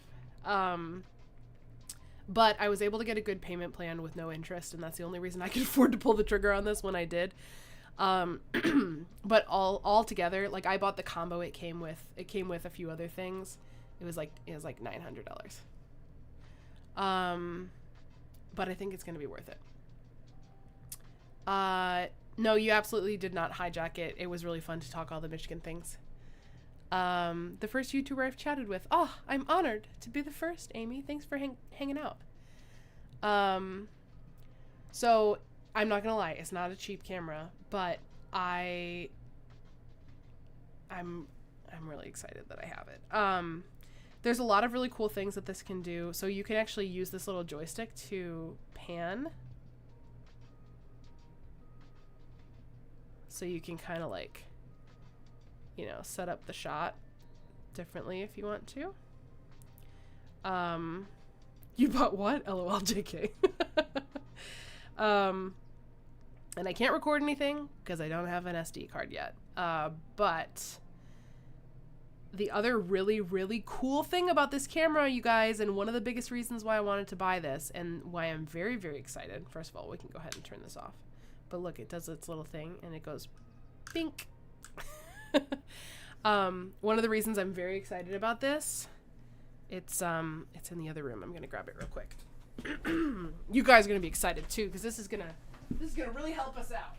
But I was able to get a good payment plan with no interest, and that's the only reason I could afford to pull the trigger on this when I did. But all together, like I bought the combo it came with a few other things. It was like $900. But I think it's going to be worth it. No, you absolutely did not hijack it. It was really fun to talk all the Michigan things. The first YouTuber I've chatted with. Oh, I'm honored to be the first, Amy. Thanks for hanging out. So I'm not gonna lie, it's not a cheap camera, but I'm really excited that I have it. There's a lot of really cool things that this can do. So you can actually use this little joystick to pan. So you can kind of like, you know, set up the shot differently if you want to. You bought what? LOL JK. And I can't record anything because I don't have an SD card yet. But the other really, really cool thing about this camera, you guys, and one of the biggest reasons why I wanted to buy this and why I'm very, very excited. First of all, we can go ahead and turn this off. But look, it does its little thing and it goes bink. One of the reasons I'm very excited about this, it's in the other room. I'm going to grab it real quick. You guys are going to be excited too, because this is going to really help us out.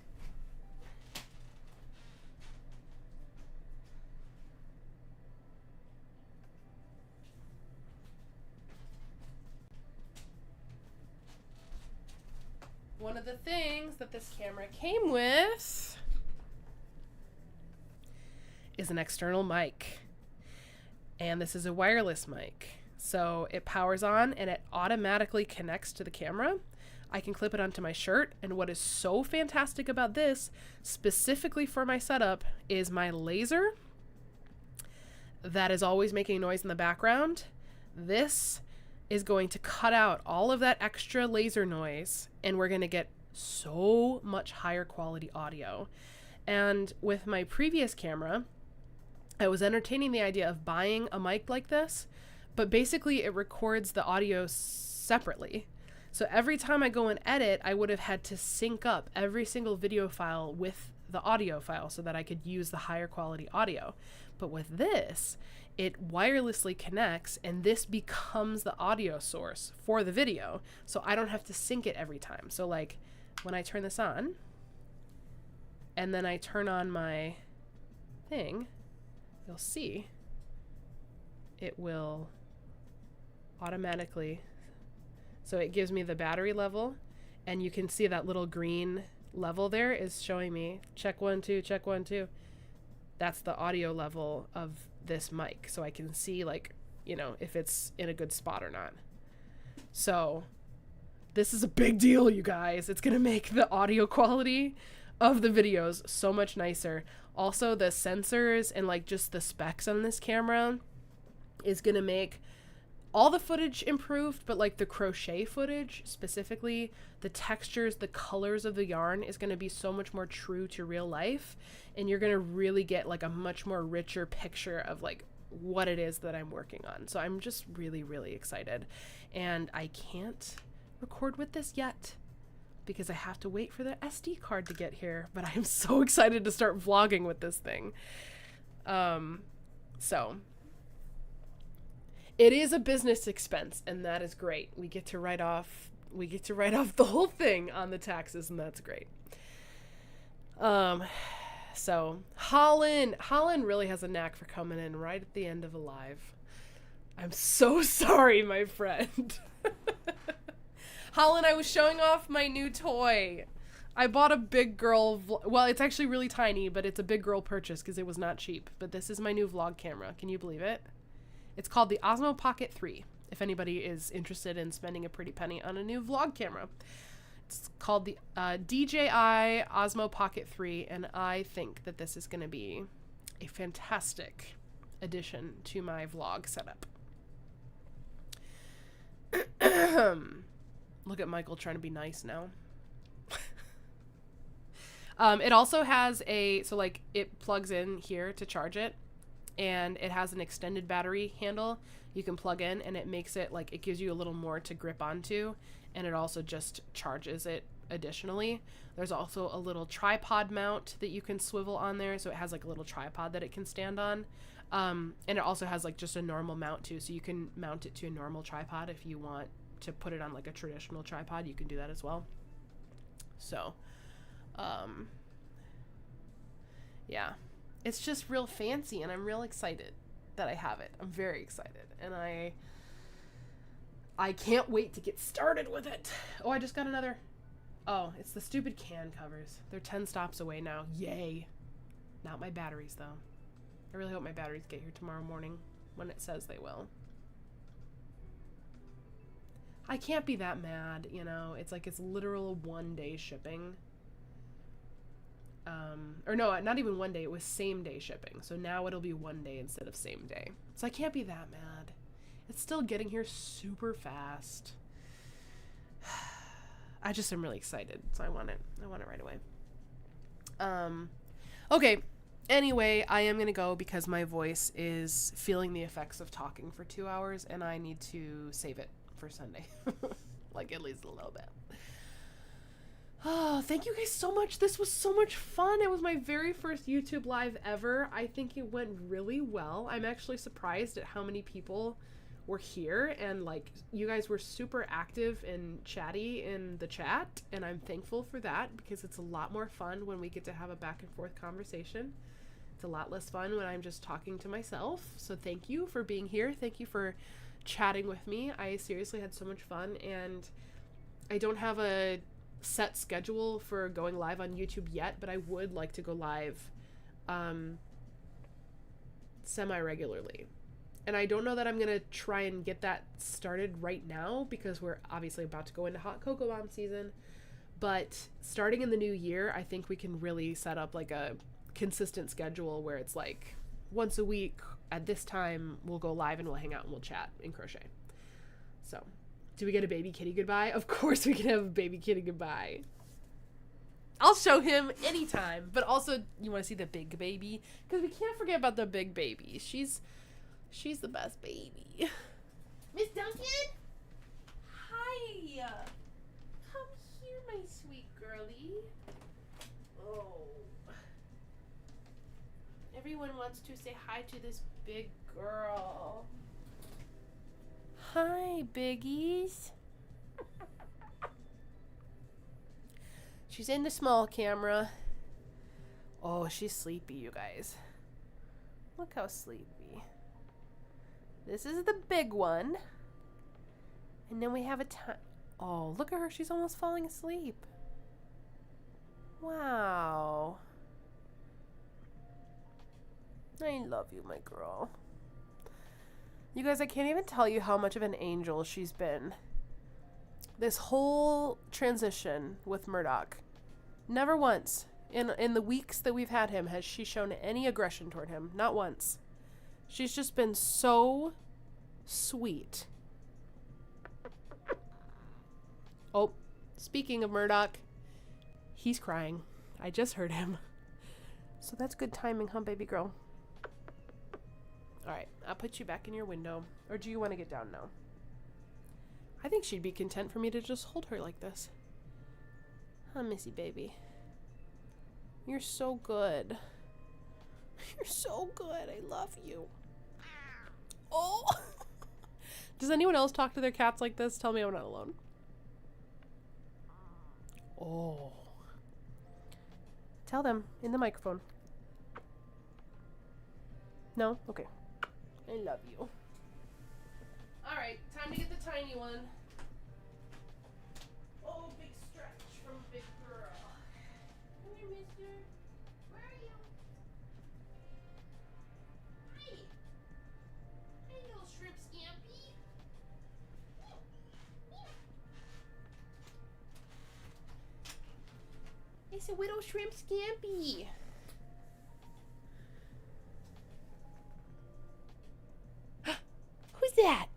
One of the things that this camera came with is an external mic. And this is a wireless mic. So it powers on and it automatically connects to the camera. I can clip it onto my shirt. And what is so fantastic about this, specifically for my setup, is my laser that is always making noise in the background. This is going to cut out all of that extra laser noise, and we're going to get so much higher quality audio. And with my previous camera, I was entertaining the idea of buying a mic like this, but basically it records the audio separately. So every time I go and edit, I would have had to sync up every single video file with the audio file so that I could use the higher quality audio. But with this, it wirelessly connects and this becomes the audio source for the video. So I don't have to sync it every time. So like when I turn this on and then I turn on my thing, you'll see it will automatically, so it gives me the battery level, and you can see that little green level there is showing me check 1 2 check 1 2. That's the audio level of this mic, so I can see, like, you know, if it's in a good spot or not. So this is a big deal, you guys. It's gonna make the audio quality of the videos so much nicer. Also, the sensors and like just the specs on this camera is gonna make all the footage improved, but like the crochet footage specifically, the textures, the colors of the yarn is going to be so much more true to real life, and you're going to really get like a much more richer picture of like what it is that I'm working on. So I'm just really, really excited, and I can't record with this yet because I have to wait for the SD card to get here, but I'm so excited to start vlogging with this thing. So it is a business expense, and that is great. We get to write off the whole thing on the taxes, and that's great. So Holland really has a knack for coming in right at the end of a live. I'm so sorry, my friend. Holland, I was showing off my new toy. I bought a big girl, well, it's actually really tiny, but it's a big girl purchase because it was not cheap. But this is my new vlog camera. Can you believe it? It's called the Osmo Pocket 3, if anybody is interested in spending a pretty penny on a new vlog camera. It's called the DJI Osmo Pocket 3, and I think that this is going to be a fantastic addition to my vlog setup. Look at Michael trying to be nice now. It also has so like it plugs in here to charge it. And it has an extended battery handle you can plug in, and it makes it like it gives you a little more to grip onto, and it also just charges it additionally. There's also a little tripod mount that you can swivel on there, so it has like a little tripod that it can stand on. And it also has like just a normal mount too, so you can mount it to a normal tripod. If you want to put it on like a traditional tripod, you can do that as well. So yeah, it's just real fancy, and I'm real excited that I have it. I'm very excited, and I can't wait to get started with it. Oh, I just got another. Oh, it's the stupid can covers. They're 10 stops away now. Yay. Not my batteries, though. I really hope my batteries get here tomorrow morning when it says they will. I can't be that mad, you know. It's like it's literal 1 day shipping. Or no, not even 1 day. It was same day shipping. So now it'll be 1 day instead of same day. So I can't be that mad. It's still getting here super fast. I just am really excited. So I want it right away. Okay. Anyway, I am going to go because my voice is feeling the effects of talking for 2 hours, and I need to save it for Sunday. Like, at least a little bit. Oh, thank you guys so much. This was so much fun. It was my very first YouTube live ever. I think it went really well. I'm actually surprised at how many people were here, and like, you guys were super active and chatty in the chat, and I'm thankful for that because it's a lot more fun when we get to have a back and forth conversation. It's a lot less fun when I'm just talking to myself. So thank you for being here. Thank you for chatting with me. I seriously had so much fun, and I don't have a set schedule for going live on YouTube yet, but I would like to go live semi-regularly. And I don't know that I'm going to try and get that started right now because we're obviously about to go into hot cocoa bomb season. But starting in the new year, I think we can really set up like a consistent schedule where it's like once a week at this time we'll go live and we'll hang out and we'll chat and crochet. So, do we get a baby kitty goodbye? Of course we can have a baby kitty goodbye. I'll show him anytime. But also, you want to see the big baby? Because we can't forget about the big baby. She's the best baby. Miss Duncan? Hi. Come here, my sweet girlie. Oh. Everyone wants to say hi to this big girl. Hi, biggies. She's in the small camera. Oh, she's sleepy, you guys. Look how sleepy. This is the big one. And then we have a oh, look at her. She's almost falling asleep. Wow. I love you, my girl. You guys, I can't even tell you how much of an angel she's been. This whole transition with Murdoch. Never once in the weeks that we've had him has she shown any aggression toward him. Not once. She's just been so sweet. Oh, speaking of Murdoch, he's crying. I just heard him. So that's good timing, huh, baby girl? Alright, I'll put you back in your window. Or do you want to get down now? I think she'd be content for me to just hold her like this. Huh, Missy baby? You're so good. You're so good. I love you. Oh! Does anyone else talk to their cats like this? Tell me I'm not alone. Oh. Tell them in the microphone. No? Okay. I love you. Alright, time to get the tiny one. Oh, big stretch from a big girl. Come here, mister. Where are you? Hi. Hi, little shrimp scampy. It's a little shrimp scampy. Who's that?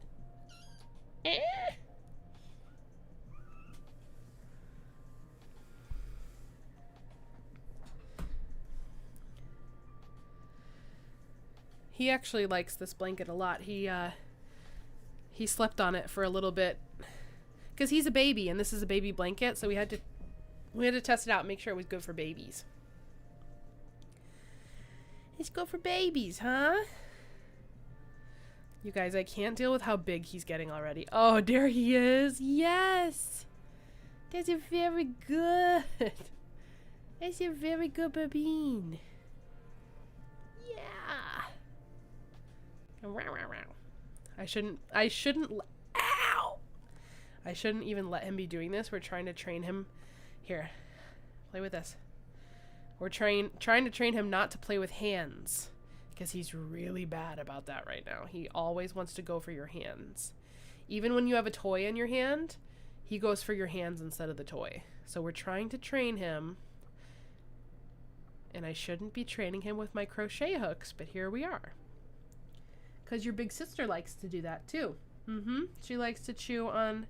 He actually likes this blanket a lot. He slept on it for a little bit because he's a baby and this is a baby blanket, so we had to test it out and make sure it was good for babies. It's good for babies, huh? You guys, I can't deal with how big he's getting already. Oh, there he is. Yes. That's a very good. That's a very good babine. Yeah. I shouldn't ow! I shouldn't even let him be doing this. We're trying to train him. Here. Play with this. We're trying to train him not to play with hands. Because he's really bad about that right now. He always wants to go for your hands. Even when you have a toy in your hand, he goes for your hands instead of the toy. So we're trying to train him. And I shouldn't be training him with my crochet hooks, but here we are. Because your big sister likes to do that too. She likes to chew on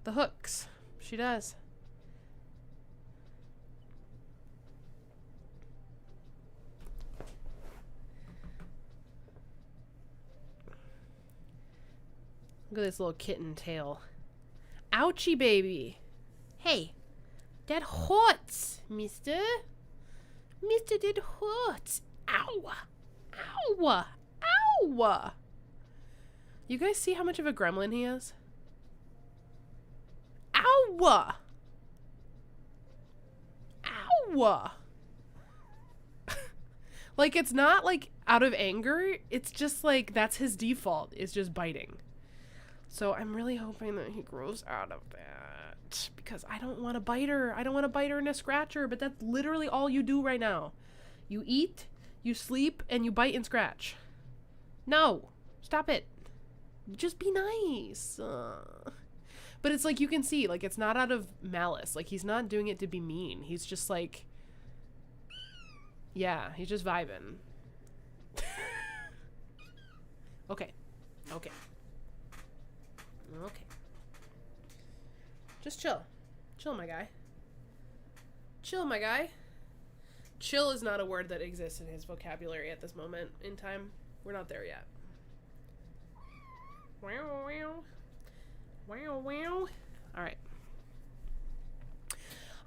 the hooks. She does. Look at this little kitten tail. Ouchie, baby. Hey, that hurts, mister. Mister, that hurts. Ow. Ow. Ow. You guys see how much of a gremlin he is? Ow. Ow. Like, it's not, like, out of anger. It's just, like, that's his default, is just biting. So I'm really hoping that he grows out of that. Because I don't want to bite her. I don't want to bite her and a scratcher. But that's literally all you do right now. You eat, you sleep, and you bite and scratch. No. Stop it. Just be nice. But it's like, you can see, like, it's not out of malice. Like, he's not doing it to be mean. He's just, like... Yeah, he's just vibing. Okay. Okay. Okay. Just chill. Chill, my guy. Chill, my guy. Chill is not a word that exists in his vocabulary at this moment in time. We're not there yet. Wow, wow. Wow, wow. Alright.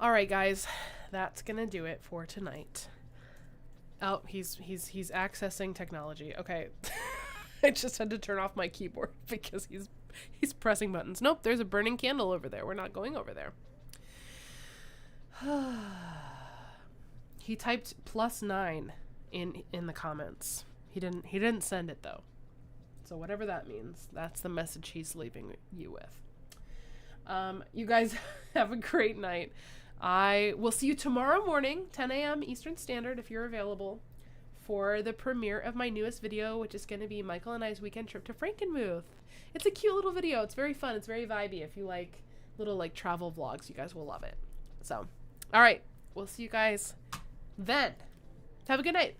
Alright, guys. That's gonna do it for tonight. Oh, he's accessing technology. Okay. I just had to turn off my keyboard because he's pressing buttons. Nope, there's a burning candle over there. We're not going over there. He typed +9 in the comments. He didn't send it though. So whatever that means, that's the message he's leaving you with. You guys have a great night. I will see you tomorrow morning, 10 a.m. Eastern Standard, if you're available, for the premiere of my newest video, which is going to be Michael and I's weekend trip to Frankenmuth. It's a cute little video. It's very fun. It's very vibey. If you like little like travel vlogs, you guys will love it. So, all right. We'll see you guys then. Have a good night.